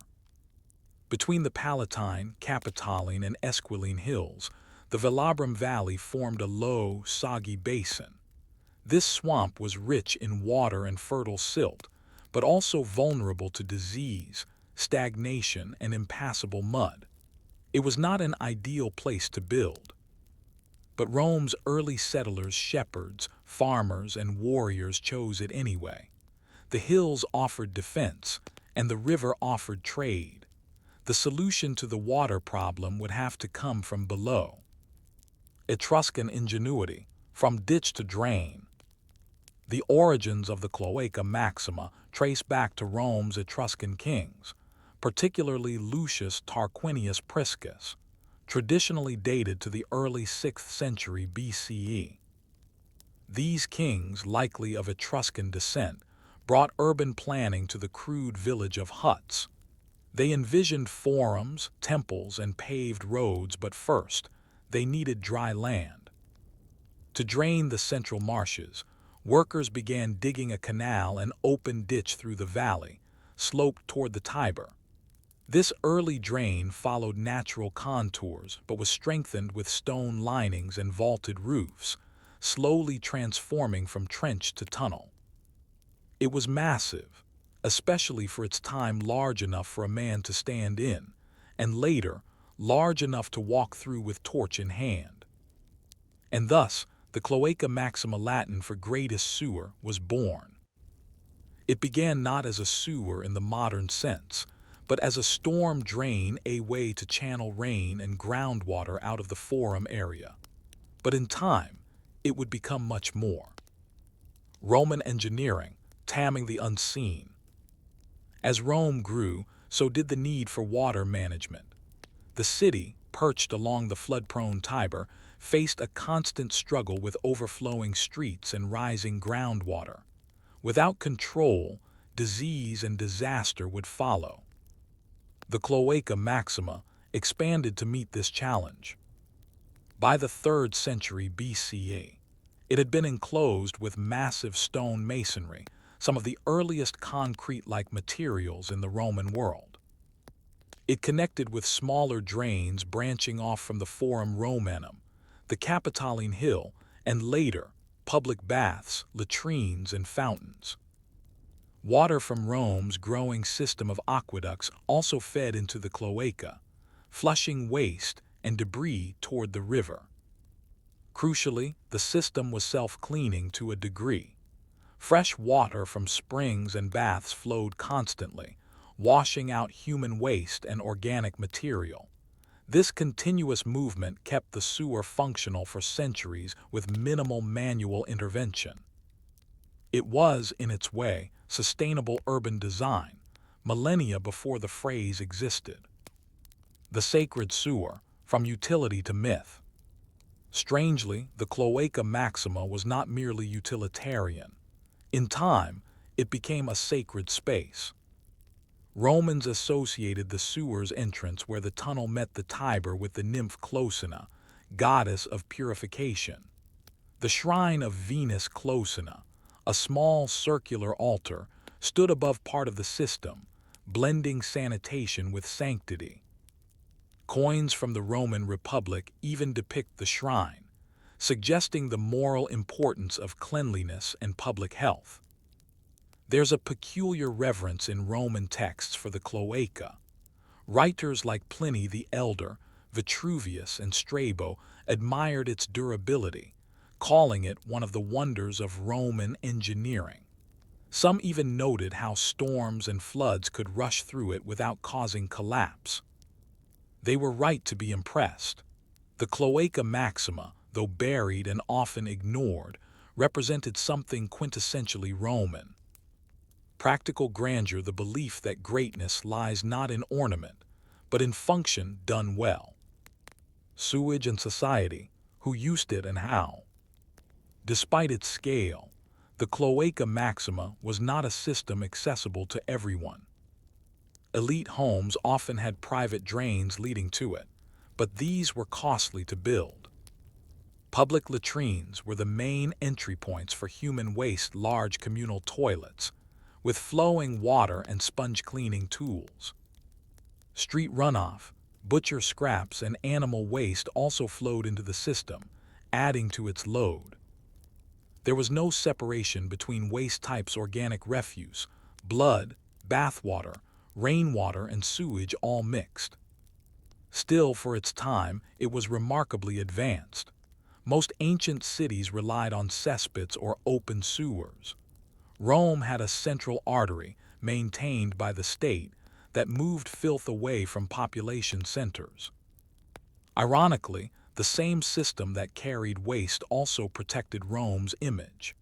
Between the Palatine, Capitoline, and Esquiline hills, the Velabrum Valley formed a low, soggy basin. This swamp was rich in water and fertile silt, but also vulnerable to disease, stagnation, and impassable mud. It was not an ideal place to build. But Rome's early settlers, shepherds, farmers, and warriors chose it anyway. The hills offered defense, and the river offered trade. The solution to the water problem would have to come from below. Etruscan ingenuity, from ditch to drain. The origins of the Cloaca Maxima trace back to Rome's Etruscan kings, particularly Lucius Tarquinius Priscus, traditionally dated to the early 6th century BCE. These kings, likely of Etruscan descent, brought urban planning to the crude village of huts. They envisioned forums, temples, and paved roads, but first, they needed dry land. To drain the central marshes, workers began digging a canal and open ditch through the valley, sloped toward the Tiber. This early drain followed natural contours but was strengthened with stone linings and vaulted roofs, slowly transforming from trench to tunnel. It was massive, especially for its time, large enough for a man to stand in, and later, large enough to walk through with torch in hand. And thus, the Cloaca Maxima, Latin for greatest sewer, was born. It began not as a sewer in the modern sense, but as a storm drain, a way to channel rain and groundwater out of the forum area. But in time, it would become much more. Roman engineering, tamming the unseen. As Rome grew, so did the need for water management. The city, perched along the flood-prone Tiber, faced a constant struggle with overflowing streets and rising groundwater. Without control, disease and disaster would follow. The Cloaca Maxima expanded to meet this challenge. By the 3rd century BCE, it had been enclosed with massive stone masonry, some of the earliest concrete-like materials in the Roman world. It connected with smaller drains branching off from the Forum Romanum, the Capitoline Hill, and later, public baths, latrines, and fountains. Water from Rome's growing system of aqueducts also fed into the cloaca, flushing waste and debris toward the river. Crucially, the system was self-cleaning to a degree. Fresh water from springs and baths flowed constantly, washing out human waste and organic material. This continuous movement kept the sewer functional for centuries with minimal manual intervention. It was, in its way, sustainable urban design, millennia before the phrase existed. The sacred sewer, from utility to myth. Strangely, the Cloaca Maxima was not merely utilitarian. In time, it became a sacred space. Romans associated the sewer's entrance where the tunnel met the Tiber with the nymph Closina, goddess of purification. The shrine of Venus Closina, a small circular altar, stood above part of the system, blending sanitation with sanctity. Coins from the Roman Republic even depict the shrine, suggesting the moral importance of cleanliness and public health. There's a peculiar reverence in Roman texts for the cloaca. Writers like Pliny the Elder, Vitruvius, and Strabo admired its durability, calling it one of the wonders of Roman engineering. Some even noted how storms and floods could rush through it without causing collapse. They were right to be impressed. The Cloaca Maxima, though buried and often ignored, represented something quintessentially Roman. Practical grandeur, the belief that greatness lies not in ornament, but in function done well. Sewage and society, who used it and how. Despite its scale, the Cloaca Maxima was not a system accessible to everyone. Elite homes often had private drains leading to it, but these were costly to build. Public latrines were the main entry points for human waste, large communal toilets, with flowing water and sponge cleaning tools. Street runoff, butcher scraps, and animal waste also flowed into the system, adding to its load. There was no separation between waste types: organic refuse, blood, bathwater, rainwater, and sewage all mixed. Still, for its time, it was remarkably advanced. Most ancient cities relied on cesspits or open sewers. Rome had a central artery, maintained by the state, that moved filth away from population centers. Ironically, the same system that carried waste also protected Rome's image.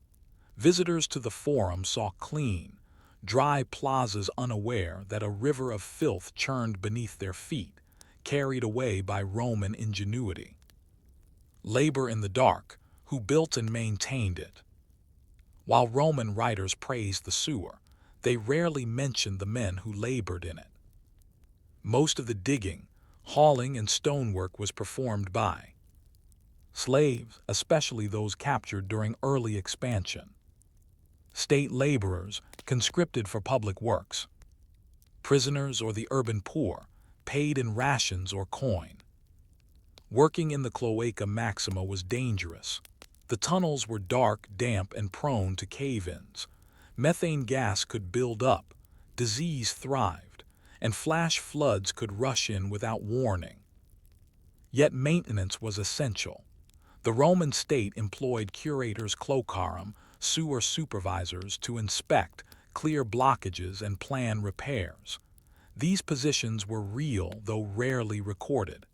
Visitors to the Forum saw clean, dry plazas, unaware that a river of filth churned beneath their feet, carried away by Roman ingenuity. Labor in the dark, who built and maintained it. While Roman writers praised the sewer, they rarely mentioned the men who labored in it. Most of the digging, hauling, and stonework was performed by slaves, especially those captured during early expansion. State laborers, conscripted for public works. Prisoners or the urban poor, paid in rations or coin. Working in the Cloaca Maxima was dangerous. The tunnels were dark, damp, and prone to cave-ins. Methane gas could build up, disease thrived, and flash floods could rush in without warning. Yet maintenance was essential. The Roman state employed curators cloacarum, sewer supervisors, to inspect, clear blockages, and plan repairs. These positions were real, though rarely recorded.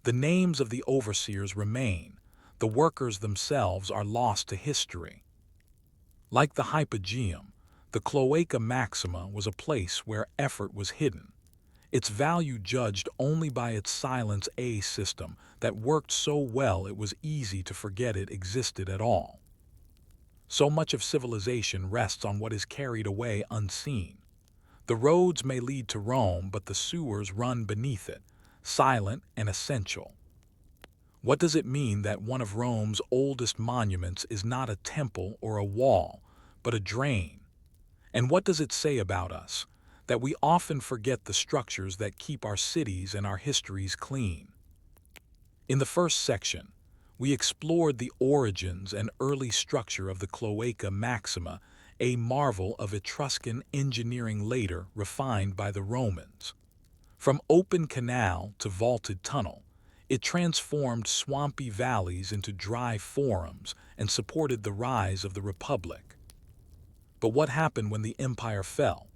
The names of the overseers remain. The workers themselves are lost to history. Like the hypogeum, the Cloaca Maxima was a place where effort was hidden. Its value judged only by its silence, a system that worked so well it was easy to forget it existed at all. So much of civilization rests on what is carried away unseen. The roads may lead to Rome, but the sewers run beneath it, silent and essential. What does it mean that one of Rome's oldest monuments is not a temple or a wall, but a drain? And what does it say about us, that we often forget the structures that keep our cities and our histories clean? In the first section, we explored the origins and early structure of the Cloaca Maxima, a marvel of Etruscan engineering later refined by the Romans. From open canal to vaulted tunnel, it transformed swampy valleys into dry forums and supported the rise of the Republic. But what happened when the empire fell?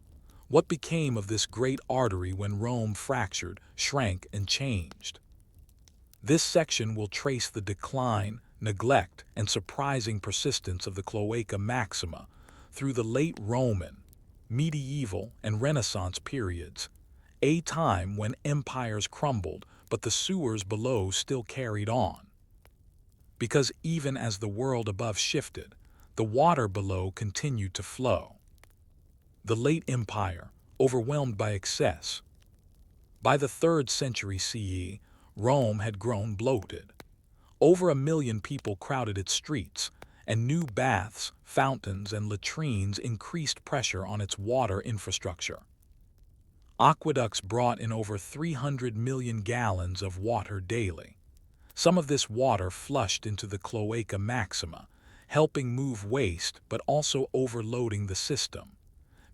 What became of this great artery when Rome fractured, shrank, and changed? This section will trace the decline, neglect, and surprising persistence of the Cloaca Maxima through the late Roman, medieval and Renaissance periods, a time when empires crumbled but the sewers below still carried on. Because even as the world above shifted, the water below continued to flow. The late empire, overwhelmed by excess. By the 3rd century CE, Rome had grown bloated. Over 1 million people crowded its streets, and new baths, fountains, and latrines increased pressure on its water infrastructure. Aqueducts brought in over 300 million gallons of water daily. Some of this water flushed into the Cloaca Maxima, helping move waste but also overloading the system.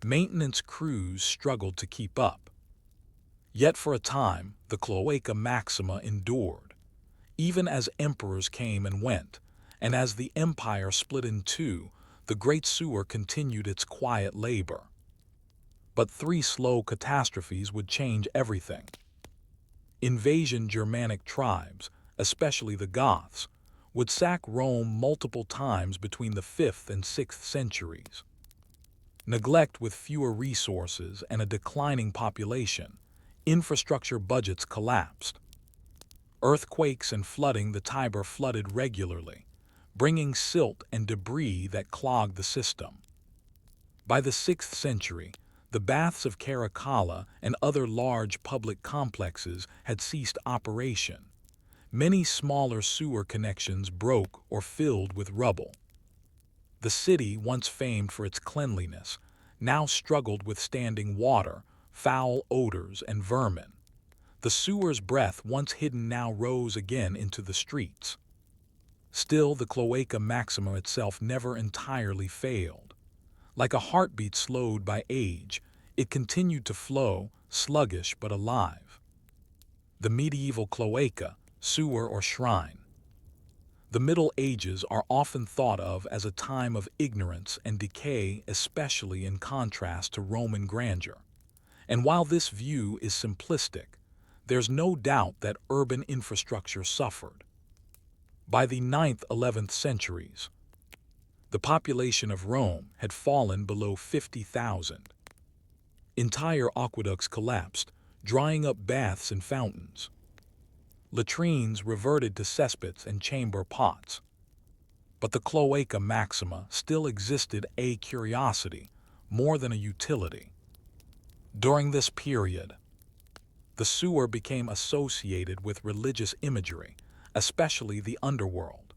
Maintenance crews struggled to keep up. Yet for a time, the Cloaca Maxima endured, even as emperors came and went, and as the empire split in two, the Great Sewer continued its quiet labor. But 3 slow catastrophes would change everything. Invasion Germanic tribes, especially the Goths, would sack Rome multiple times between the 5th and 6th centuries. Neglect with fewer resources and a declining population, infrastructure budgets collapsed. Earthquakes and flooding, the Tiber flooded regularly, bringing silt and debris that clogged the system. By the 6th century, the baths of Caracalla and other large public complexes had ceased operation. Many smaller sewer connections broke or filled with rubble. The city, once famed for its cleanliness, now struggled with standing water, foul odors, and vermin. The sewer's breath, once hidden, now rose again into the streets. Still, the Cloaca Maxima itself never entirely failed. Like a heartbeat slowed by age, it continued to flow, sluggish but alive. The medieval cloaca, sewer or shrine. The Middle Ages are often thought of as a time of ignorance and decay, especially in contrast to Roman grandeur. And while this view is simplistic, there's no doubt that urban infrastructure suffered. By the 9th–11th centuries, the population of Rome had fallen below 50,000. Entire aqueducts collapsed, drying up baths and fountains. Latrines reverted to cesspits and chamber pots. But the Cloaca Maxima still existed, a curiosity, more than a utility. During this period, the sewer became associated with religious imagery, especially the underworld.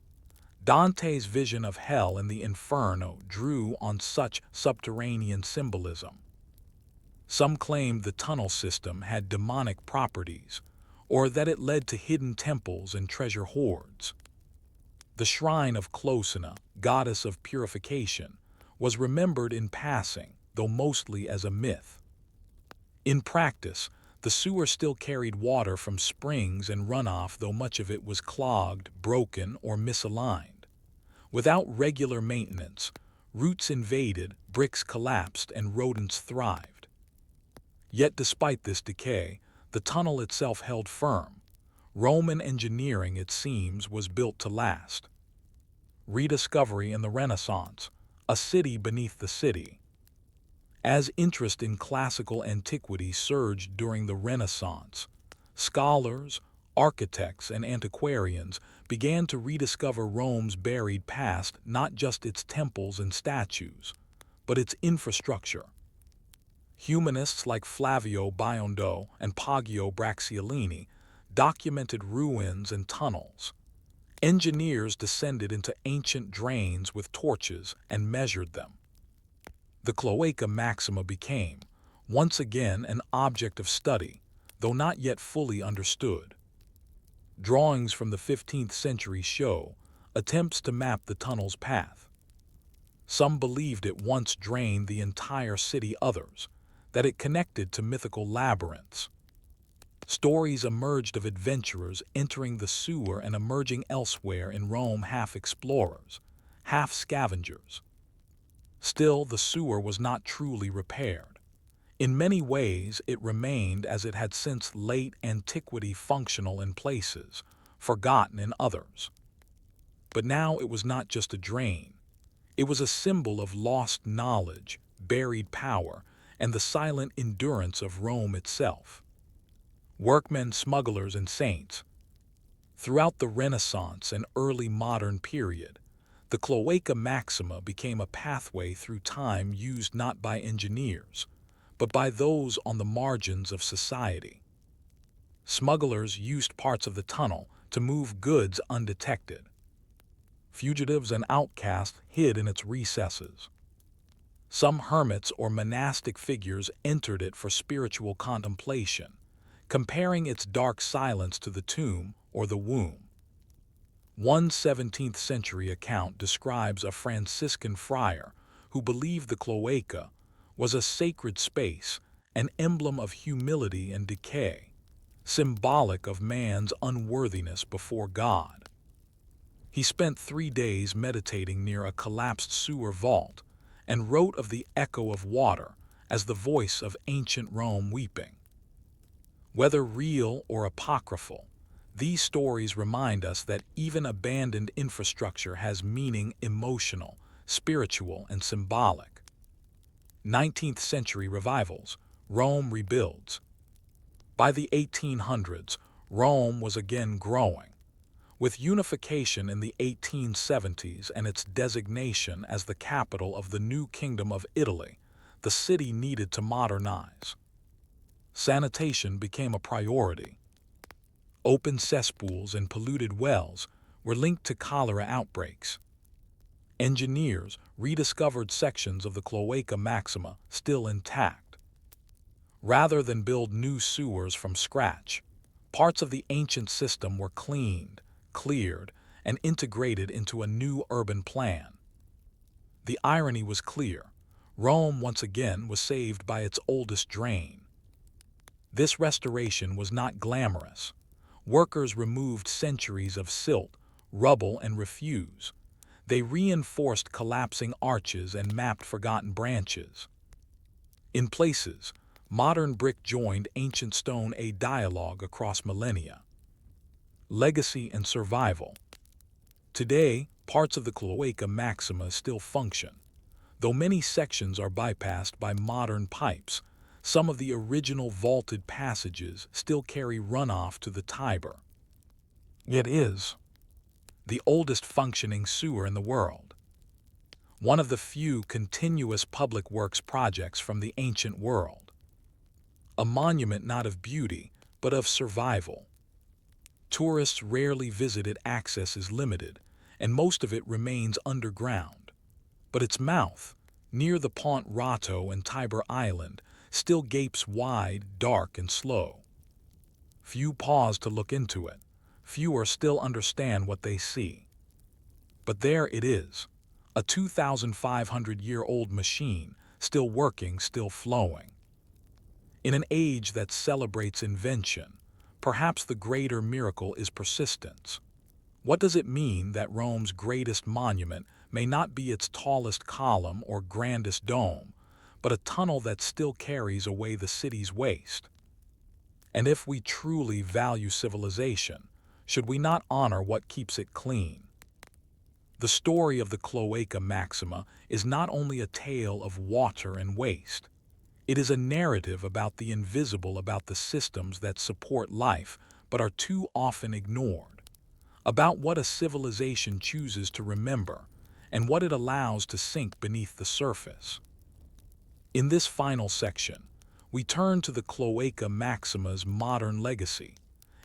Dante's vision of hell and the inferno drew on such subterranean symbolism. Some claimed the tunnel system had demonic properties, or that it led to hidden temples and treasure hoards. The shrine of Closina, goddess of purification, was remembered in passing, though mostly as a myth. In practice, the sewer still carried water from springs and runoff, though much of it was clogged, broken, or misaligned. Without regular maintenance, roots invaded, bricks collapsed, and rodents thrived. Yet despite this decay, the tunnel itself held firm. Roman engineering, it seems, was built to last. Rediscovery in the Renaissance, a city beneath the city. As interest in classical antiquity surged during the Renaissance, scholars, architects, and antiquarians began to rediscover Rome's buried past, not just its temples and statues, but its infrastructure. Humanists like Flavio Biondo and Poggio Bracciolini documented ruins and tunnels. Engineers descended into ancient drains with torches and measured them. The Cloaca Maxima became, once again, an object of study, though not yet fully understood. Drawings from the 15th century show attempts to map the tunnel's path. Some believed it once drained the entire city, others that it connected to mythical labyrinths. Stories emerged of adventurers entering the sewer and emerging elsewhere in Rome, half explorers, half scavengers. Still, the sewer was not truly repaired. In many ways, it remained as it had since late antiquity, functional in places, forgotten in others. But now it was not just a drain. It was a symbol of lost knowledge, buried power, and the silent endurance of Rome itself. Workmen, smugglers, and saints. Throughout the Renaissance and early modern period, the Cloaca Maxima became a pathway through time used not by engineers, but by those on the margins of society. Smugglers used parts of the tunnel to move goods undetected. Fugitives and outcasts hid in its recesses. Some hermits or monastic figures entered it for spiritual contemplation, comparing its dark silence to the tomb or the womb. One 17th century account describes a Franciscan friar who believed the cloaca was a sacred space, an emblem of humility and decay, symbolic of man's unworthiness before God. He spent 3 days meditating near a collapsed sewer vault and wrote of the echo of water as the voice of ancient Rome weeping. Whether real or apocryphal, these stories remind us that even abandoned infrastructure has meaning: emotional, spiritual, and symbolic. 19th century revivals. Rome rebuilds. By the 1800s, Rome was again growing. With unification in the 1870s and its designation as the capital of the new Kingdom of Italy, the city needed to modernize. Sanitation became a priority. Open cesspools and polluted wells were linked to cholera outbreaks. Engineers rediscovered sections of the Cloaca Maxima still intact. Rather than build new sewers from scratch, parts of the ancient system were cleaned, cleared, and integrated into a new urban plan. The irony was clear. Rome once again was saved by its oldest drain. This restoration was not glamorous. Workers removed centuries of silt, rubble, and refuse. They reinforced collapsing arches and mapped forgotten branches. In places, modern brick joined ancient stone, a dialogue across millennia. Legacy and survival. Today, parts of the Cloaca Maxima still function. Though many sections are bypassed by modern pipes, some of the original vaulted passages still carry runoff to the Tiber. It is the oldest functioning sewer in the world. One of the few continuous public works projects from the ancient world. A monument not of beauty, but of survival. Tourists rarely visit it, access is limited, and most of it remains underground. But its mouth, near the Ponte Rato and Tiber Island, still gapes wide, dark, and slow. Few pause to look into it. Fewer still understand what they see. But there it is, a 2,500-year-old machine, still working, still flowing. In an age that celebrates invention, perhaps the greater miracle is persistence. What does it mean that Rome's greatest monument may not be its tallest column or grandest dome, but a tunnel that still carries away the city's waste? And if we truly value civilization, should we not honor what keeps it clean? The story of the Cloaca Maxima is not only a tale of water and waste. It is a narrative about the invisible, about the systems that support life but are too often ignored, about what a civilization chooses to remember and what it allows to sink beneath the surface. In this final section, we turn to the Cloaca Maxima's modern legacy,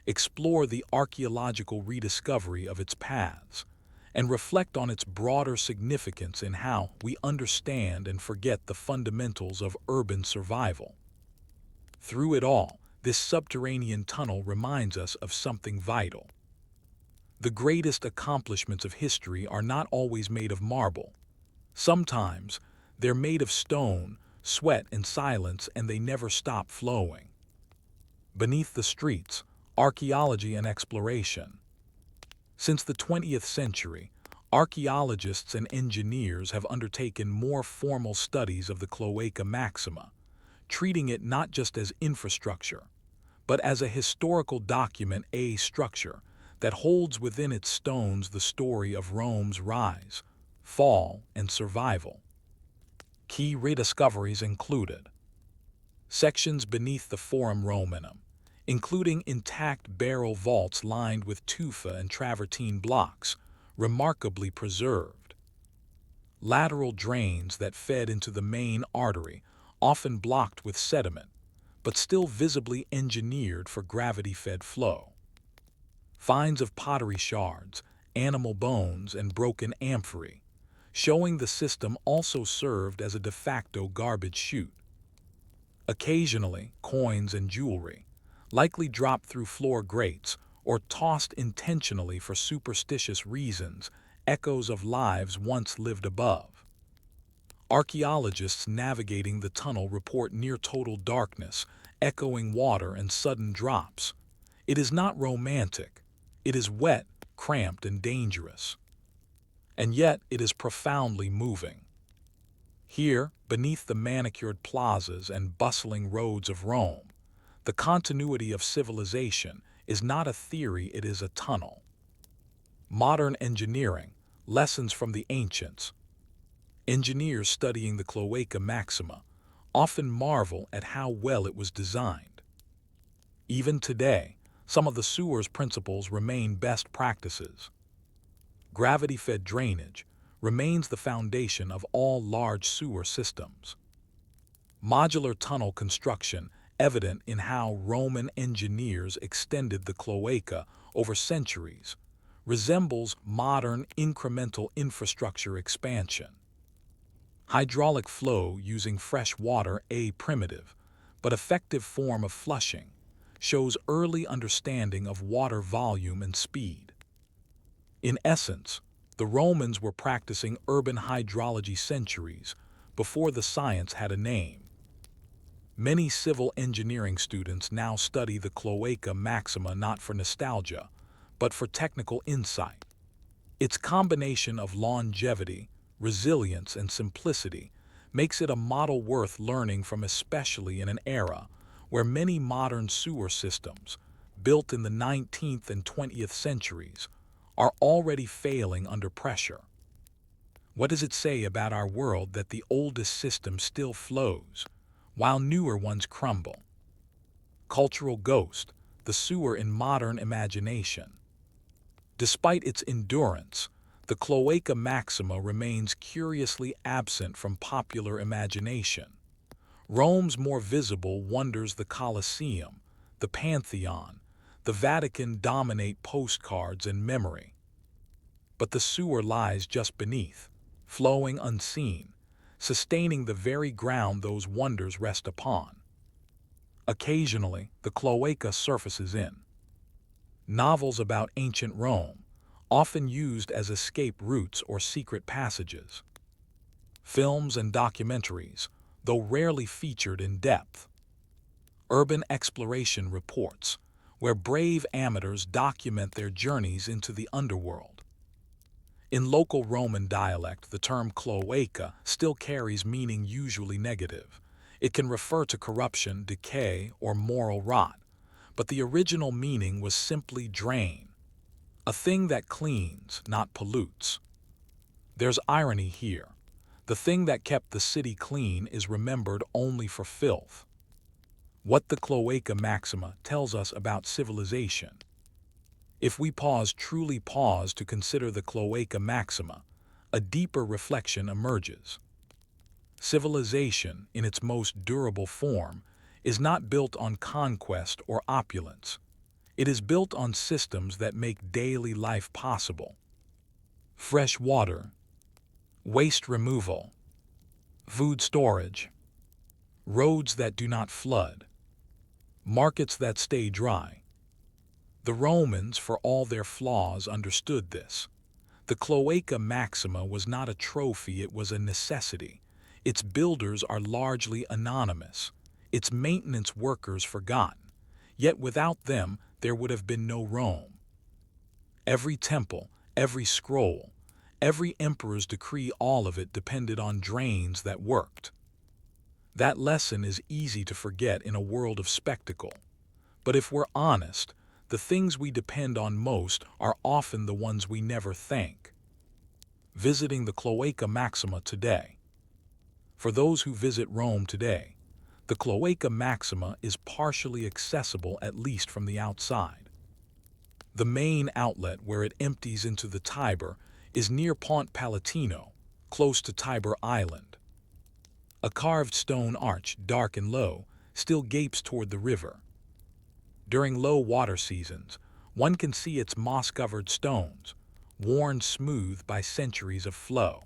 explore the archaeological rediscovery of its paths, and reflect on its broader significance in how we understand and forget the fundamentals of urban survival. Through it all, this subterranean tunnel reminds us of something vital. The greatest accomplishments of history are not always made of marble. Sometimes they're made of stone, sweat, and silence, and they never stop flowing. Beneath the streets, archaeology and exploration. Since the 20th century, archaeologists and engineers have undertaken more formal studies of the Cloaca Maxima, treating it not just as infrastructure, but as a historical document, a structure that holds within its stones the story of Rome's rise, fall, and survival. Key rediscoveries included sections beneath the Forum Romanum, including intact barrel vaults lined with tufa and travertine blocks, remarkably preserved. Lateral drains that fed into the main artery, often blocked with sediment, but still visibly engineered for gravity-fed flow. Finds of pottery shards, animal bones, and broken amphorae, showing the system also served as a de facto garbage chute. Occasionally, coins and jewelry, likely dropped through floor grates or tossed intentionally for superstitious reasons, echoes of lives once lived above. Archaeologists navigating the tunnel report near total darkness, echoing water and sudden drops. It is not romantic. It is wet, cramped, and dangerous. And yet it is profoundly moving. Here, beneath the manicured plazas and bustling roads of Rome, the continuity of civilization is not a theory, it is a tunnel. Modern engineering, lessons from the ancients. Engineers studying the Cloaca Maxima often marvel at how well it was designed. Even today, some of the sewer's principles remain best practices. Gravity-fed drainage remains the foundation of all large sewer systems. Modular tunnel construction, evident in how Roman engineers extended the cloaca over centuries, resembles modern incremental infrastructure expansion. Hydraulic flow using fresh water, a primitive but effective form of flushing, shows early understanding of water volume and speed. In essence, the Romans were practicing urban hydrology centuries before the science had a name. Many civil engineering students now study the Cloaca Maxima not for nostalgia, but for technical insight. Its combination of longevity, resilience, and simplicity makes it a model worth learning from, especially in an era where many modern sewer systems, built in the 19th and 20th centuries, are already failing under pressure. What does it say about our world that the oldest system still flows, while newer ones crumble? Cultural ghost, the sewer in modern imagination. Despite its endurance, the Cloaca Maxima remains curiously absent from popular imagination. Rome's more visible wonders, the Colosseum, the Pantheon, the Vatican, dominate postcards and memory. But the sewer lies just beneath, flowing unseen, sustaining the very ground those wonders rest upon. Occasionally, the cloaca surfaces in novels about ancient Rome, often used as escape routes or secret passages. Films and documentaries, though rarely featured in depth. Urban exploration reports, where brave amateurs document their journeys into the underworld. In local Roman dialect, the term cloaca still carries meaning usually negative. It can refer to corruption, decay, or moral rot, but the original meaning was simply drain, a thing that cleans, not pollutes. There's irony here. The thing that kept the city clean is remembered only for filth. What the Cloaca Maxima tells us about civilization. If we truly pause to consider the Cloaca Maxima, a deeper reflection emerges. Civilization, in its most durable form, is not built on conquest or opulence. It is built on systems that make daily life possible. Fresh water, waste removal, food storage, roads that do not flood, markets that stay dry. The Romans, for all their flaws, understood this. The Cloaca Maxima was not a trophy, it was a necessity. Its builders are largely anonymous, its maintenance workers forgotten. Yet without them, there would have been no Rome. Every temple, every scroll, every emperor's decree, all of it depended on drains that worked. That lesson is easy to forget in a world of spectacle. But if we're honest, the things we depend on most are often the ones we never thank. Visiting the Cloaca Maxima today. For those who visit Rome today, the Cloaca Maxima is partially accessible at least from the outside. The main outlet where it empties into the Tiber is near Ponte Palatino, close to Tiber Island. A carved stone arch, dark and low, still gapes toward the river. During low water seasons, one can see its moss-covered stones, worn smooth by centuries of flow.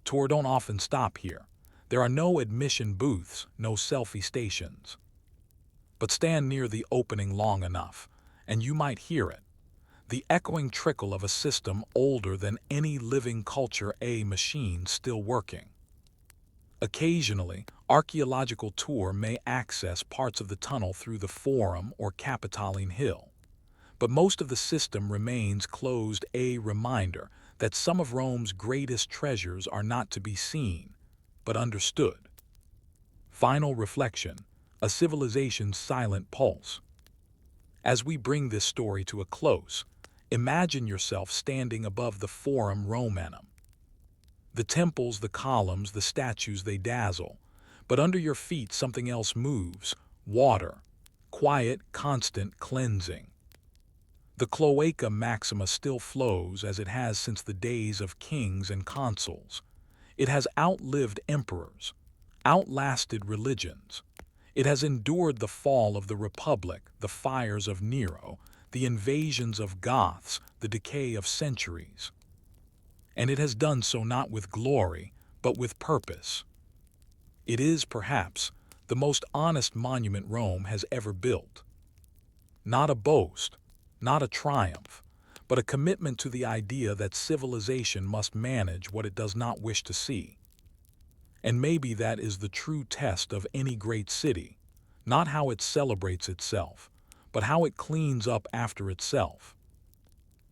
Tourists don't often stop here. There are no admission booths, no selfie stations. But stand near the opening long enough, and you might hear it. The echoing trickle of a system older than any living culture, a machine still working. Occasionally, archaeological tour may access parts of the tunnel through the Forum or Capitoline Hill. But most of the system remains closed, a reminder that some of Rome's greatest treasures are not to be seen, but understood. Final reflection, a civilization's silent pulse. As we bring this story to a close, imagine yourself standing above the Forum Romanum. The temples, the columns, the statues, they dazzle, but under your feet something else moves, water, quiet, constant, cleansing. The Cloaca Maxima still flows as it has since the days of kings and consuls. It has outlived emperors, outlasted religions. It has endured the fall of the Republic, the fires of Nero, the invasions of Goths, the decay of centuries. And it has done so not with glory, but with purpose. It is, perhaps, the most honest monument Rome has ever built. Not a boast, not a triumph, but a commitment to the idea that civilization must manage what it does not wish to see. And maybe that is the true test of any great city, not how it celebrates itself, but how it cleans up after itself.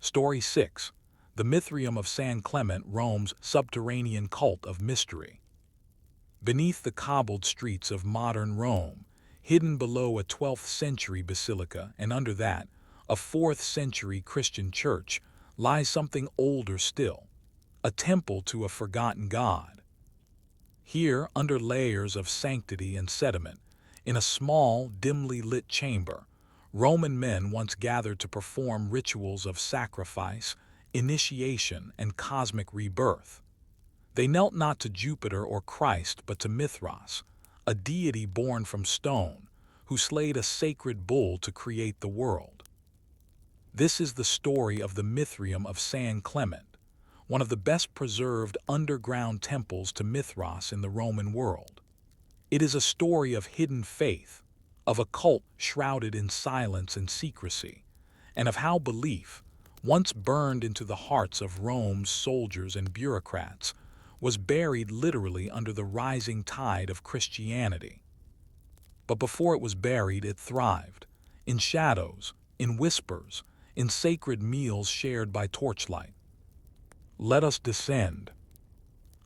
Story 6. The Mithraeum of San Clement, Rome's subterranean cult of mystery. Beneath the cobbled streets of modern Rome, hidden below a 12th century basilica and under that, a 4th century Christian church, lies something older still, a temple to a forgotten god. Here, under layers of sanctity and sediment, in a small, dimly lit chamber, Roman men once gathered to perform rituals of sacrifice, initiation, and cosmic rebirth. They knelt not to Jupiter or Christ, but to Mithras, a deity born from stone, who slayed a sacred bull to create the world. This is the story of the Mithraeum of San Clement, one of the best preserved underground temples to Mithras in the Roman world. It is a story of hidden faith, of a cult shrouded in silence and secrecy, and of how belief, once burned into the hearts of Rome's soldiers and bureaucrats, was buried literally under the rising tide of Christianity. But before it was buried, it thrived, in shadows, in whispers, in sacred meals shared by torchlight. Let us descend.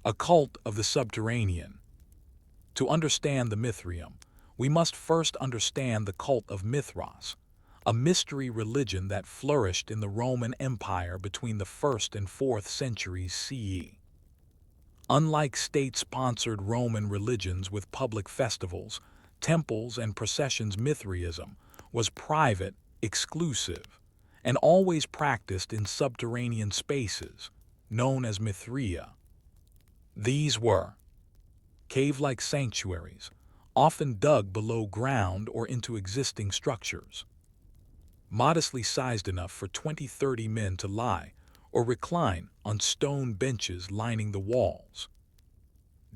A cult of the Subterranean. To understand the Mithraeum, we must first understand the cult of Mithras, a mystery religion that flourished in the Roman Empire between the 1st and 4th centuries CE. Unlike state-sponsored Roman religions with public festivals, temples, and processions, Mithraism was private, exclusive, and always practiced in subterranean spaces, known as Mithraea. These were cave-like sanctuaries, often dug below ground or into existing structures. Modestly sized enough for 20-30 men to lie or recline on stone benches lining the walls.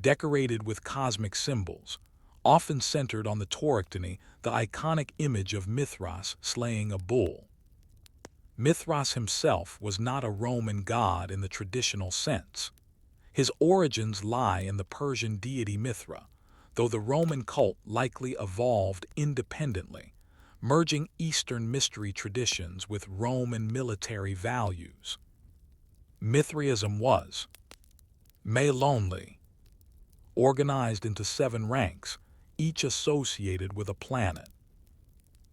Decorated with cosmic symbols, often centered on the tauroctony, the iconic image of Mithras slaying a bull. Mithras himself was not a Roman god in the traditional sense. His origins lie in the Persian deity Mithra, though the Roman cult likely evolved independently, merging Eastern mystery traditions with Roman military values. Mithraism was Malonely, organized into 7 ranks, each associated with a planet.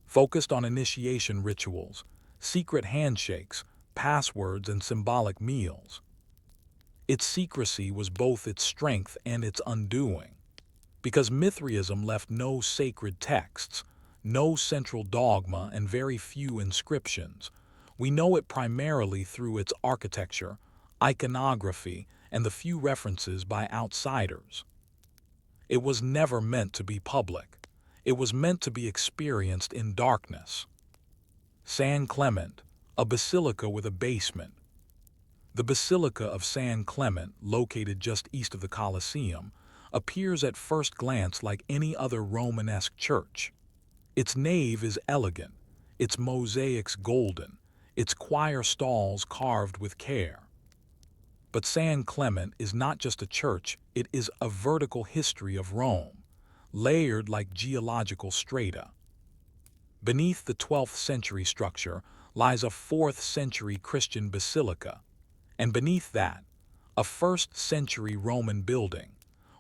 Focused on initiation rituals, secret handshakes, passwords, and symbolic meals. Its secrecy was both its strength and its undoing, because Mithraism left no sacred texts, no central dogma, and very few inscriptions. We know it primarily through its architecture, iconography, and the few references by outsiders. It was never meant to be public. It was meant to be experienced in darkness. San Clement, a basilica with a basement. The Basilica of San Clement, located just east of the Colosseum, appears at first glance like any other Romanesque church. Its nave is elegant, its mosaics golden, its choir stalls carved with care. But San Clement is not just a church, it is a vertical history of Rome, layered like geological strata. Beneath the 12th century structure lies a 4th century Christian basilica, and beneath that, a 1st century Roman building,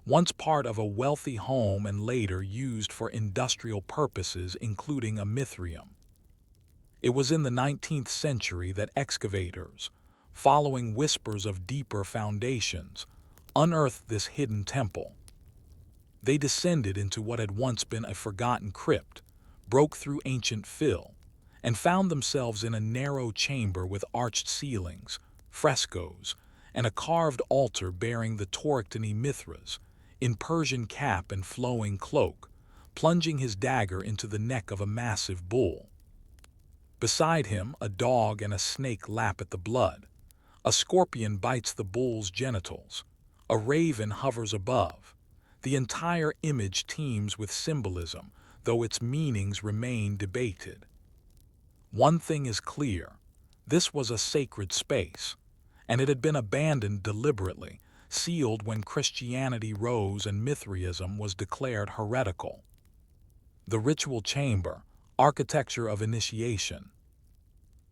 once part of a wealthy home and later used for industrial purposes, including a mithraeum. It was in the 19th century that excavators, following whispers of deeper foundations, unearthed this hidden temple. They descended into what had once been a forgotten crypt, broke through ancient fill, and found themselves in a narrow chamber with arched ceilings, frescoes, and a carved altar bearing the Torictony Mithras, in Persian cap and flowing cloak, plunging his dagger into the neck of a massive bull. Beside him, a dog and a snake lap at the blood. A scorpion bites the bull's genitals. A raven hovers above. The entire image teems with symbolism, though its meanings remain debated. One thing is clear: this was a sacred space, and it had been abandoned deliberately, sealed when Christianity rose and Mithraism was declared heretical. The ritual chamber, architecture of initiation.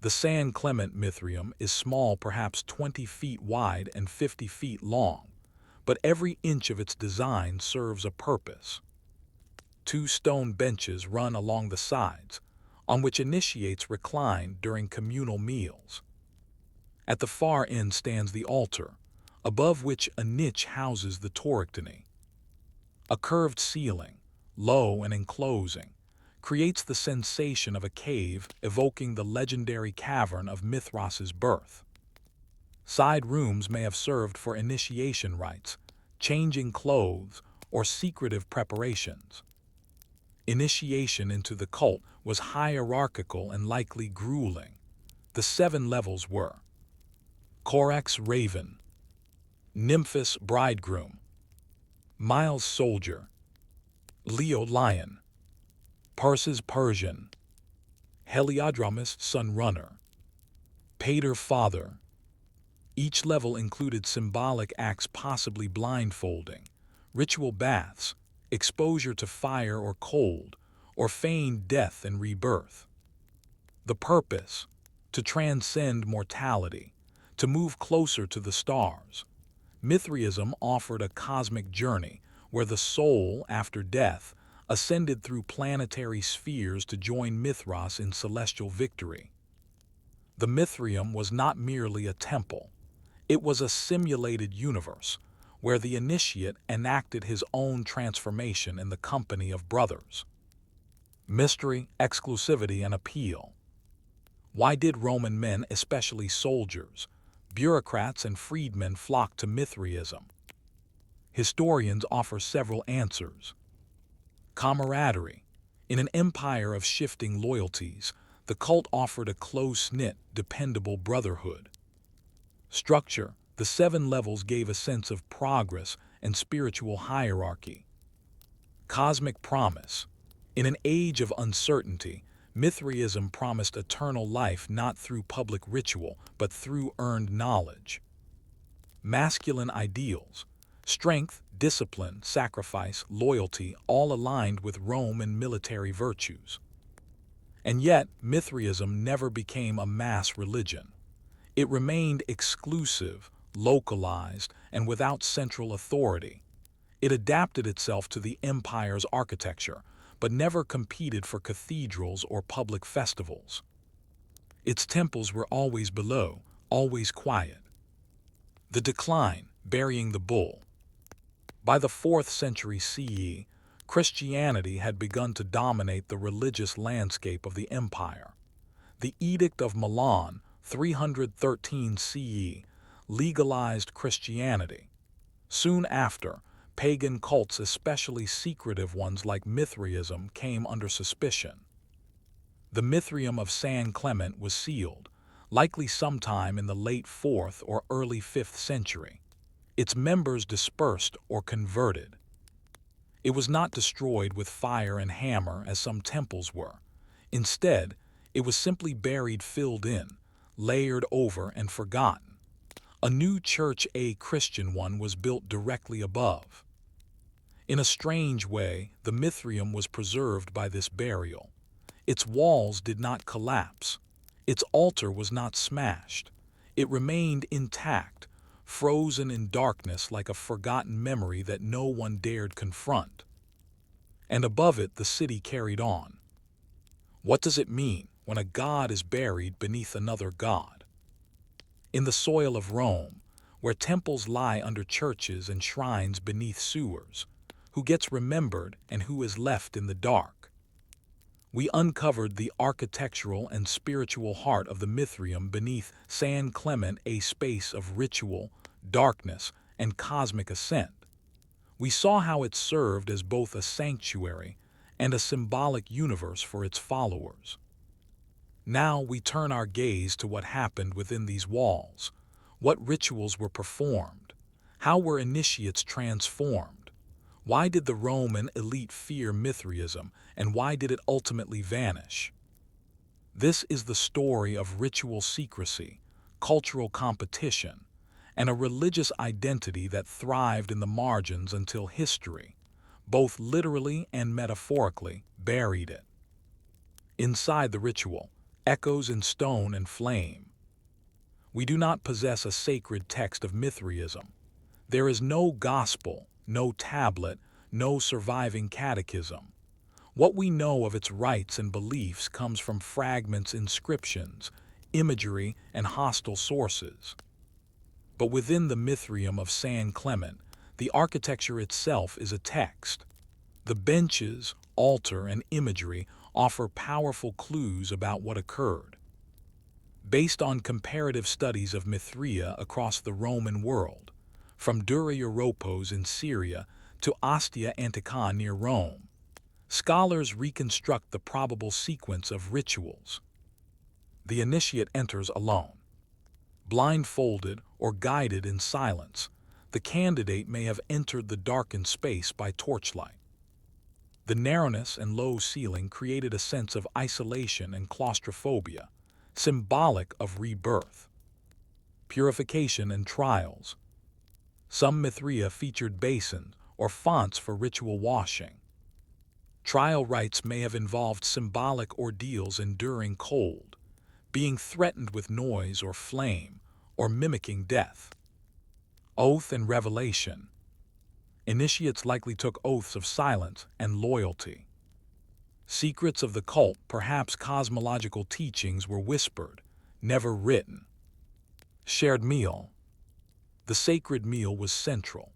The San Clement Mithraeum is small, perhaps 20 feet wide and 50 feet long, but every inch of its design serves a purpose. 2 stone benches run along the sides, on which initiates recline during communal meals. At the far end stands the altar, above which a niche houses the Torictony. A curved ceiling, low and enclosing, creates the sensation of a cave, evoking the legendary cavern of Mithras's birth. Side rooms may have served for initiation rites, changing clothes, or secretive preparations. Initiation into the cult was hierarchical and likely grueling. The 7 levels were: Corax Raven, Nymphus Bridegroom, Miles Soldier, Leo Lion, Perses Persian, Heliodromus Sunrunner, Pater Father. Each level included symbolic acts, possibly blindfolding, ritual baths, exposure to fire or cold, or feigned death and rebirth. The purpose: to transcend mortality, to move closer to the stars. Mithraism offered a cosmic journey where the soul, after death, ascended through planetary spheres to join Mithras in celestial victory. The Mithraeum was not merely a temple. It was a simulated universe, where the initiate enacted his own transformation in the company of brothers. Mystery, exclusivity, and appeal. Why did Roman men, especially soldiers, bureaucrats, and freedmen, flock to Mithraism? Historians offer several answers. Camaraderie. In an empire of shifting loyalties, the cult offered a close-knit, dependable brotherhood. Structure. The 7 levels gave a sense of progress and spiritual hierarchy. Cosmic promise. In an age of uncertainty, Mithraism promised eternal life not through public ritual, but through earned knowledge. Masculine ideals. Strength, discipline, sacrifice, loyalty, all aligned with Roman military virtues. And yet, Mithraism never became a mass religion. It remained exclusive, localized, and without central authority. It adapted itself to the empire's architecture, but never competed for cathedrals or public festivals. Its temples were always below, always quiet. The decline, burying the bull. By the 4th century CE, Christianity had begun to dominate the religious landscape of the empire. The Edict of Milan, 313 CE, legalized Christianity. Soon after, pagan cults, especially secretive ones like Mithraism, came under suspicion. The Mithraeum of San Clement was sealed, likely sometime in the late 4th or early 5th century. Its members dispersed or converted. It was not destroyed with fire and hammer as some temples were. Instead, it was simply buried, filled in, layered over, and forgotten. A new church, a Christian one, was built directly above. In a strange way, the Mithraeum was preserved by this burial. Its walls did not collapse. Its altar was not smashed. It remained intact, frozen in darkness like a forgotten memory that no one dared confront. And above it, the city carried on. What does it mean when a god is buried beneath another god? In the soil of Rome, where temples lie under churches and shrines beneath sewers, who gets remembered and who is left in the dark? We uncovered the architectural and spiritual heart of the Mithraeum beneath San Clement, a space of ritual, darkness, and cosmic ascent. We saw how it served as both a sanctuary and a symbolic universe for its followers. Now we turn our gaze to what happened within these walls. What rituals were performed? How were initiates transformed? Why did the Roman elite fear Mithraism, and why did it ultimately vanish? This is the story of ritual secrecy, cultural competition, and a religious identity that thrived in the margins until history, both literally and metaphorically, buried it. Inside the ritual, echoes in stone and flame. We do not possess a sacred text of Mithraism. There is no gospel, no tablet, no surviving catechism. What we know of its rites and beliefs comes from fragments, inscriptions, imagery, and hostile sources. But within the Mithraeum of San Clement, the architecture itself is a text. The benches, altar, and imagery offer powerful clues about what occurred. Based on comparative studies of Mithraea across the Roman world, from Dura Europos in Syria to Ostia Antica near Rome, scholars reconstruct the probable sequence of rituals. The initiate enters alone. Blindfolded or guided in silence, the candidate may have entered the darkened space by torchlight. The narrowness and low ceiling created a sense of isolation and claustrophobia, symbolic of rebirth. Purification and trials. Some Mithraea featured basins or fonts for ritual washing. Trial rites may have involved symbolic ordeals, enduring cold, being threatened with noise or flame, or mimicking death. Oath and revelation. Initiates likely took oaths of silence and loyalty. Secrets of the cult, perhaps cosmological teachings, were whispered, never written. Shared meal. The sacred meal was central.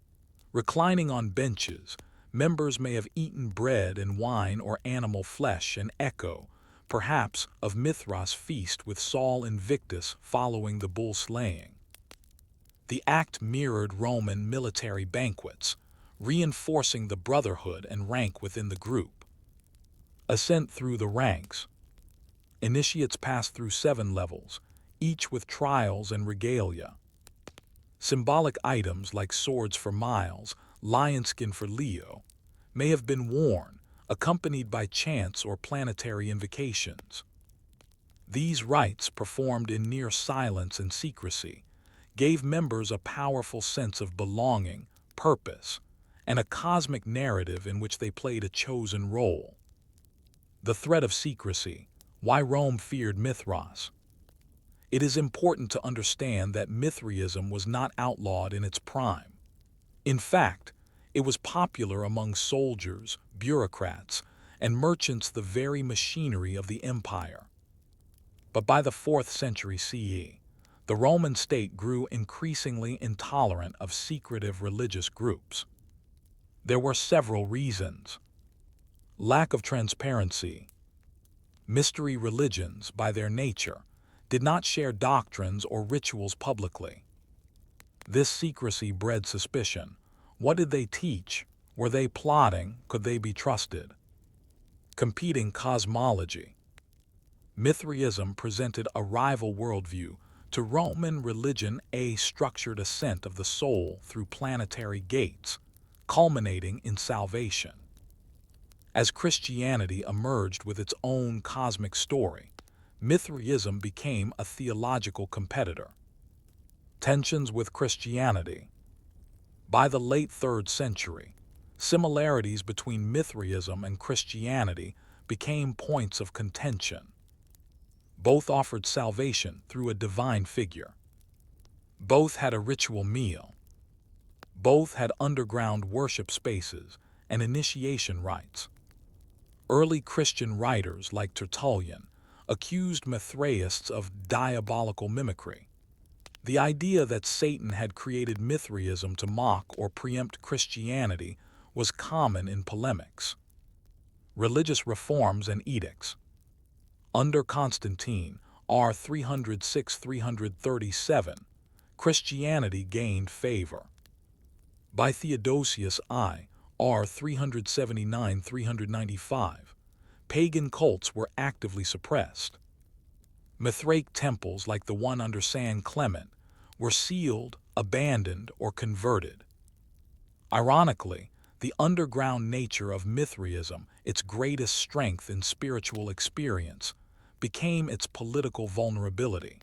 Reclining on benches, members may have eaten bread and wine or animal flesh, an echo, perhaps, of Mithras' feast with Sol Invictus following the bull slaying. The act mirrored Roman military banquets, reinforcing the brotherhood and rank within the group. Ascent through the ranks. Initiates passed through 7 levels, each with trials and regalia. Symbolic items like swords for Miles, lionskin for Leo, may have been worn, accompanied by chants or planetary invocations. These rites, performed in near silence and secrecy, gave members a powerful sense of belonging, purpose, and a cosmic narrative in which they played a chosen role. The threat of secrecy. Why Rome feared Mithras. It is important to understand that Mithraism was not outlawed in its prime. In fact, it was popular among soldiers, bureaucrats, and merchants, the very machinery of the empire. But by the 4th century CE, The Roman state grew increasingly intolerant of secretive religious groups. There were several reasons. Lack of transparency. Mystery religions, by their nature, did not share doctrines or rituals publicly. This secrecy bred suspicion. What did they teach? Were they plotting? Could they be trusted? Competing cosmology. Mithraism presented a rival worldview to Roman religion, a structured ascent of the soul through planetary gates, culminating in salvation. As Christianity emerged with its own cosmic story, Mithraism became a theological competitor. Tensions with Christianity. By the late 3rd century, similarities between Mithraism and Christianity became points of contention. Both offered salvation through a divine figure. Both had a ritual meal. Both had underground worship spaces and initiation rites. Early Christian writers like Tertullian accused Mithraists of diabolical mimicry. The idea that Satan had created Mithraism to mock or preempt Christianity was common in polemics. Religious reforms and edicts. Under Constantine, R. 306-337, Christianity gained favor. By Theodosius I, R. 379-395, pagan cults were actively suppressed. Mithraic temples like the one under San Clement were sealed, abandoned, or converted. Ironically, the underground nature of Mithraism, its greatest strength in spiritual experience, became its political vulnerability.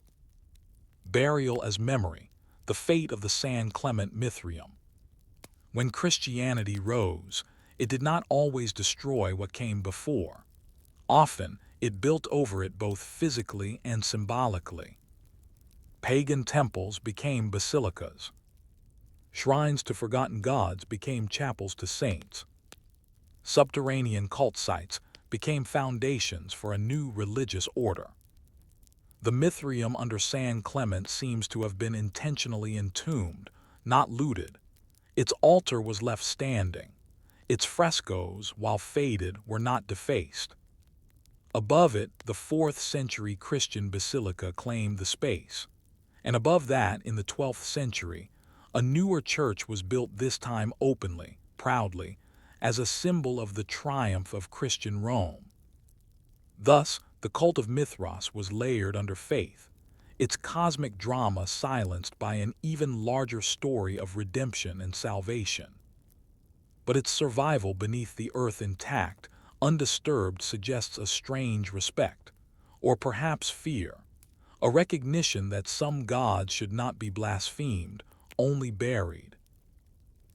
Burial as memory, the fate of the San Clement Mithraeum. When Christianity rose, it did not always destroy what came before. Often, it built over it both physically and symbolically. Pagan temples became basilicas. Shrines to forgotten gods became chapels to saints. Subterranean cult sites became foundations for a new religious order. The Mithraeum under San Clement seems to have been intentionally entombed, not looted. Its altar was left standing. Its frescoes, while faded, were not defaced. Above it, the 4th century Christian basilica claimed the space. And above that, in the 12th century, a newer church was built, this time openly, proudly, as a symbol of the triumph of Christian Rome. Thus, the cult of Mithras was layered under faith, its cosmic drama silenced by an even larger story of redemption and salvation. But its survival beneath the earth intact, undisturbed, suggests a strange respect, or perhaps fear, a recognition that some gods should not be blasphemed, only buried.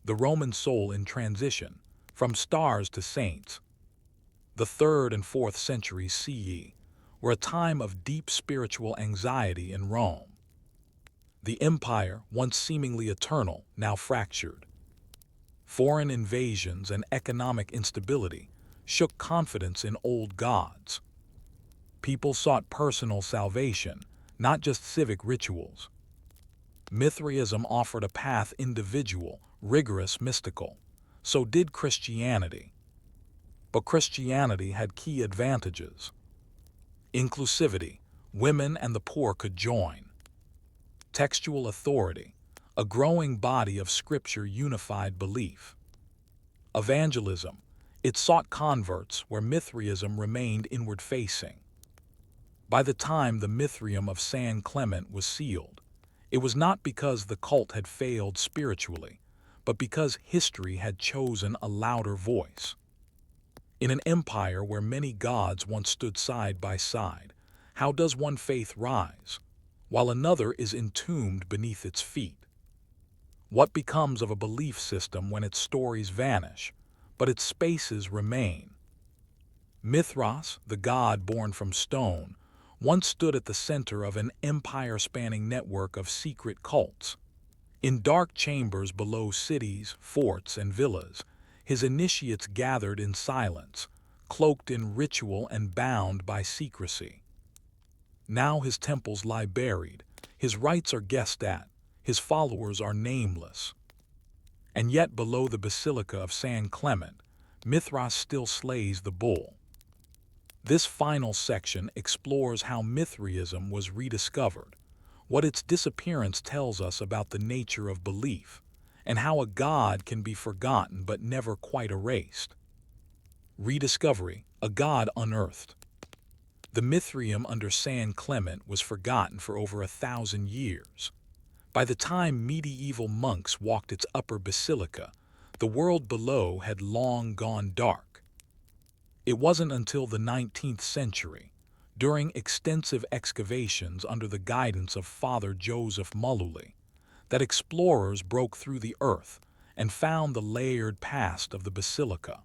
The Roman soul in transition, from stars to saints. The 3rd and 4th centuries CE were a time of deep spiritual anxiety in Rome. The empire, once seemingly eternal, now fractured. Foreign invasions and economic instability shook confidence in old gods. People sought personal salvation, not just civic rituals. Mithraism offered a path individual, rigorous, mystical. So did Christianity. But Christianity had key advantages. Inclusivity, women and the poor could join. Textual authority, a growing body of scripture unified belief. Evangelism, it sought converts where Mithraism remained inward-facing. By the time the Mithraeum of San Clement was sealed, it was not because the cult had failed spiritually, but because history had chosen a louder voice. In an empire where many gods once stood side by side, how does one faith rise, while another is entombed beneath its feet? What becomes of a belief system when its stories vanish, but its spaces remain? Mithras, the god born from stone, once stood at the center of an empire-spanning network of secret cults. In dark chambers below cities, forts, and villas, his initiates gathered in silence, cloaked in ritual and bound by secrecy. Now his temples lie buried, His rites are guessed at, his followers are nameless. And yet below the Basilica of San Clement, Mithras still slays the bull. This final section explores how Mithraism was rediscovered, what its disappearance tells us about the nature of belief, and how a god can be forgotten but never quite erased. Rediscovery, a god unearthed. The Mithraeum under San Clement was forgotten for over 1,000 years. By the time medieval monks walked its upper basilica, the world below had long gone dark. It wasn't until the 19th century, during extensive excavations under the guidance of Father Joseph Mullally, that explorers broke through the earth and found the layered past of the basilica.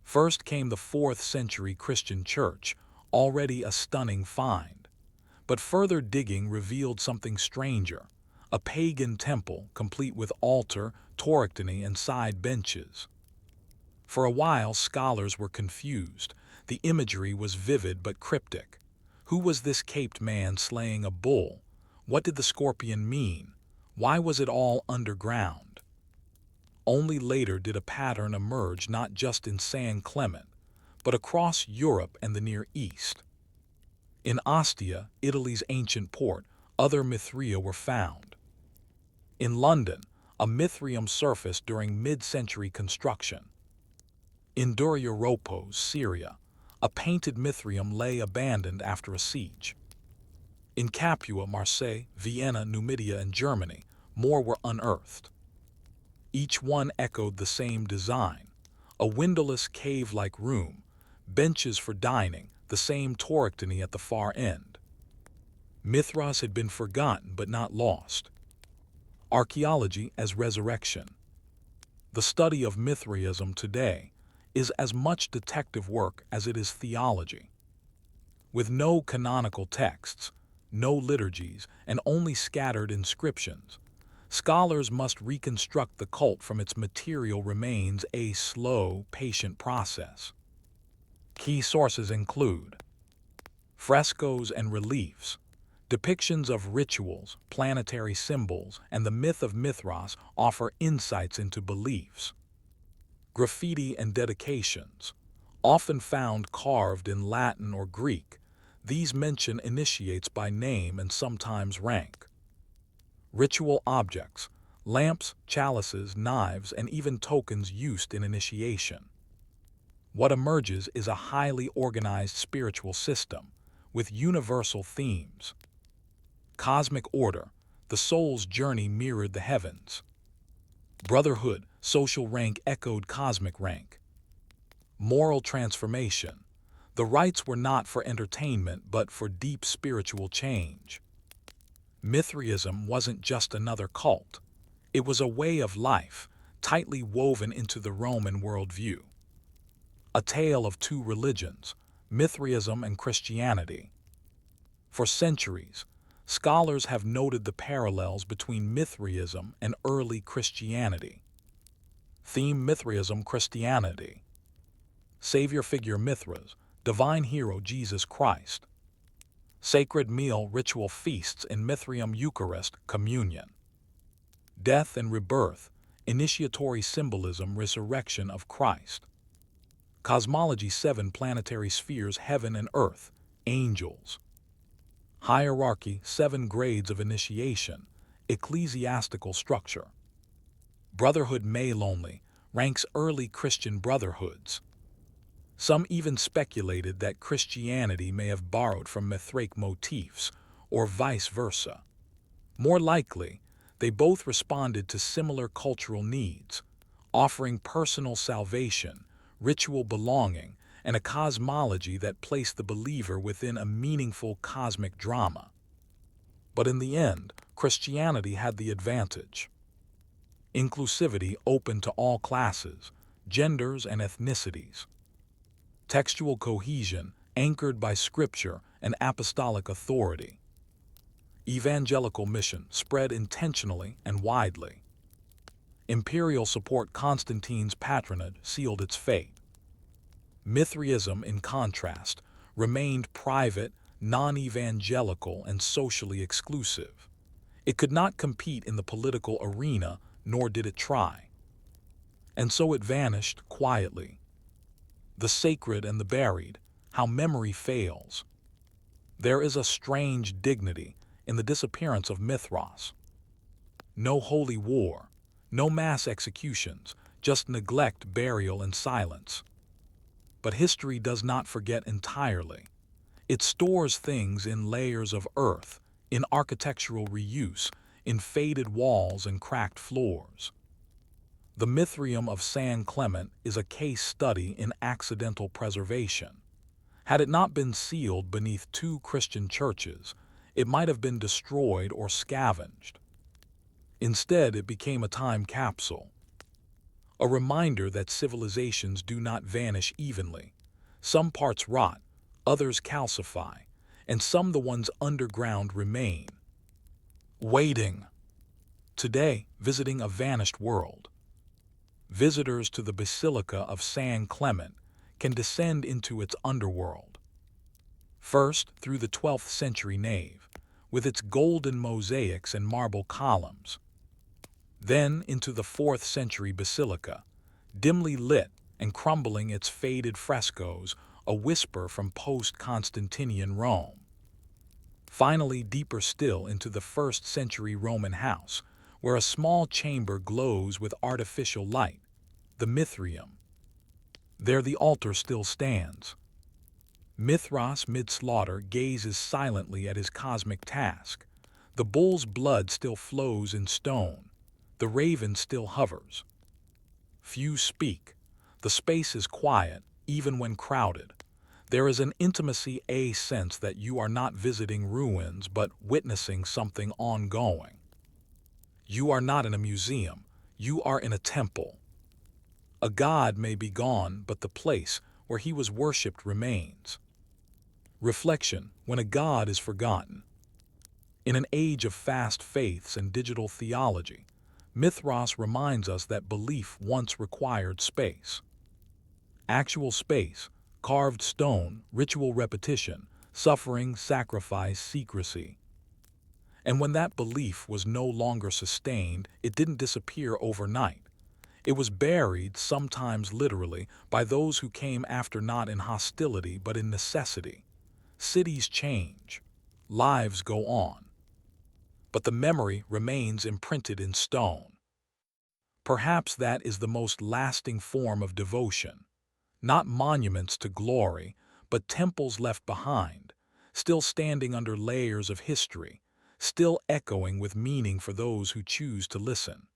First came the 4th century Christian church, already a stunning find. But further digging revealed something stranger, a pagan temple complete with altar, torictony, and side benches. For a while scholars were confused. The imagery was vivid but cryptic. Who was this caped man slaying a bull? What did the scorpion mean? Why was it all underground? Only later did a pattern emerge, not just in San Clement, but across Europe and the Near East. In Ostia, Italy's ancient port, other Mithraea were found. In London, a Mithraeum surfaced during mid-century construction. In Duriaropos, Syria, a painted Mithraeum lay abandoned after a siege. In Capua, Marseille, Vienna, Numidia, and Germany, more were unearthed. Each one echoed the same design, a windowless cave-like room, benches for dining, the same torictony at the far end. Mithras had been forgotten but not lost. Archaeology as resurrection. The study of Mithraism today is as much detective work as it is theology. With no canonical texts, no liturgies, and only scattered inscriptions, scholars must reconstruct the cult from its material remains, a slow, patient process. Key sources include frescoes and reliefs. Depictions of rituals, planetary symbols, and the myth of Mithras offer insights into beliefs. Graffiti and dedications, often found carved in Latin or Greek, these mention initiates by name and sometimes rank. Ritual objects, lamps, chalices, knives, and even tokens used in initiation. What emerges is a highly organized spiritual system with universal themes. Cosmic order, the soul's journey mirrored the heavens. Brotherhood, social rank echoed cosmic rank. Moral transformation, the rites were not for entertainment but for deep spiritual change. Mithraism wasn't just another cult. It was a way of life, tightly woven into the Roman worldview. A tale of two religions, Mithraism and Christianity. For centuries, scholars have noted the parallels between Mithraism and early Christianity. Theme: Mithraism, Christianity. Savior figure: Mithras, divine hero Jesus Christ. Sacred meal, ritual feasts in Mithraeum, Eucharist, communion. Death and rebirth, initiatory symbolism, resurrection of Christ. Cosmology: 7 planetary spheres, heaven and earth, angels. Hierarchy: 7 grades of initiation, ecclesiastical structure. Brotherhood: Lonely, ranks early Christian brotherhoods. Some even speculated that Christianity may have borrowed from Mithraic motifs, or vice versa. More likely, they both responded to similar cultural needs, offering personal salvation, ritual belonging, and a cosmology that placed the believer within a meaningful cosmic drama. But in the end, Christianity had the advantage. Inclusivity open to all classes, genders, and ethnicities. Textual cohesion anchored by scripture and apostolic authority. Evangelical mission spread intentionally and widely. Imperial support: Constantine's patronage sealed its fate. Mithraism, in contrast, remained private, non-evangelical, and socially exclusive. It could not compete in the political arena, nor did it try. And so it vanished quietly. The sacred and the buried, how memory fails. There is a strange dignity in the disappearance of Mithras. No holy war, no mass executions, just neglect, burial, and silence. But history does not forget entirely. It stores things in layers of earth, in architectural reuse, in faded walls and cracked floors. The Mithraeum of San Clement is a case study in accidental preservation. Had it not been sealed beneath two Christian churches, it might have been destroyed or scavenged. Instead, it became a time capsule, a reminder that civilizations do not vanish evenly. Some parts rot, others calcify, and some, the ones underground, remain. Waiting. Today, visiting a vanished world. Visitors to the Basilica of San Clement can descend into its underworld. First, through the 12th century nave, with its golden mosaics and marble columns. Then into the 4th century basilica, dimly lit and crumbling, its faded frescoes, a whisper from post-Constantinian Rome. Finally, deeper still into the 1st century Roman house, where a small chamber glows with artificial light, the Mithraeum. There the altar still stands. Mithras, mid-slaughter, gazes silently at his cosmic task. The bull's blood still flows in stone. The raven still hovers. Few speak. The space is quiet, even when crowded. There is an intimacy, a sense that you are not visiting ruins, but witnessing something ongoing. You are not in a museum. You are in a temple. A god may be gone, but the place where he was worshipped remains. Reflection: when a god is forgotten. In an age of fast faiths and digital theology, Mithras reminds us that belief once required space. Actual space, carved stone, ritual repetition, suffering, sacrifice, secrecy. And when that belief was no longer sustained, it didn't disappear overnight. It was buried, sometimes literally, by those who came after, not in hostility but in necessity. Cities change. Lives go on. But the memory remains imprinted in stone. Perhaps that is the most lasting form of devotion. Not monuments to glory, but temples left behind, still standing under layers of history, still echoing with meaning for those who choose to listen.